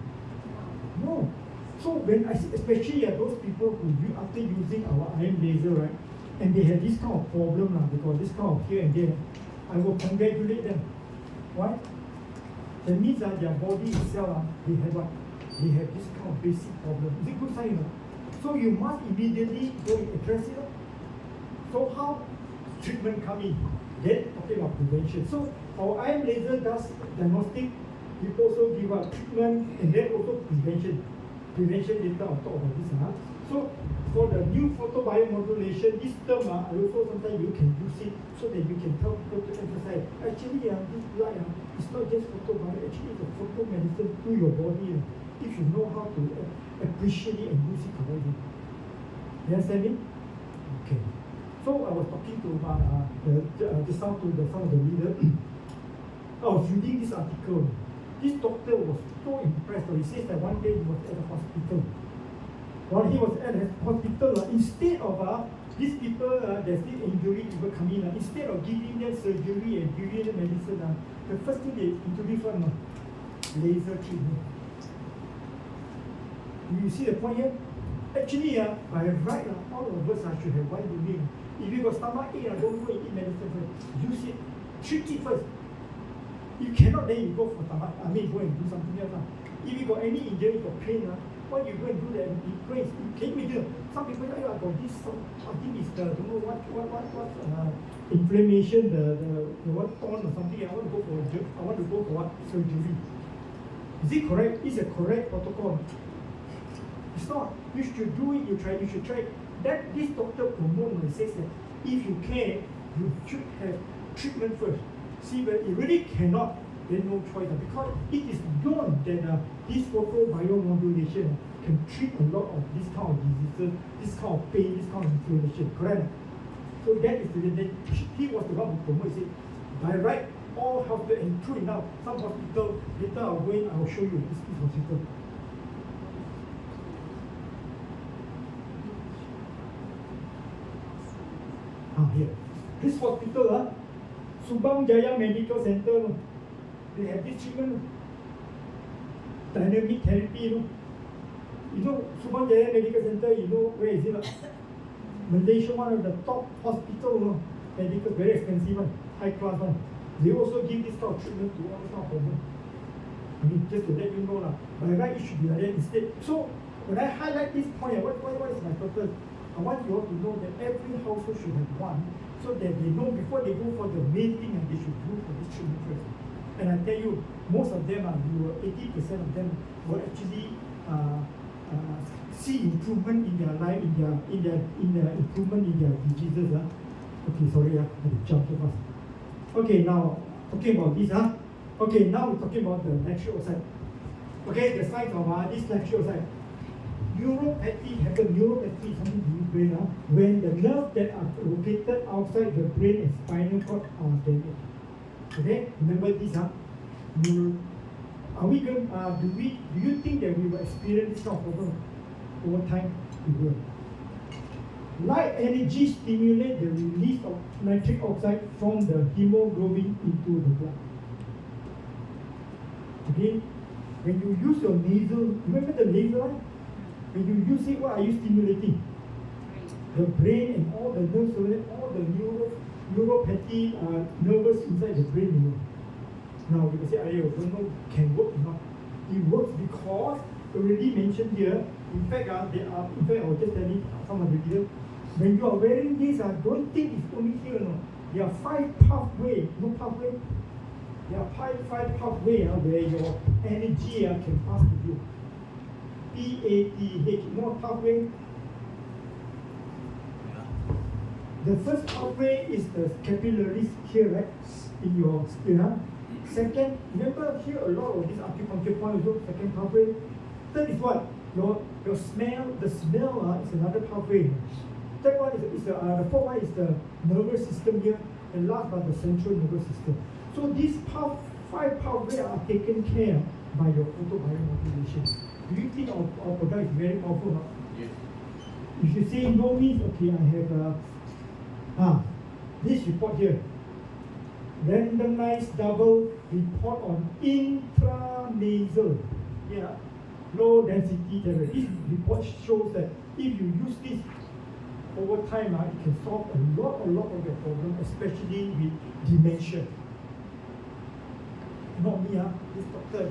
No. So when I see, especially those people who after using our ion laser, right, and they have this kind of problem because this kind of here and there, I will congratulate them. Why? That means that their body itself, they have what? They have this kind of basic problem. Is it good sign? So you must immediately go and address it. So how treatment come in? Then talking about prevention. So our ion laser does diagnostic, it also give us treatment, and then also prevention. Prevention later I'll talk about this. So for the new photobiomodulation, this term, I also sometimes you can use it so that you can tell people to emphasize. Actually, this light it's not just photobio, actually it's a photomedicine to your body. If you know how to appreciate it and use it correctly. You understand me? Okay. So I was talking to some of the leaders. I was reading this article. This doctor was so impressed. He says that one day he was at the hospital. While he was at the hospital, instead of these people, there's this injury people come in, instead of giving them surgery and giving them medicine, the first thing they introduce one, laser treatment. You see the point here? Actually, by right, all of us should have one unit. If you got stomach ache, don't go and eat medicine first. Use it, treat it first. You cannot, then you go for stomach. go and do something else. If you got any injury, got pain, what you go and do that? Can you imagine? Some people say, I got this. I think it's the don't know what inflammation, the what on or something. I want to go for what surgery. Is it correct? It's a correct protocol. It's not. You should do it. You should try. That this doctor promotes and says that if you can, you should have treatment first. see that it really cannot, then no choice. Because it is known that this photobiomodulation can treat a lot of this kind of diseases, this kind of pain, this kind of inflammation, correct? So that is the reason he was the one who promoted, he said, by right, all healthcare, and true enough, some hospital, later I'll show you this hospital. Here. This hospital, Subang Jaya Medical Center, they have this treatment, dynamic therapy, You know, Subang Jaya Medical Center, you know, where is it? Malaysia, one of the top hospital, medical, very expensive one, high class one. They also give this kind of treatment to all this kind of problem. I mean, just to let you know, by right, it should be like that instead. So, when I highlight this point, what is my purpose? I want you all to know that every household should have one, so that they know before they go for the main thing, and they should go for this treatment first. And I tell you, most of them, 80% of them will actually see improvement in their life, in their improvement in their diseases. Okay, sorry, I had to jump so fast. Okay, now talking about this. Okay, now we're talking about the nitric oxide. Okay, the signs of this nitric oxide. Neuropathy happens. Neuropathy is something in the brain. When the nerves that are located outside the brain and spinal cord are damaged. Okay, remember this. Are we going? Do you think that we will experience this kind of problem over time? We will. Light energy stimulates the release of nitric oxide from the hemoglobin into the blood. Okay, when you use your nasal, remember the nasal? When you use it, what are you stimulating? The brain and all the nerves, all the neuropathy nervous inside the brain. Now you can say, I don't know, can work or not. It works because already mentioned here. In fact, I will just tell you some of the videos. When you are wearing this, don't think it's only here. No, there are 5 pathways. No pathway. There are 5 pathways where your energy can pass to you. PATH, no pathway. The first pathway is the capillaries here, right? In your skin. Second, remember here a lot of these acupuncture points also, second pathway. Third is what? Your smell, the smell is another pathway. Third one is the fourth one is the nervous system here, and last but the central nervous system. So these 5 pathways are taken care by your photobiomodulation. Do you think our product is very powerful? Yes. If you say no means, okay, I have this report here. Randomized double report on intranasal, low density therapy. This report shows that if you use this over time, it can solve a lot of your problems, especially with dementia. Not me, this doctor,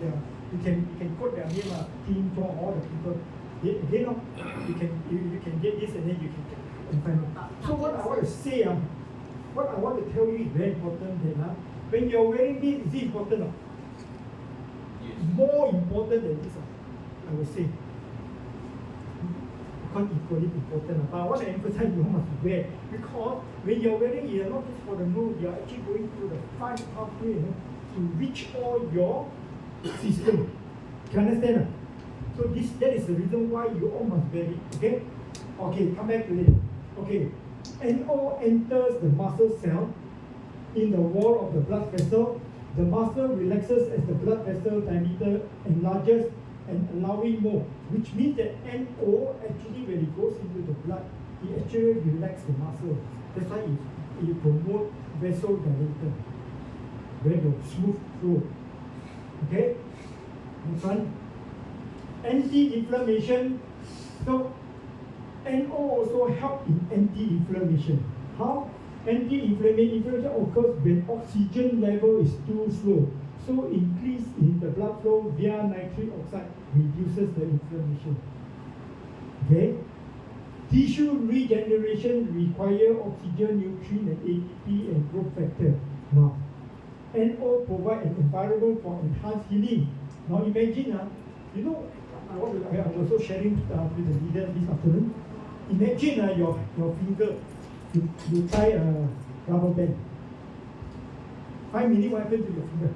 you can quote their name, team for all the people. You can get this and then you can find it. So what I want to say, what I want to tell you is very important that when you're wearing this, is it important? Yes. More important than this, I would say. Because equally important. But I want to emphasize you must wear, because when you're wearing it, not just for the nose, you're actually going through the 5 pathways to reach all your system. Can you understand? So that is the reason why you all must wear it. Okay? Okay, come back to it. Okay. NO enters the muscle cell in the wall of the blood vessel. The muscle relaxes as the blood vessel diameter enlarges and allowing more, which means that NO actually, when it goes into the blood, it actually relaxes the muscle. That's why it promotes vasodilator, very smooth flow. Okay? Next one. Anti-inflammation. So NO also help in anti-inflammation. How? Anti-inflammation occurs when oxygen level is too slow. So increase in the blood flow via nitric oxide reduces the inflammation. Okay? Tissue regeneration require oxygen, nutrient, and ATP and growth factor. Now, NO provide an environment for enhanced healing. Now imagine, I'm also sharing with the leader this afternoon. Imagine your finger, you tie a rubber band. 5 minutes, what happened to your finger?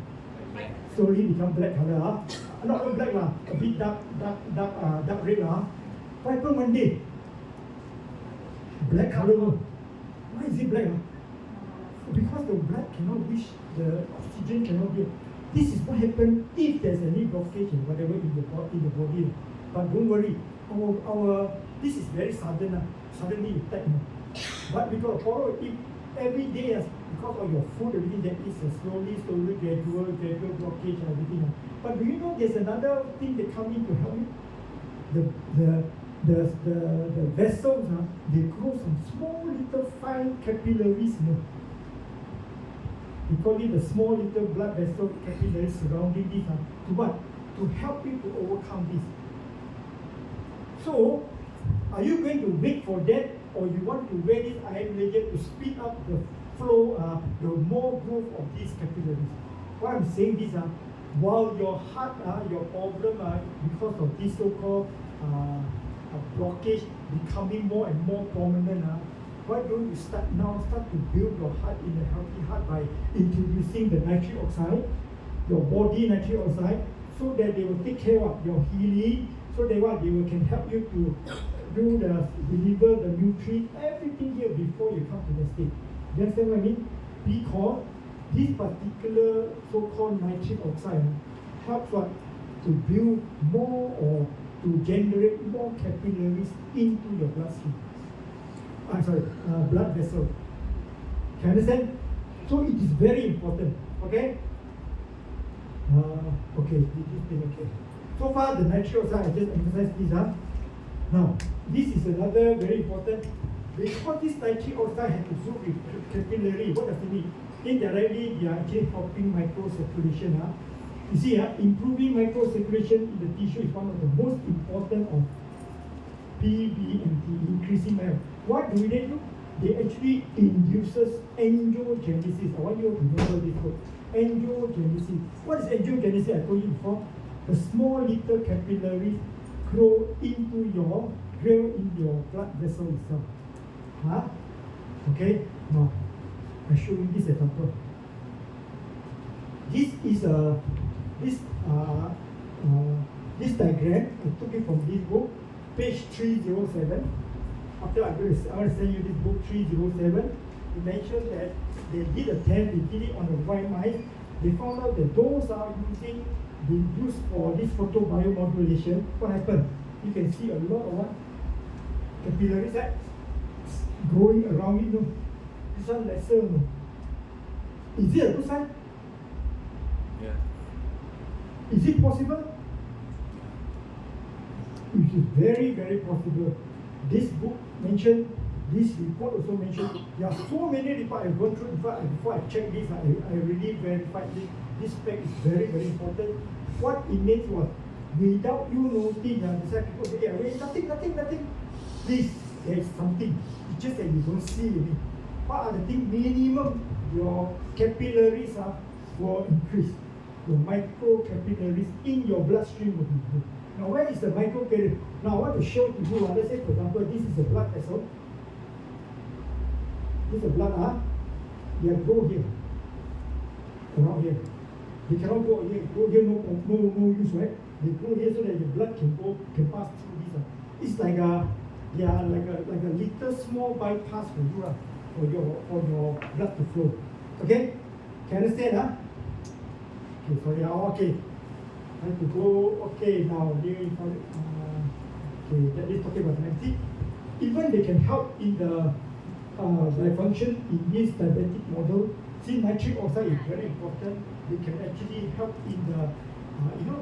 Black. Slowly become black color. Not black lah, a bit dark red lah. What happened one day? Black color. Why is it black? Because the blood cannot reach, the oxygen cannot get. This is what happens if there's any blockage and whatever in the body. But don't worry, our this is very sudden. Suddenly you take. But we got to follow it every day because of your food, everything that is slowly, gradual blockage and everything. But do you know there's another thing that come in to help you? The vessels, they grow some small little fine capillaries. We call it the small little blood vessel capillaries surrounding this. To what? To help you to overcome this. So, are you going to wait for that, or you want to wear this iron legend to speed up the flow, the more growth of these capillaries? Why I'm saying this, while your heart, your problem, because of this so-called blockage becoming more and more prominent, why don't you start to build your heart in a healthy heart by introducing the nitric oxide, your body nitric oxide, so that they will take care of your healing, so that what they can help you to deliver the nutrient, everything here before you come to the state. You understand what I mean? Because this particular so-called nitric oxide helps what? To build more or to generate more capillaries into your bloodstream. Blood vessel. Can you understand? So it is very important. Okay? Okay, this thing okay. So far the nitric oxide, I just emphasize this. Now, this is another very important. Because this nitric oxide has to do with capillary, what does it mean? Indirectly, they are actually helping microcirculation. You see, improving microcirculation in the tissue is one of the most important of PBMT, increasing health. What do they do? They actually induces angiogenesis. I want you to remember this word. Angiogenesis. What is angiogenesis? I told you before. The small little capillaries grow in your blood vessel itself. Okay? Now, I show you this example. This is this diagram. I took it from this book, page 307. After I will send you this book 307. It mentioned that they did a test. They did it on the white mice. They found out that those are being used for this photobiomodulation. What happened? You can see a lot of what? Capillaries growing around it. This one lesser. Is it a good sign? Yeah. Is it possible? It is very, very possible. This book mentioned, this report also mentioned, there are so many reports I've gone through. Before I checked this, I really verified this. This fact is very, very important. What it meant was, without you noting, people say, nothing. Please, there is something. It's just that you don't see it. What are the things? Minimum, your capillaries will increase. Your microcapillaries in your bloodstream will be good. Now, where is the microcapillary? Now, I want to show to you, let's say, for example, this is a blood vessel. This is a blood, they grow here, around here. They cannot go here, no use, right? They go here so that the blood can pass through this. It's like they are like a little small bypass for you, for your blood to flow. Okay? Can you understand, Okay, sorry, okay. I have to go, okay, now, okay, that is talking about diabetic. Even they can help in the function in this diabetic model. See, nitric oxide is very important. They can actually help in the,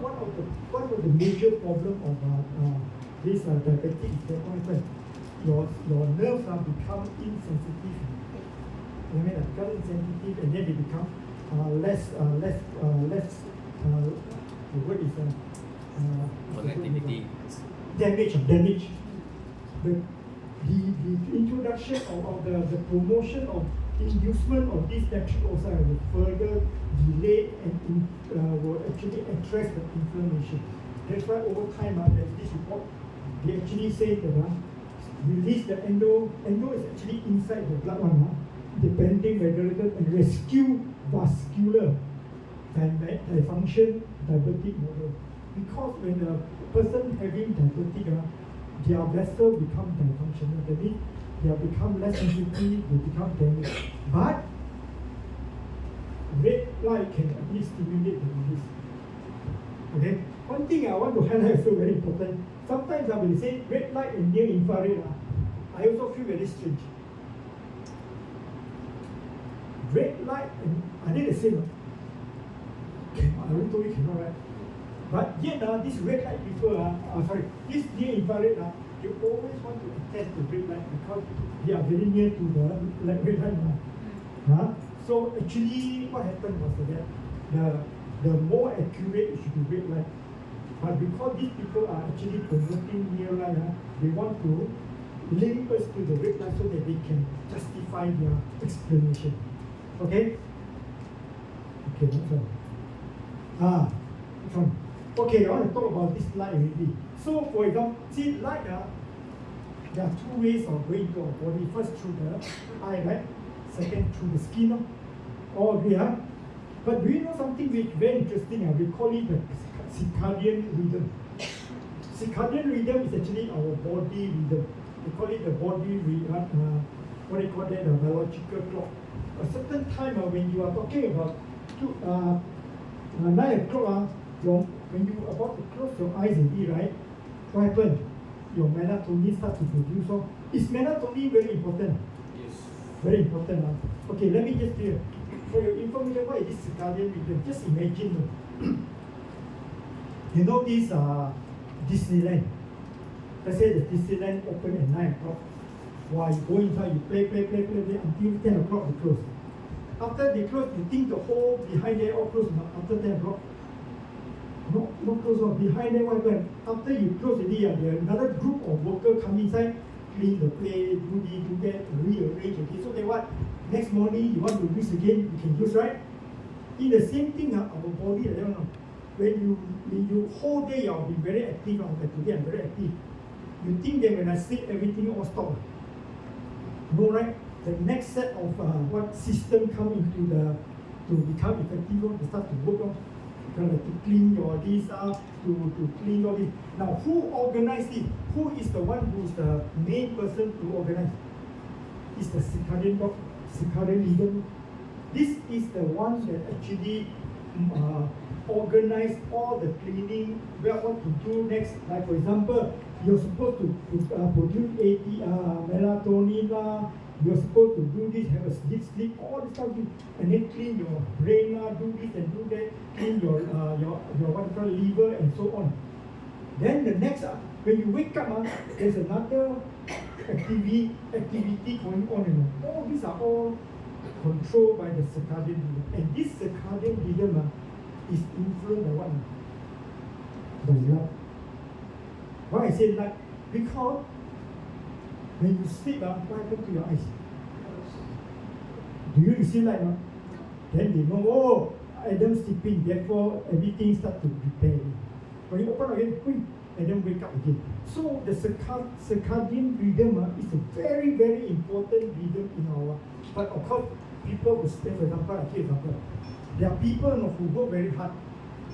one of the major problem of this diabetic is that what happens? Your nerves become insensitive. Become insensitive, and then they become less. The word is Connectivity. damage. The introduction of the promotion of inducement of this nitric oxide will further delay and will actually address the inflammation. That's why over time, there's this report, they actually say that release the endo is actually inside the blood one. depending regulated and rescue vascular dysfunction diabetic model. Because when a person having diabetic, their vessel become dysfunctional. That means they become less sensitive, they become damaged. But red light can at least stimulate the release. Okay? One thing I want to highlight is so very important. Sometimes when they say red light and near infrared, I also feel very strange. Red light and are they the same? I already told you cannot, right? But yet this red light people, this near infrared, you always want to attach the red light because they are very near to the red light. So actually what happened was that the more accurate it should be red light. But because these people are actually promoting near light, they want to link us to the red light so that they can justify their explanation. Okay? Okay, next one. Next one. Okay, I want to talk about this light already. So for example, see light, there are two ways of going to our body. First through the eye, right? Second through the skin. All agree, But do you know something which is very interesting? We call it the circadian rhythm. Circadian rhythm is actually our body rhythm. We call it the body rhythm, what do you call that, the biological clock. A certain time when you are talking about 9 o'clock, when you are about to close your eyes and eat, right? What happens? Your melatonin starts to produce. So is melatonin very important? Yes. Very important. Okay, let me just clear. For your information, what is this circadian rhythm? Just imagine. You know this Disneyland. Let's say the Disneyland open at 9 o'clock. While you go inside, you play until 10 o'clock they close. After they close, you think the whole behind there all close after 10 o'clock? No, not close off. Behind there, what happened? After you close already, there another group of workers come inside, clean the place, do this, do that, rearrange again. So then what? Next morning, you want to use again, you can use, right? In the same thing, our body, I don't know. When you whole day, you'll be very active. Like today, I'm very active. You think that when I sleep, everything all stop. No, right? The next set of what system come into to become effective, to start to work. To clean your this up, to clean all this. Now, who organized it? Who is the one who is the main person to organize? It's the circadian rhythm. This is the one that actually organize all the cleaning, what to do next. Like for example, you're supposed to produce melatonin, you're supposed to do this, have a sleep, all this stuff, and then clean your brain, do this and do that, clean your what you call liver and so on. Then the next, when you wake up, there's another activity going on. All these are all controlled by the circadian rhythm. And this circadian rhythm is influenced by what? By light. Why I say light? Because when you sleep, what happens to your eyes? Do you receive light? Then they know, oh, Adam's sleeping, therefore everything starts to prepare. When you open again, Adam wake up again. So the circadian rhythm is a very, very important rhythm in our. But of course, people who stay, for example, there are people who work very hard.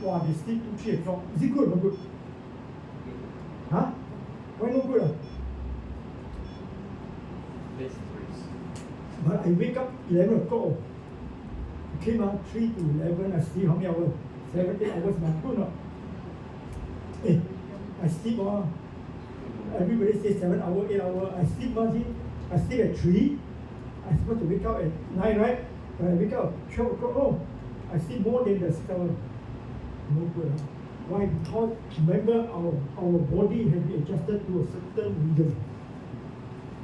Wow, they sleep 2-3 o'clock. Is it good or not good? Huh? Why not good? But I wake up 11 o'clock. Okay, 3 to 11, I sleep how many hours? 17 hours, good not? Hey, I sleep, everybody says 7 hours, 8 hours. I sleep, I sleep at 3. I'm supposed to wake up at 9, right? But I wake up at 12 o'clock. Oh, I sleep more than the 6 hours. No good. Why? Because remember, our body has been adjusted to a certain rhythm.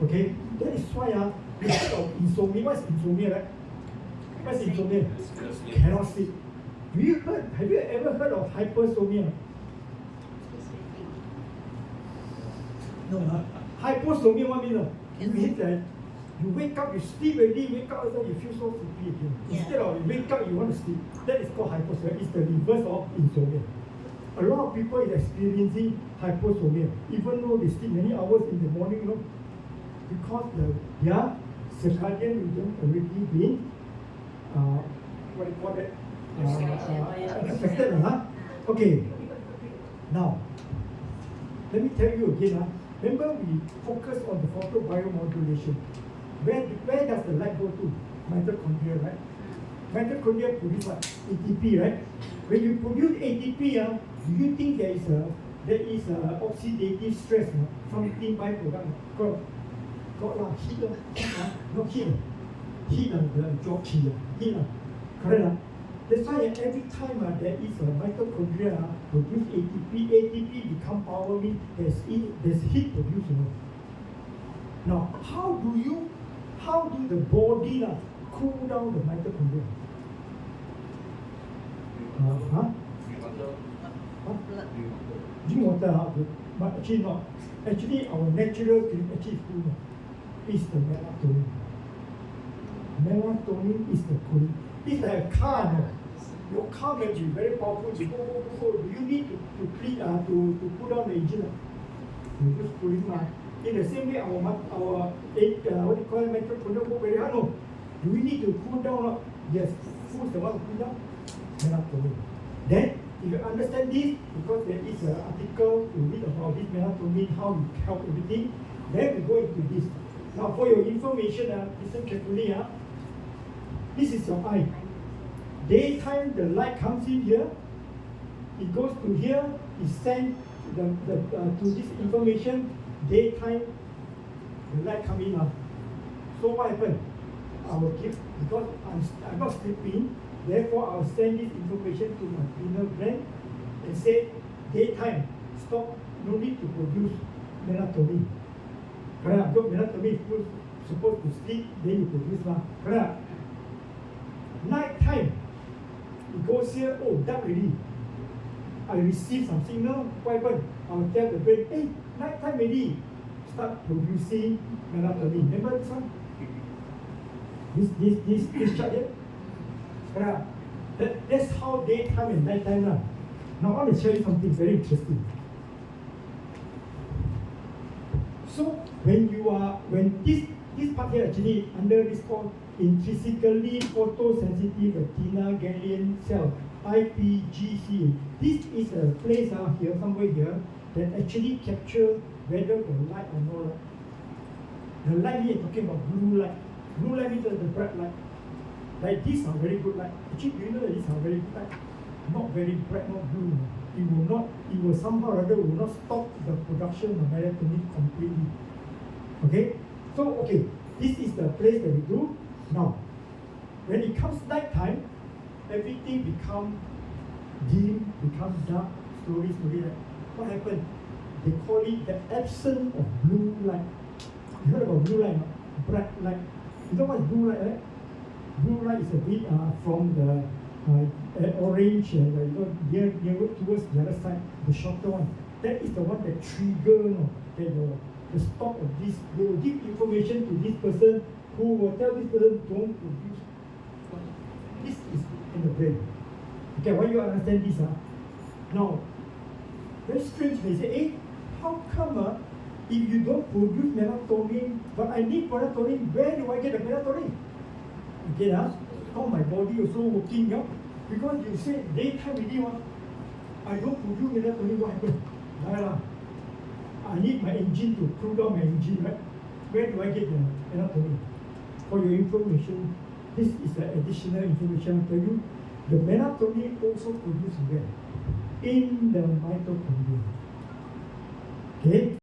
Okay? That is why because of insomnia. What's insomnia, right? What's insomnia? Cannot sleep. Have you ever heard of hypersomnia? No, hyposomnia, what means? It means that you wake up, you sleep already, wake up, you feel so sleepy again. Instead of you wake up, you want to sleep. That is called hyposomnia. It's the reverse of insomnia. A lot of people is experiencing hyposomnia, even though they sleep many hours in the morning, because their circadian rhythm already been, what do you call it? Affected, huh? Okay. Now, let me tell you again, remember we focus on the photobiomodulation. Where does the light go to? Mitochondria, right? Mitochondria produce what? ATP, right? When you produce ATP, do you think there is a oxidative stress from the byproduct? Got heat, not heat, heat the job heat, correct? That's why every time there is a mitochondria produce ATP become power, means there's heat produced. Now, how do the body cool down the mitochondria? Drink water, but actually not. Actually, our natural drink actually is cool. It's the melatonin. Melatonin is the cooling. It's like a car. No? Your car may be very powerful. You go. Do you need to clean to cool down the engine? You just cooling. In the same way, our what do you call it, mitochondria work very hard. No. Do we need to cool down? Yes. Who's the one who cool down? Melatonin. Then, if you understand this, because there is an article to read about this melatonin, how it helps everything, then we go into this. Now, for your information, listen carefully. This is your eye. Daytime, the light comes in here, it goes to here, it sends to this information. Daytime, the light comes in. So what happened? I will give, because I'm not sleeping, therefore I'll send this information to my pineal gland and say, daytime, stop, no need to produce melatonin. Correct? Because melatonin is supposed to sleep, then you produce. Correct? Night time, it goes here, oh, dark already. I receive some signal, what happened? I'll tell the brain, hey, night time already, start producing melatonin. Remember this one? This chart here? Correct? That's how daytime and nighttime. Now I want to show you something very interesting. So when this part here actually under this called intrinsically photosensitive retina ganglion cell, IPGCA. This is a place here, somewhere here, that actually capture whether the light or no light. The light here talking about blue light. Blue light means the bright light. Like these are very good light. Actually, do you know that these are very good light? Not very bright, not blue. It will somehow or other will not stop the production of melatonin completely. Okay? So, this is the place that we do. Now, when it comes night time, everything become dim, become dark, slowly. What happened? They call it the absence of blue light. You heard about blue light? No? Bright light. You know what is blue light, right? Blue light is a bit from the orange near towards the other side, the shorter one. That is the one that trigger the stop of this. They will give information to this person who will tell this person don't produce. This is in the brain. Okay, why you understand this? Now, very strange. They say, hey, how come if you don't produce melatonin, but I need melatonin, where do I get the melatonin? Okay, how my body also working, because you say daytime already, I don't produce melatonin, what happened? I need my engine to cool down my engine, right? Where do I get the melatonin? For your information, this is the additional information I tell you. The melatonin also produced where? In the mitochondria. Okay?